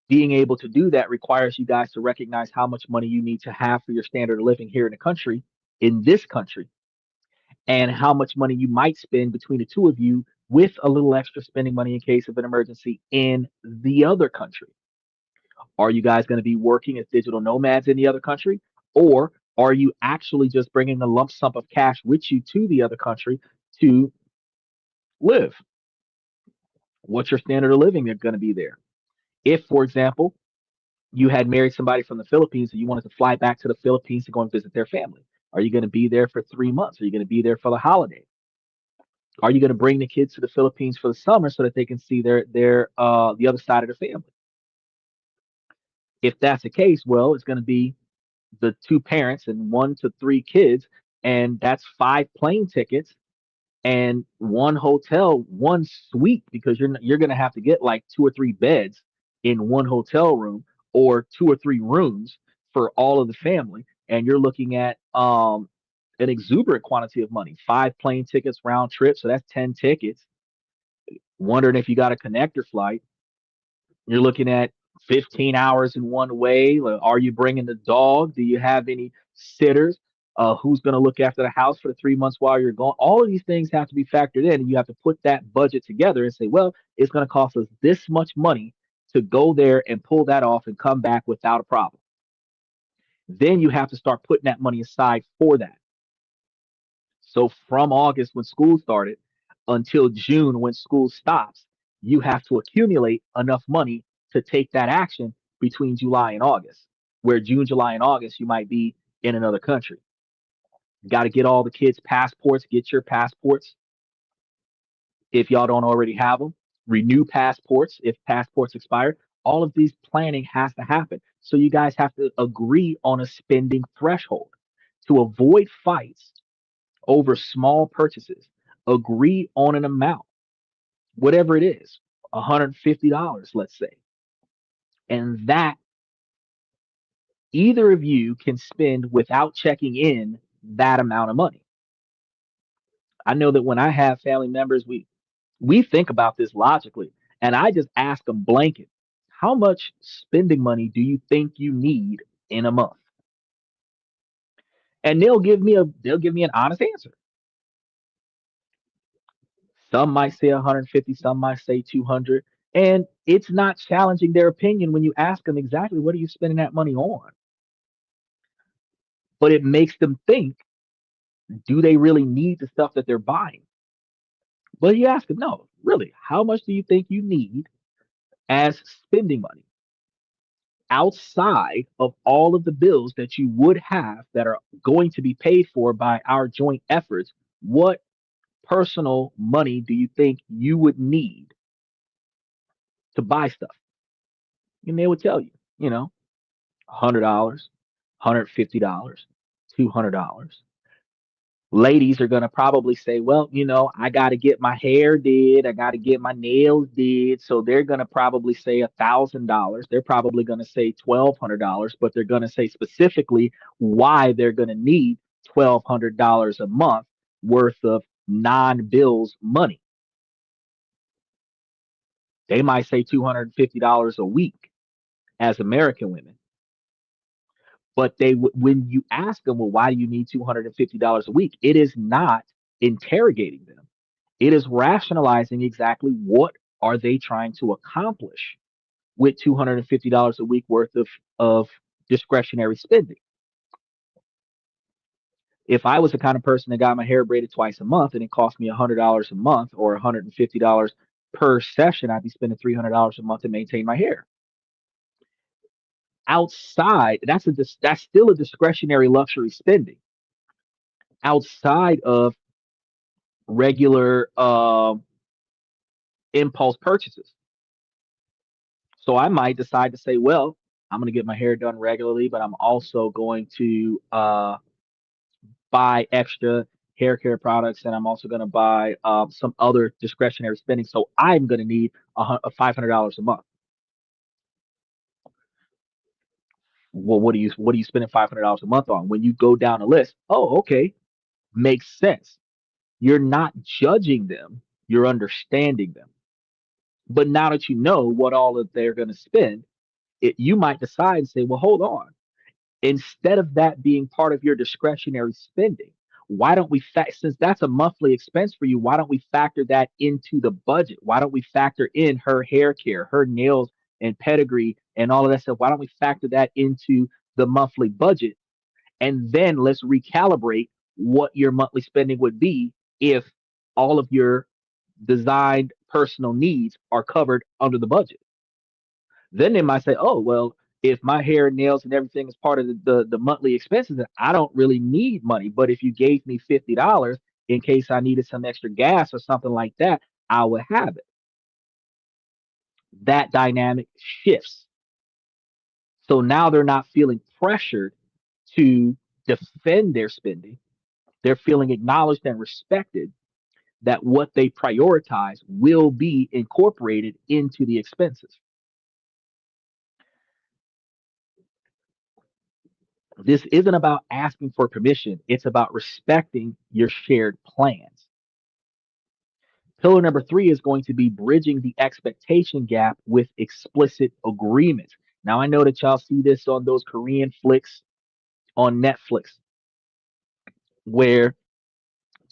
being able to do that requires you guys to recognize how much money you need to have for your standard of living here in the country, in this country, and how much money you might spend between the two of you, with a little extra spending money in case of an emergency in the other country. Are you guys going to be working as digital nomads in the other country? Or are you actually just bringing a lump sum of cash with you to the other country to live? What's your standard of living going to be there? If, for example, you had married somebody from the Philippines and you wanted to fly back to the Philippines to go and visit their family, are you going to be there for 3 months? Are you going to be there for the holiday? Are you going to bring the kids to the Philippines for the summer so that they can see their the other side of the family? If that's the case, well, it's going to be the two parents and 1 to 3 kids, and that's 5 plane tickets and one hotel, one suite, because you're going to have to get like 2 or 3 beds in one hotel room, or 2 or 3 rooms for all of the family, and you're looking at an exuberant quantity of money. 5 plane tickets round trip, so that's 10 tickets. Wondering if you got a connector flight, you're looking at 15 hours in one way. Like, are you bringing the dog? Do you have any sitters? Who's going to look after the house for the 3 months while you're gone? All of these things have to be factored in, and you have to put that budget together and say, well, it's going to cost us this much money to go there and pull that off and come back without a problem. Then you have to start putting that money aside for that. So from August, when school started, until June, when school stops, you have to accumulate enough money to take that action between July and August, where June, July, and August, you might be in another country. Got to get all the kids' passports, get your passports if y'all don't already have them, renew passports if passports expire. All of these planning has to happen. So you guys have to agree on a spending threshold to avoid fights over small purchases. Agree on an amount, whatever it is, $150, let's say, and that either of you can spend without checking in that amount of money. I know that when I have family members, we think about this logically, and I just ask them blanket, how much spending money do you think you need in a month? And they'll give me an honest answer. Some might say 150, some might say 200. And it's not challenging their opinion when you ask them exactly, what are you spending that money on? But it makes them think, do they really need the stuff that they're buying? But you ask them, no, really, how much do you think you need as spending money outside of all of the bills that you would have that are going to be paid for by our joint efforts? What personal money do you think you would need to buy stuff? And they would tell you, $100, $150, $200. Ladies are going to probably say, well, I got to get my hair did. I got to get my nails did. So they're going to probably say $1,000. They're probably going to say $1,200, but they're going to say specifically why they're going to need $1,200 a month worth of non-bills money. They might say $250 a week as American women. But when you ask them, well, why do you need $250 a week? It is not interrogating them. It is rationalizing exactly what are they trying to accomplish with $250 a week worth of discretionary spending. If I was the kind of person that got my hair braided twice a month and it cost me $100 a month or $150 per session, I'd be spending $300 a month to maintain my hair. Outside, that's still a discretionary luxury spending outside of regular impulse purchases. So I might decide to say, well, I'm going to get my hair done regularly, but I'm also going to buy extra hair care products, and I'm also going to buy some other discretionary spending. So I'm going to need $500 a month. Well, what are you spending $500 a month on? When you go down a list, oh, okay, makes sense. You're not judging them, you're understanding them. But now that you know what all of they're going to spend, you might decide and say, well, hold on. Instead of that being part of your discretionary spending, why don't we since that's a monthly expense for you, why don't we factor that into the budget? Why don't we factor in her hair care, her nails and pedigree and all of that stuff? Why don't we factor that into the monthly budget? And then let's recalibrate what your monthly spending would be if all of your designed personal needs are covered under the budget. Then they might say, oh, well, if my hair, nails, and everything is part of the monthly expenses, then I don't really need money. But if you gave me $50 in case I needed some extra gas or something like that, I would have it. That dynamic shifts. So now they're not feeling pressured to defend their spending. They're feeling acknowledged and respected that what they prioritize will be incorporated into the expenses. This isn't about asking for permission, it's about respecting your shared plans. Pillar number 3 is going to be bridging the expectation gap with explicit agreements. Now, I know that y'all see this on those Korean flicks on Netflix, where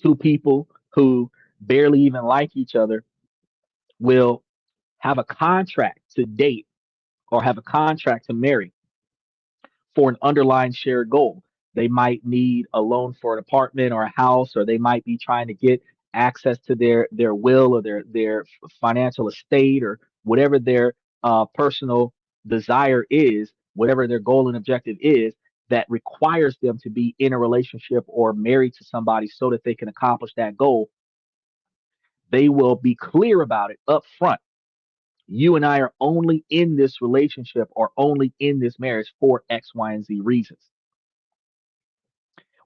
two people who barely even like each other will have a contract to date or have a contract to marry for an underlying shared goal. They might need a loan for an apartment or a house, or they might be trying to get access to their will or their financial estate or whatever their personal desire is, whatever their goal and objective is that requires them to be in a relationship or married to somebody so that they can accomplish that goal. They will be clear about it up front. You and I are only in this relationship or only in this marriage for X, Y, and Z reasons.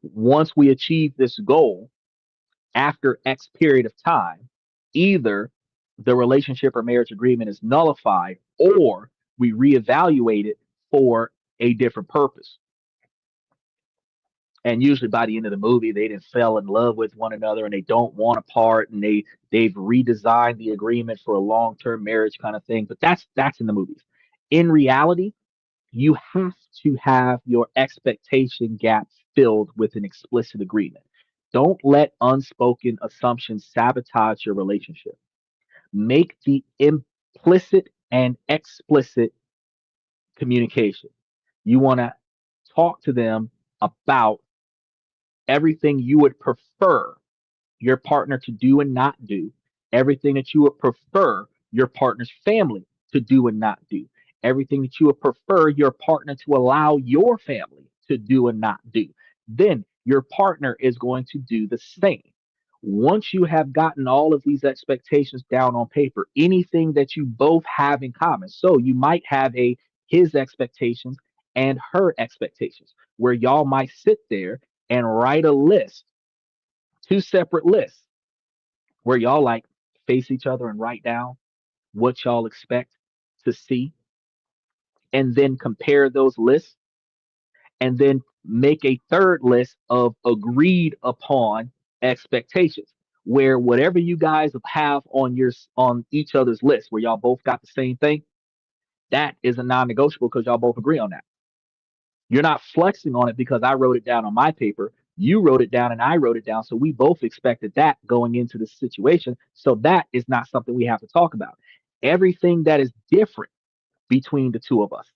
Once we achieve this goal, after X period of time, either the relationship or marriage agreement is nullified or we reevaluate it for a different purpose. And usually by the end of the movie, they didn't fell in love with one another and they don't want to part and they've redesigned the agreement for a long-term marriage kind of thing. But that's in the movies. In reality, you have to have your expectation gap filled with an explicit agreement. Don't let unspoken assumptions sabotage your relationship. Make the implicit and explicit communication. You want to talk to them about everything you would prefer your partner to do and not do, everything that you would prefer your partner's family to do and not do, everything that you would prefer your partner to allow your family to do and not do. Then your partner is going to do the same. Once you have gotten all of these expectations down on paper, anything that you both have in common. So you might have a his expectations and her expectations, where y'all might sit there and write a list Two separate lists where y'all like face each other and write down what y'all expect to see, and then compare those lists, and then make a third list of agreed upon expectations, where whatever you guys have on each other's list, where y'all both got the same thing, that is a non-negotiable because y'all both agree on that. You're not flexing on it because I wrote it down on my paper, you wrote it down and I wrote it down, so we both expected that going into the situation. So that is not something we have to talk about. Everything that is different between the two of us,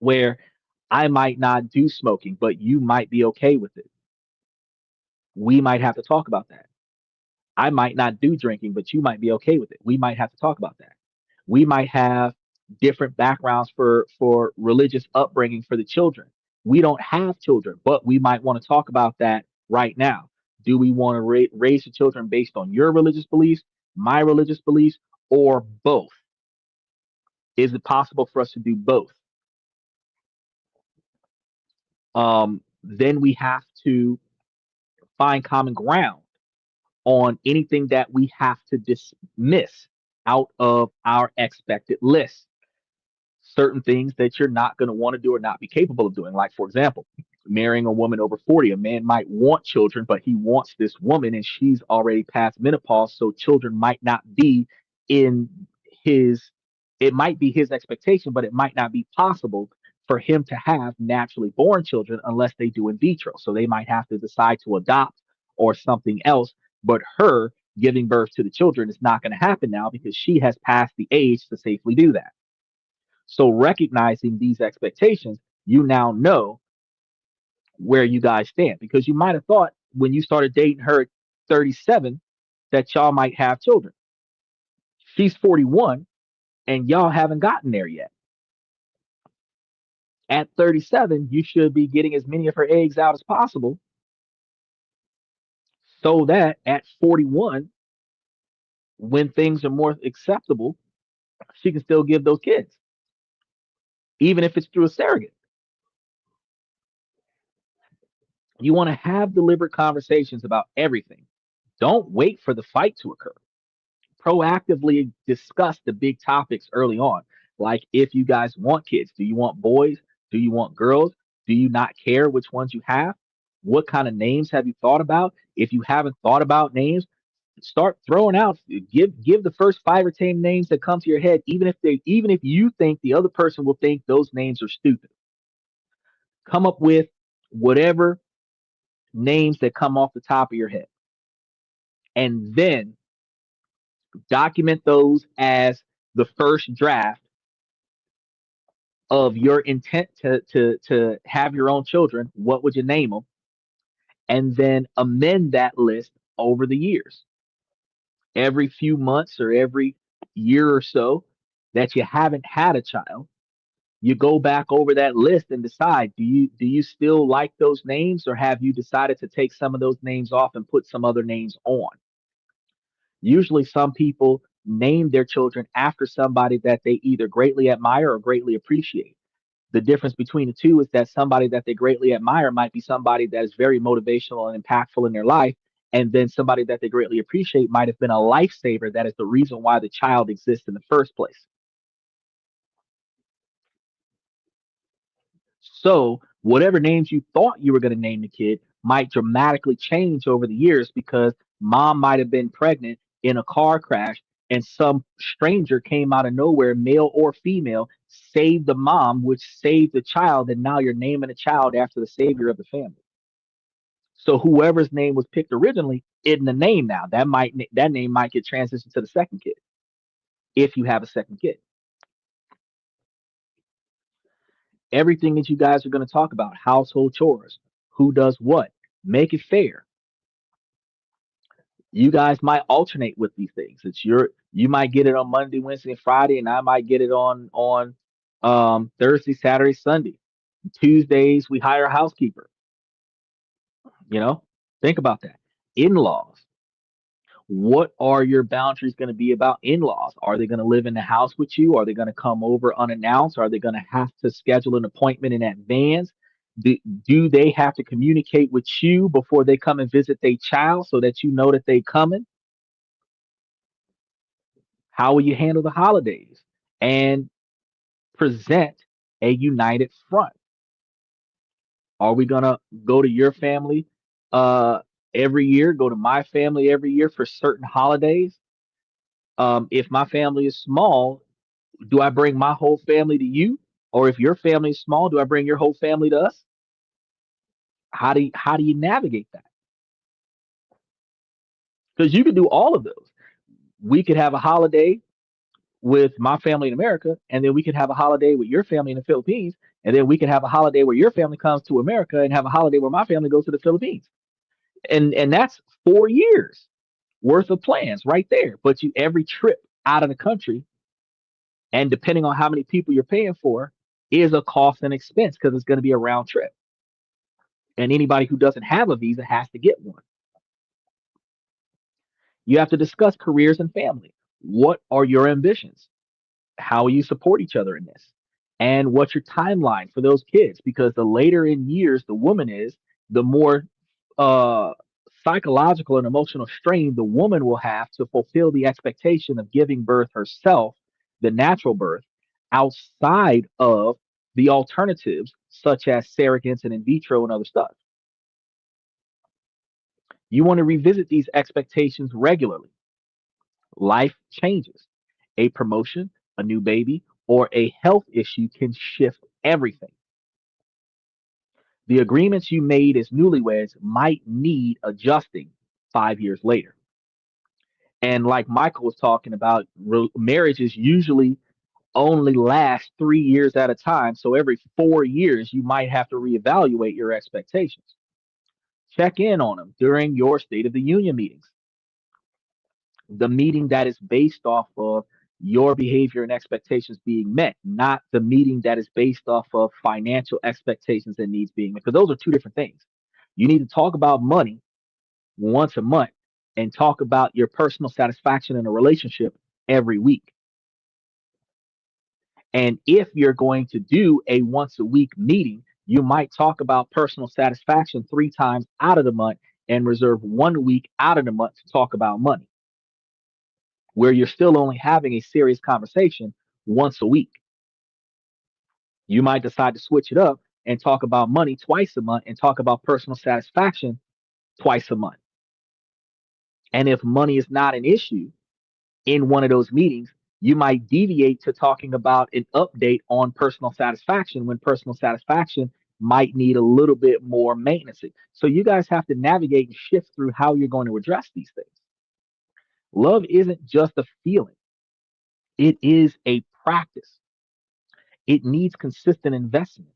where I might not do smoking, but you might be okay with it. We might have to talk about that. I might not do drinking, but you might be okay with it. We might have to talk about that. We might have different backgrounds for religious upbringing for the children. We don't have children, but we might want to talk about that right now. Do we want to raise the children based on your religious beliefs, my religious beliefs, or both? Is it possible for us to do both? Then we have to find common ground on anything that we have to dismiss out of our expected list. Certain things that you're not going to want to do or not be capable of doing. Like, for example, marrying a woman over 40. A man might want children, but he wants this woman and she's already past menopause. So children might not be in his, it might be his expectation, but it might not be possible for him to have naturally born children unless they do in vitro. So they might have to decide to adopt or something else. But her giving birth to the children is not going to happen now because she has passed the age to safely do that. So recognizing these expectations, you now know where you guys stand because you might have thought when you started dating her at 37 that y'all might have children. She's 41 and y'all haven't gotten there yet. At 37, you should be getting as many of her eggs out as possible so that at 41, when things are more acceptable, she can still give those kids, even if it's through a surrogate. You want to have deliberate conversations about everything. Don't wait for the fight to occur. Proactively discuss the big topics early on. Like if you guys want kids, do you want boys? Do you want girls? Do you not care which ones you have? What kind of names have you thought about? If you haven't thought about names, start throwing out, give the first 5 or 10 names that come to your head, even if you think the other person will think those names are stupid. Come up with whatever names that come off the top of your head. And then document those as the first draft of your intent to have your own children. What would you name them? And then amend that list over the years. Every few months or every year or so that you haven't had a child, you go back over that list and decide, do you still like those names, or have you decided to take some of those names off and put some other names on? Usually some people name their children after somebody that they either greatly admire or greatly appreciate. The difference between the two is that somebody that they greatly admire might be somebody that is very motivational and impactful in their life. And then somebody that they greatly appreciate might have been a lifesaver that is the reason why the child exists in the first place. So, whatever names you thought you were going to name the kid might dramatically change over the years because mom might have been pregnant in a car crash and some stranger came out of nowhere, male or female, saved the mom, which saved the child. And now you're naming a child after the savior of the family. So, whoever's name was picked originally isn't the name now. That name might get transitioned to the second kid if you have a second kid. Everything that you guys are going to talk about, household chores, who does what, make it fair. You guys might alternate with these things. You might get it on Monday, Wednesday, and Friday, and I might get it on Thursday, Saturday, Sunday. Tuesdays we hire a housekeeper. You know, think about that. In-laws. What are your boundaries going to be about in-laws? Are they going to live in the house with you? Are they going to come over unannounced? Are they going to have to schedule an appointment in advance? Do, do they have to communicate with you before they come and visit their child so that you know that they coming? How will you handle the holidays and present a united front? Are we gonna go to your family uh, every year? Go to my family every year for certain holidays? If my family is small, do I bring my whole family to you? Or if your family is small, do I bring your whole family to us? How do you navigate that? Because you can do all of those. We could have a holiday with my family in America, and then we could have a holiday with your family in the Philippines, and then we could have a holiday where your family comes to America and have a holiday where my family goes to the Philippines. And that's 4 years worth of plans right there. But you every trip out of the country, and depending on how many people you're paying for, is a cost and expense because it's going to be a round trip. And anybody who doesn't have a visa has to get one. You have to discuss careers and family. What are your ambitions? How will you support each other in this? And what's your timeline for those kids? Because the later in years the woman is, the more uh, psychological and emotional strain the woman will have to fulfill the expectation of giving birth herself, the natural birth, outside of the alternatives such as surrogates and in vitro and other stuff. You want to revisit these expectations regularly. Life changes. A promotion, a new baby, or a health issue can shift everything. The agreements you made as newlyweds might need adjusting 5 years later. And like Michael was talking about, marriages usually only last 3 years at a time. So every 4 years, you might have to reevaluate your expectations. Check in on them during your State of the Union meetings, the meeting that is based off of your behavior and expectations being met, not the meeting that is based off of financial expectations and needs being met. Because those are two different things. You need to talk about money once a month and talk about your personal satisfaction in a relationship every week. And if you're going to do a once a week meeting, you might talk about personal satisfaction 3 times out of the month and reserve 1 week out of the month to talk about money, where you're still only having a serious conversation once a week. You might decide to switch it up and talk about money twice a month and talk about personal satisfaction twice a month. And if money is not an issue in one of those meetings, you might deviate to talking about an update on personal satisfaction when personal satisfaction might need a little bit more maintenance. So you guys have to navigate and shift through how you're going to address these things. Love isn't just a feeling, it is a practice. It needs consistent investment.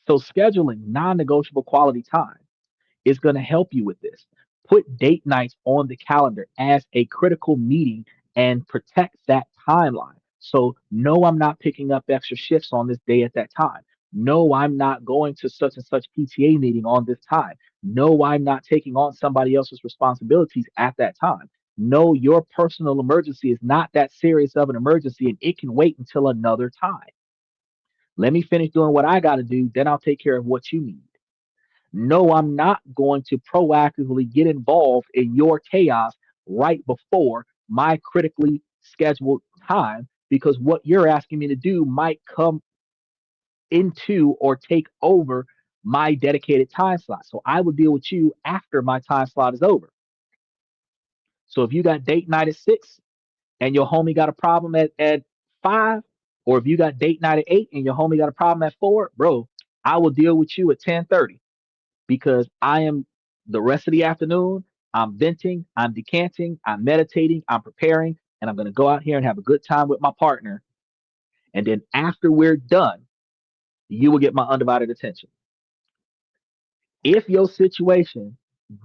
So scheduling non-negotiable quality time is going to help you with this. Put date nights on the calendar as a critical meeting and protect that timeline. So, no, I'm not picking up extra shifts on this day at that time. No, I'm not going to such and such PTA meeting on this time. No, I'm not taking on somebody else's responsibilities at that time. No, your personal emergency is not that serious of an emergency and it can wait until another time. Let me finish doing what I got to do, then I'll take care of what you need. No, I'm not going to proactively get involved in your chaos right before my critically scheduled time because what you're asking me to do might come into or take over my dedicated time slot. So I will deal with you after my time slot is over. So if you got date night at 6 and your homie got a problem at 5, or if you got date night at 8 and your homie got a problem at 4, bro, I will deal with you at 10:30 because I am the rest of the afternoon. I'm venting, I'm decanting, I'm meditating, I'm preparing, and I'm going to go out here and have a good time with my partner. And then after we're done, you will get my undivided attention. If your situation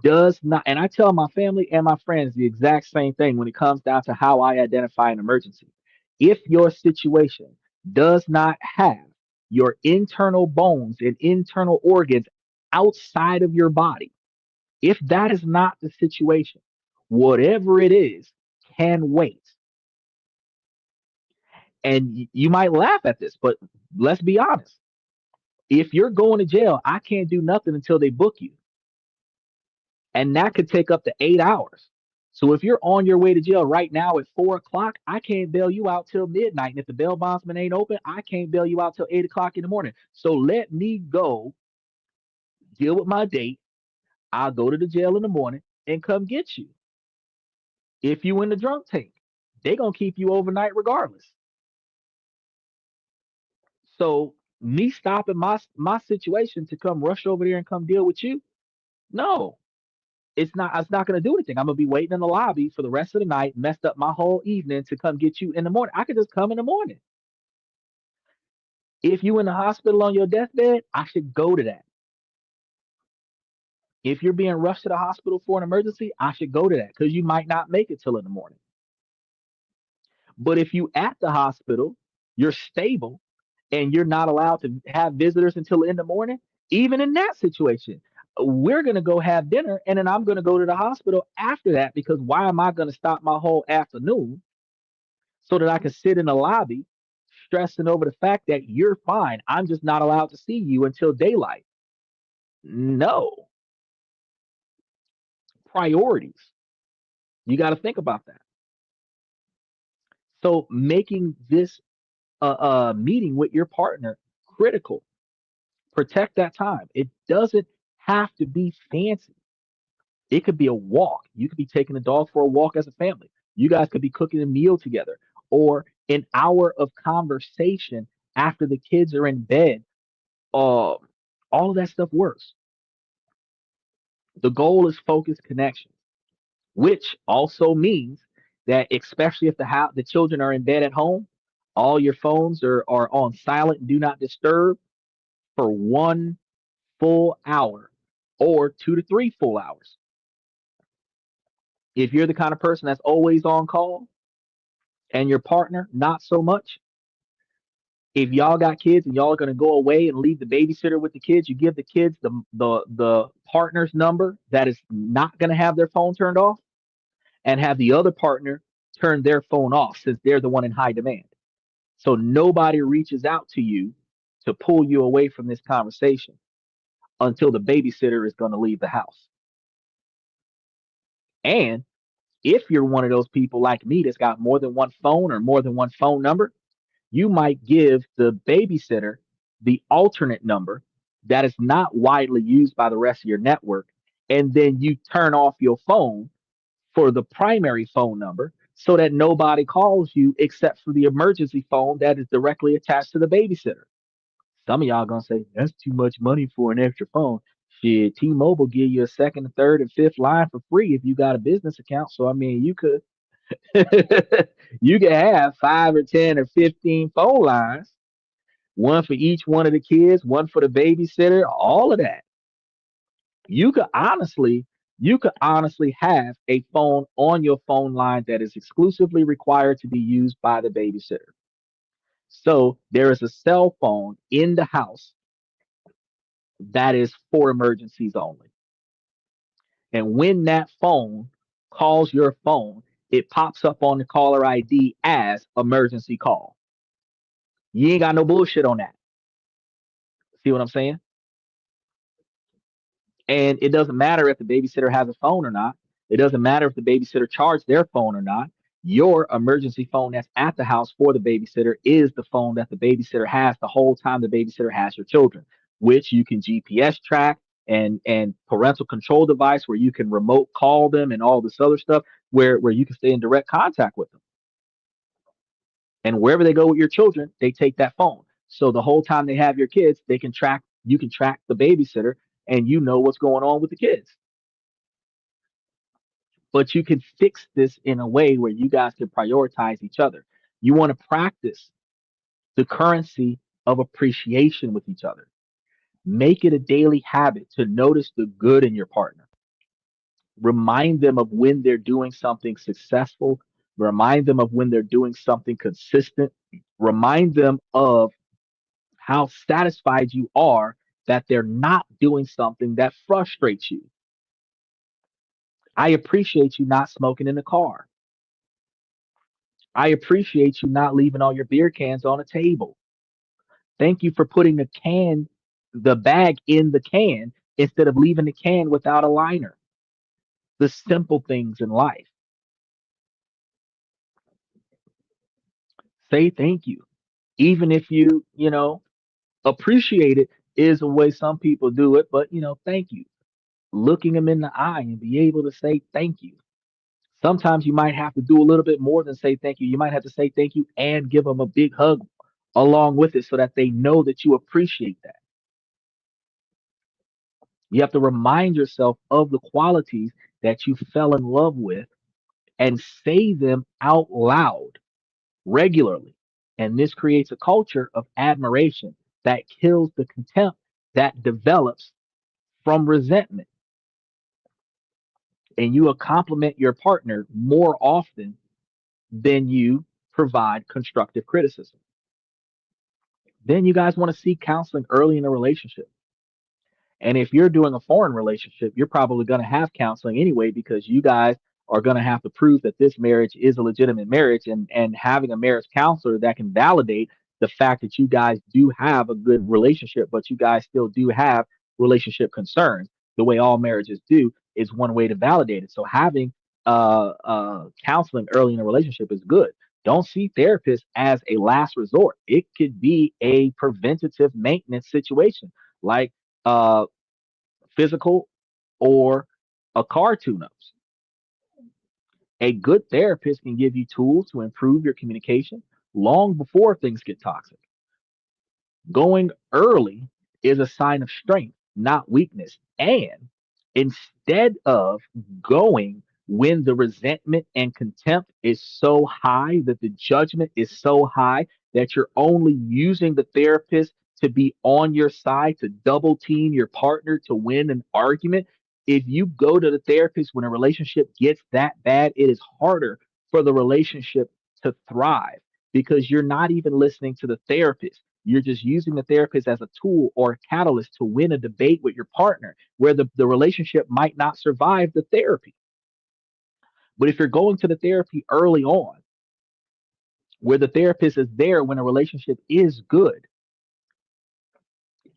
does not, and I tell my family and my friends the exact same thing when it comes down to how I identify an emergency. If your situation does not have your internal bones and internal organs outside of your body, if that is not the situation, whatever it is can wait. And you might laugh at this, but let's be honest. If you're going to jail, I can't do nothing until they book you. And that could take up to 8 hours. So if you're on your way to jail right now at 4 o'clock, I can't bail you out till midnight. And if the bail bondsman ain't open, I can't bail you out till 8 o'clock in the morning. So let me go deal with my date. I'll go to the jail in the morning and come get you. If you in the drunk tank, they gonna keep you overnight regardless. So me stopping my situation to come rush over there and come deal with you, no, it's not going to do anything. I'm going to be waiting in the lobby for the rest of the night, messed up my whole evening to come get you in the morning. I could just come in the morning. If you in the hospital on your deathbed, I should go to that. If you're being rushed to the hospital for an emergency, I should go to that because you might not make it till in the morning. But if you at the hospital, you're stable and you're not allowed to have visitors until in the morning, even in that situation, we're going to go have dinner and then I'm going to go to the hospital after that because why am I going to stop my whole afternoon so that I can sit in the lobby stressing over the fact that you're fine? I'm just not allowed to see you until daylight. No. Priorities. You got to think about that. So making this meeting with your partner critical. Protect that time. It doesn't have to be fancy. It could be a walk. You could be taking the dog for a walk as a family. You guys could be cooking a meal together or an hour of conversation after the kids are in bed. Uh, all of that stuff works. The goal is focused connection, which also means that especially if the children are in bed at home, all your phones are on silent, do not disturb for 1 full hour or 2 to 3 full hours. If you're the kind of person that's always on call and your partner not so much, if y'all got kids and y'all are going to go away and leave the babysitter with the kids, you give the kids the partner's number that is not going to have their phone turned off and have the other partner turn their phone off since they're the one in high demand. So nobody reaches out to you to pull you away from this conversation until the babysitter is going to leave the house. And if you're one of those people like me that's got more than one phone or more than one phone number, you might give the babysitter the alternate number that is not widely used by the rest of your network. And then you turn off your phone for the primary phone number so that nobody calls you except for the emergency phone that is directly attached to the babysitter. Some of y'all gonna say that's too much money for an extra phone. Shit, T-Mobile give you a second, third, and fifth line for free if you got a business account. So I mean, you could you could have 5 or 10 or 15 phone lines, one for each one of the kids, one for the babysitter, all of that. You could honestly, you could honestly have a phone on your phone line that is exclusively required to be used by the babysitter. So there is a cell phone in the house that is for emergencies only. And when that phone calls your phone, it pops up on the caller ID as emergency call. You ain't got no bullshit on that. See what I'm saying? And it doesn't matter if the babysitter has a phone or not. It doesn't matter if the babysitter charged their phone or not. Your emergency phone that's at the house for the babysitter is the phone that the babysitter has the whole time the babysitter has your children, which you can GPS track and parental control device where you can remote call them and all this other stuff where you can stay in direct contact with them. And wherever they go with your children, they take that phone. So the whole time they have your kids, they can track you can track the babysitter and you know what's going on with the kids. But you can fix this in a way where you guys can prioritize each other. You want to practice the currency of appreciation with each other. Make it a daily habit to notice the good in your partner. Remind them of when they're doing something successful. Remind them of when they're doing something consistent. Remind them of how satisfied you are that they're not doing something that frustrates you. I appreciate you not smoking in the car. I appreciate you not leaving all your beer cans on the table. Thank you for putting a can the bag in the can instead of leaving the can without a liner. The simple things in life. Say thank you. Even if you appreciate it is the way some people do it, but thank you. Looking them in the eye and be able to say thank you. Sometimes you might have to do a little bit more than say thank you. You might have to say thank you and give them a big hug along with it so that they know that you appreciate that. You have to remind yourself of the qualities that you fell in love with and say them out loud regularly. And this creates a culture of admiration that kills the contempt that develops from resentment. And you will compliment your partner more often than you provide constructive criticism. Then you guys want to seek counseling early in a relationship. And if you're doing a foreign relationship, you're probably going to have counseling anyway because you guys are going to have to prove that this marriage is a legitimate marriage, and having a marriage counselor that can validate the fact that you guys do have a good relationship, but you guys still do have relationship concerns, the way all marriages do, is one way to validate it. So having counseling early in a relationship is good. Don't see therapists as a last resort. It could be a preventative maintenance situation, like uh, physical or a car tune-ups. A good therapist can give you tools to improve your communication long before things get toxic. Going early is a sign of strength, not weakness. And instead of going when the resentment and contempt is so high, that the judgment is so high that you're only using the therapist to be on your side, to double team your partner to win an argument. If you go to the therapist when a relationship gets that bad, it is harder for the relationship to thrive because you're not even listening to the therapist. You're just using the therapist as a tool or a catalyst to win a debate with your partner where the relationship might not survive the therapy. But if you're going to the therapy early on, where the therapist is there when a relationship is good,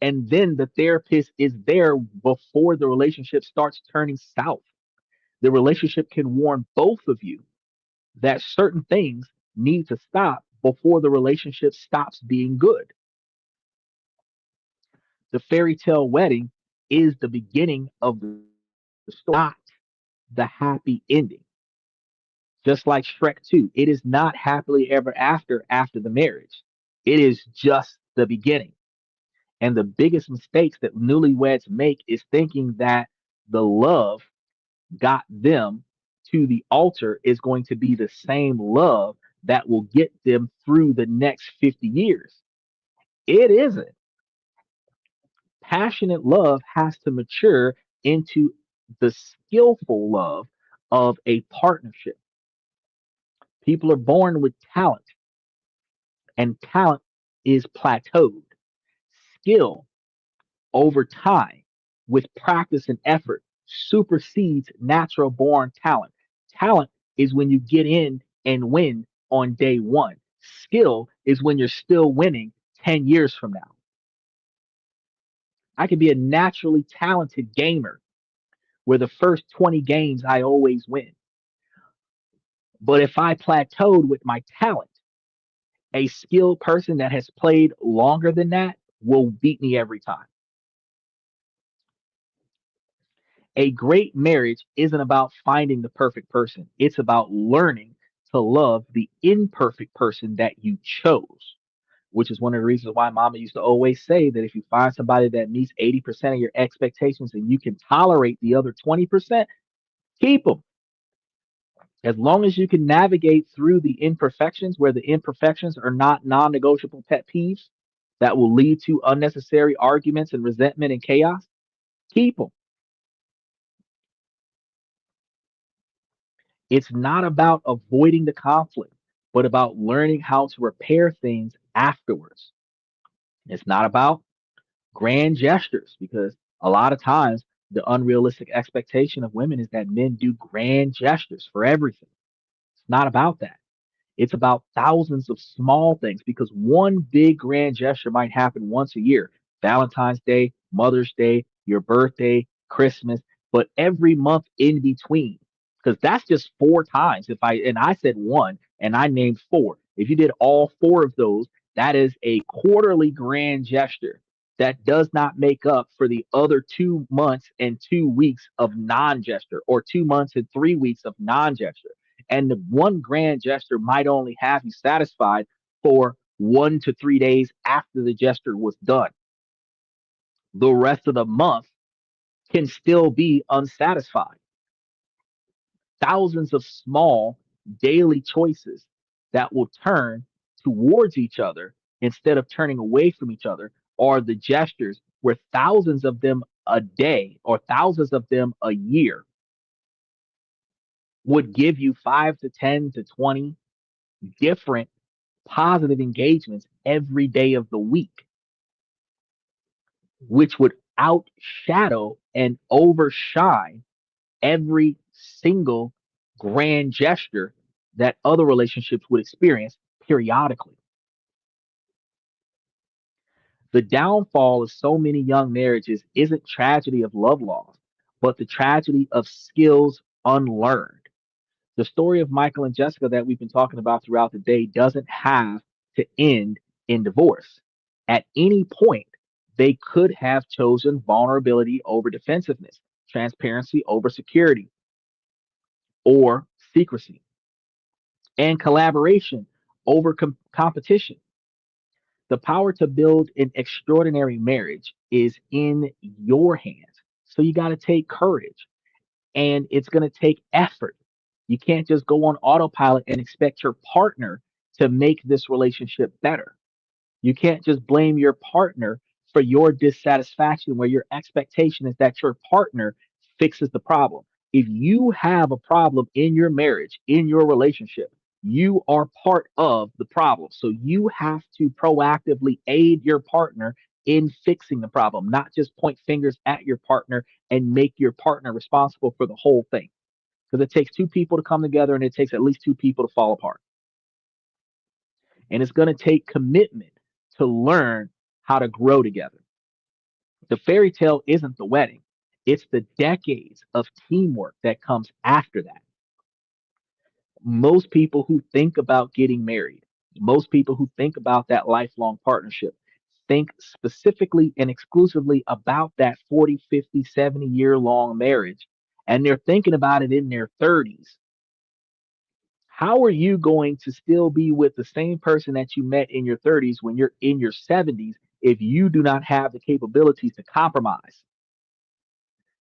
and then the therapist is there before the relationship starts turning south, the relationship can warn both of you that certain things need to stop before the relationship stops being good. The fairy tale wedding is the beginning of the story, not the happy ending. Just like Shrek 2, it is not happily ever after the marriage. It is just the beginning. And the biggest mistakes that newlyweds make is thinking that the love got them to the altar is going to be the same love that will get them through the next 50 years. It isn't. Passionate love has to mature into the skillful love of a partnership. People are born with talent, and talent is plateaued. Skill over time, with practice and effort, supersedes natural born talent. Talent is when you get in and win on day one. Skill is when you're still winning 10 years from now. I can be a naturally talented gamer where the first 20 games I always win. But if I plateaued with my talent, a skilled person that has played longer than that will beat me every time. A great marriage isn't about finding the perfect person, it's about learning to love the imperfect person that you chose, which is one of the reasons why mama used to always say that if you find somebody that meets 80% of your expectations and you can tolerate the other 20%, keep them. As long as you can navigate through the imperfections, where the imperfections are not non negotiable pet peeves that will lead to unnecessary arguments and resentment and chaos, keep them. It's not about avoiding the conflict, but about learning how to repair things afterwards. It's not about grand gestures because a lot of times the unrealistic expectation of women is that men do grand gestures for everything. It's not about that. It's about thousands of small things because one big grand gesture might happen once a year. Valentine's Day, Mother's Day, your birthday, Christmas, but every month in between. Because that's just four times. If I and I said one and I named four. If you did all four of those, that is a quarterly grand gesture that does not make up for the other 2 months and 2 weeks of non-gesture, or 2 months and 3 weeks of non-gesture. And the one grand gesture might only have you satisfied for 1 to 3 days after the gesture was done. The rest of the month can still be unsatisfied. Thousands of small daily choices that will turn towards each other instead of turning away from each other are the gestures where thousands of them a day or thousands of them a year would give you 5 to 10 to 20 different positive engagements every day of the week, which would outshadow and overshine every single grand gesture that other relationships would experience periodically. The downfall of so many young marriages isn't tragedy of love loss, but the tragedy of skills unlearned. The story of Michael and Jessica that we've been talking about throughout the day doesn't have to end in divorce. At any point, they could have chosen vulnerability over defensiveness, transparency over security, or secrecy, and collaboration over competition. The power to build an extraordinary marriage is in your hands. So you got to take courage, and it's going to take effort. You can't just go on autopilot and expect your partner to make this relationship better. You can't just blame your partner for your dissatisfaction where your expectation is that your partner fixes the problem. If you have a problem in your marriage, in your relationship, you are part of the problem. So you have to proactively aid your partner in fixing the problem, not just point fingers at your partner and make your partner responsible for the whole thing. Because it takes two people to come together and it takes at least two people to fall apart. And it's going to take commitment to learn how to grow together. The fairy tale isn't the wedding, it's the decades of teamwork that comes after that. Most people who think about getting married, most people who think about that lifelong partnership, think specifically and exclusively about that 40, 50, 70 year long marriage. And they're thinking about it in their 30s. How are you going to still be with the same person that you met in your 30s when you're in your 70s if you do not have the capabilities to compromise,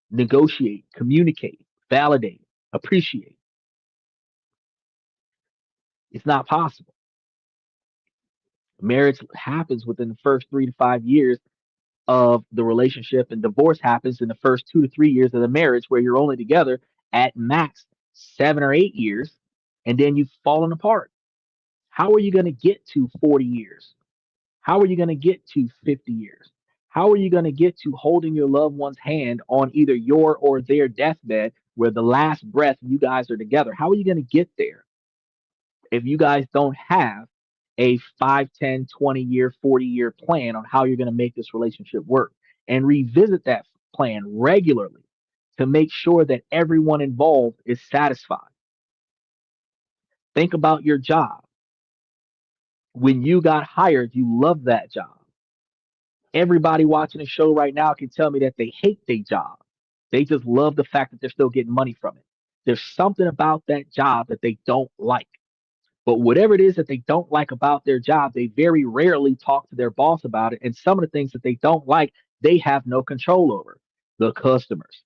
negotiate, communicate, validate, appreciate? It's not possible. Marriage happens within the first 3 to 5 years of the relationship, and divorce happens in the first 2 to 3 years of the marriage, where you're only together at max 7 or 8 years, and then you've fallen apart. How are you going to get to 40 years? How are you going to get to 50 years? How are you going to get to holding your loved one's hand on either your or their deathbed where the last breath you guys are together? How are you going to get there if you guys don't have a 5, 10, 20 year, 40-year plan on how you're going to make this relationship work? And revisit that plan regularly to make sure that everyone involved is satisfied. Think about your job. When you got hired, you loved that job. Everybody watching the show right now can tell me that they hate their job. They just love the fact that they're still getting money from it. There's something about that job that they don't like. But whatever it is that they don't like about their job, they very rarely talk to their boss about it. And some of the things that they don't like, they have no control over. The customers,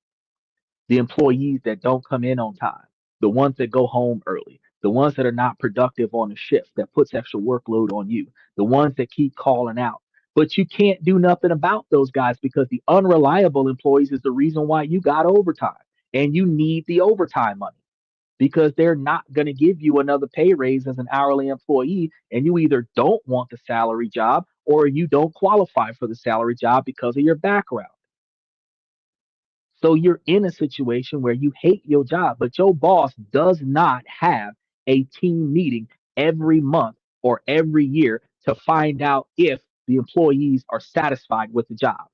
the employees that don't come in on time, the ones that go home early, the ones that are not productive on the shift, that puts extra workload on you, the ones that keep calling out. But you can't do nothing about those guys because the unreliable employees is the reason why you got overtime and you need the overtime money, because they're not going to give you another pay raise as an hourly employee, and you either don't want the salary job or you don't qualify for the salary job because of your background. So you're in a situation where you hate your job, but your boss does not have a team meeting every month or every year to find out if the employees are satisfied with the job.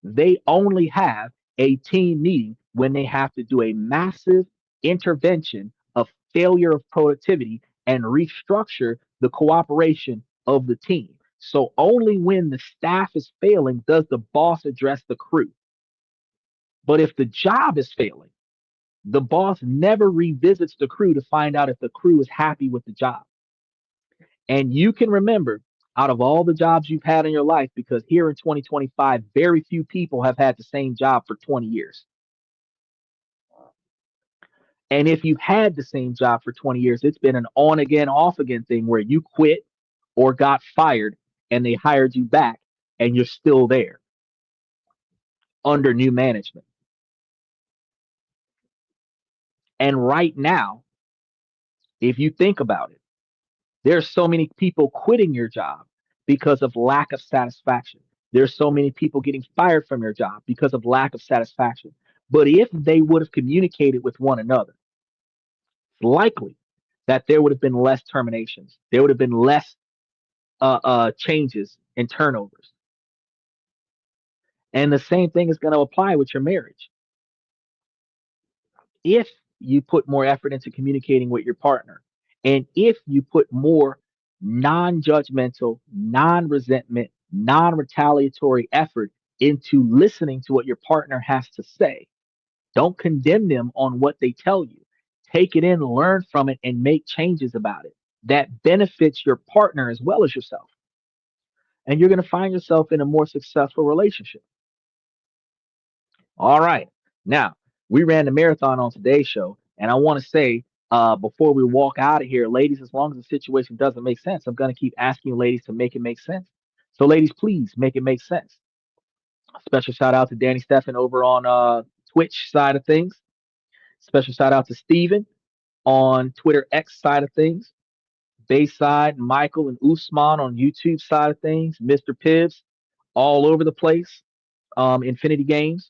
They only have a team meeting when they have to do a massive intervention of failure of productivity and restructure the cooperation of the team. So only when the staff is failing does the boss address the crew. But if the job is failing, the boss never revisits the crew to find out if the crew is happy with the job. And you can remember out of all the jobs you've had in your life, because here in 2025, very few people have had the same job for 20 years. And if you've had the same job for 20 years, it's been an on again, off again thing where you quit or got fired and they hired you back and you're still there under new management. And right now, if you think about it, there's so many people quitting your job because of lack of satisfaction. There's so many people getting fired from your job because of lack of satisfaction. But if they would have communicated with one another, it's likely that there would have been less terminations. There would have been less changes and turnovers. And the same thing is going to apply with your marriage. If you put more effort into communicating with your partner, and if you put more non-judgmental, non-resentment, non-retaliatory effort into listening to what your partner has to say, don't condemn them on what they tell you. Take it in, learn from it, and make changes about it that benefits your partner as well as yourself. And you're going to find yourself in a more successful relationship. All right. Now, we ran the marathon on today's show, and I want to say before we walk out of here, ladies, as long as the situation doesn't make sense, I'm going to keep asking you ladies to make it make sense. So, ladies, please make it make sense. Special shout out to Danny Steffen over on Twitch side of things. Special shout out to Steven on Twitter X side of things. Bayside, Michael, and Usman on YouTube side of things. Mr. Pibbs all over the place. Infinity Games.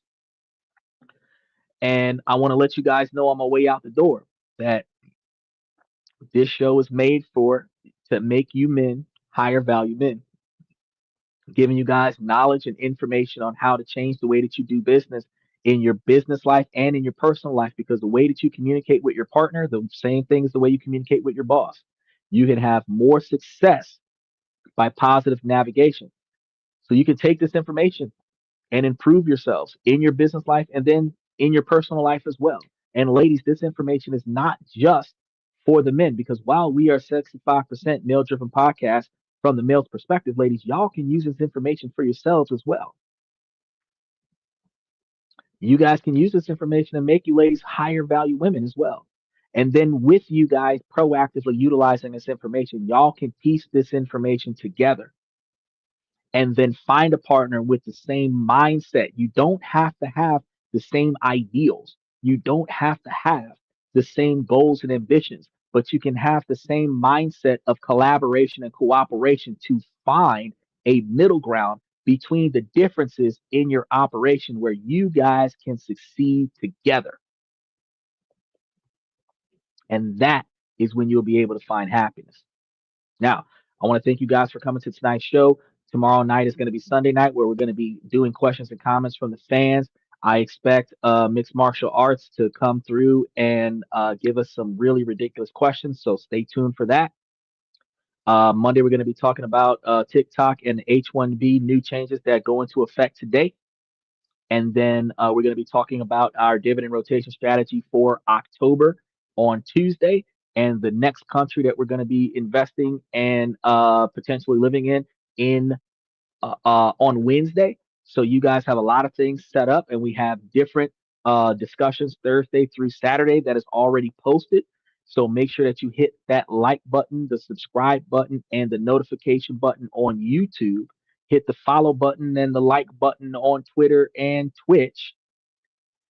And I want to let you guys know on my way out the door that this show is made to make you men higher value men, giving you guys knowledge and information on how to change the way that you do business in your business life and in your personal life, because the way that you communicate with your partner, the same thing as the way you communicate with your boss. You can have more success by positive navigation. So you can take this information and improve yourselves in your business life and then in your personal life as well. And ladies, this information is not just for the men, because while we are 65% male driven podcast from the male's perspective, ladies, y'all can use this information for yourselves as well. You guys can use this information and make you ladies higher value women as well. And then with you guys proactively utilizing this information, y'all can piece this information together and then find a partner with the same mindset. You don't have to have the same ideals. You don't have to have the same goals and ambitions, but you can have the same mindset of collaboration and cooperation to find a middle ground between the differences in your operation where you guys can succeed together. And that is when you'll be able to find happiness. Now, I want to thank you guys for coming to tonight's show. Tomorrow night is going to be Sunday night, where we're going to be doing questions and comments from the fans. I expect Mixed Martial Arts to come through and give us some really ridiculous questions, so stay tuned for that. Monday, we're going to be talking about TikTok and the H-1B new changes that go into effect today. And then we're going to be talking about our dividend rotation strategy for October on Tuesday, and the next country that we're going to be investing and potentially living in on Wednesday. So you guys have a lot of things set up, and we have different discussions Thursday through Saturday that is already posted. So make sure that you hit that like button, the subscribe button, and the notification button on YouTube. Hit the follow button and the like button on Twitter and Twitch.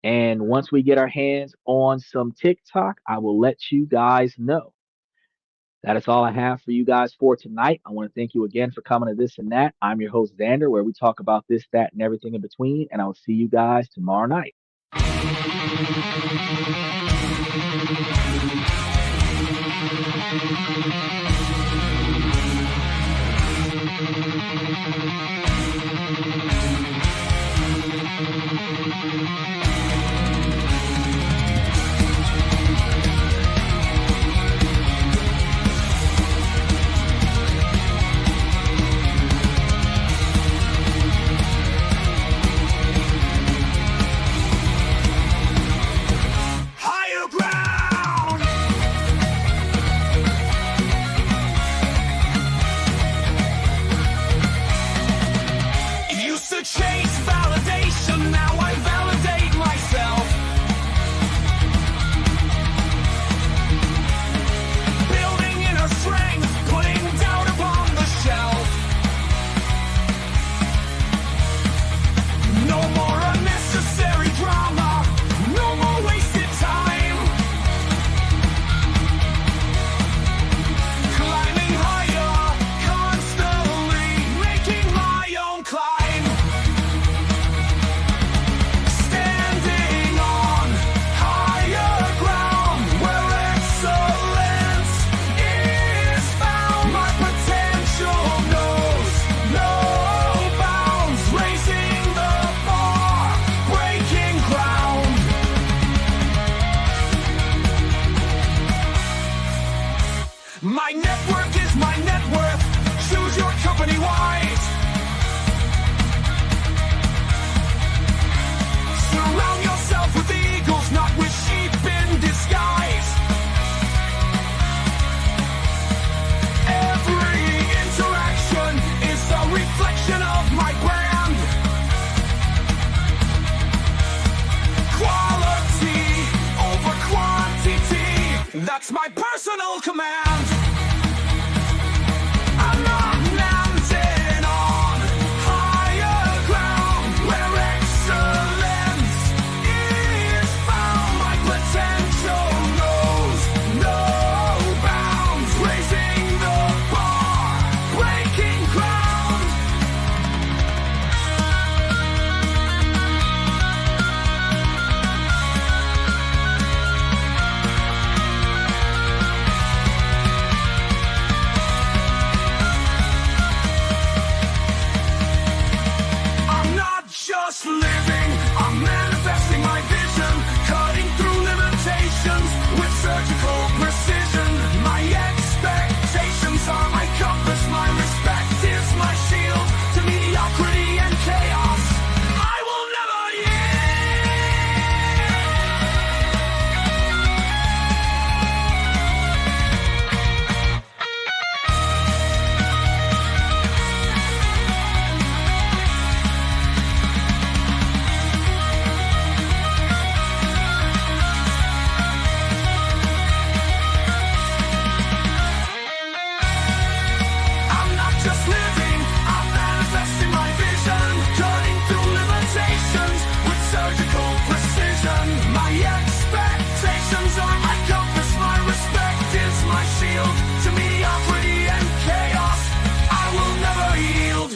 And once we get our hands on some TikTok, I will let you guys know. That is all I have for you guys for tonight. I want to thank you again for coming to This and That. I'm your host, Xander, where we talk about this, that, and everything in between. And I'll see you guys tomorrow night. Higher ground. Used to chase validation, now I validate myself. Building inner strength, putting doubt upon the shelf. No more unnecessary drama, no more wasted time. Climbing higher, constantly making my own climb. Standing on higher ground where excellence is found. My potential knows no bounds, raising the bar, breaking ground. My network is my net worth. Choose your company wise. Surround yourself with eagles, not with sheep in disguise. Every interaction is a reflection of my brand. Quality over quantity, that's my personal command. I'm not landing on higher ground where excellence is found. My potential knows no bounds, raising the bar, breaking ground. I'm not just living, I'm manifesting my vision, cutting through limitations with surgical precision. My expectations are my compass, my respect is my shield to mediocrity and chaos. I will never I'm not just living, I'm manifesting my vision, cutting through limitations with surgical precision. My expectations are my compass, my respect is my shield to mediocrity and chaos. I will never yield.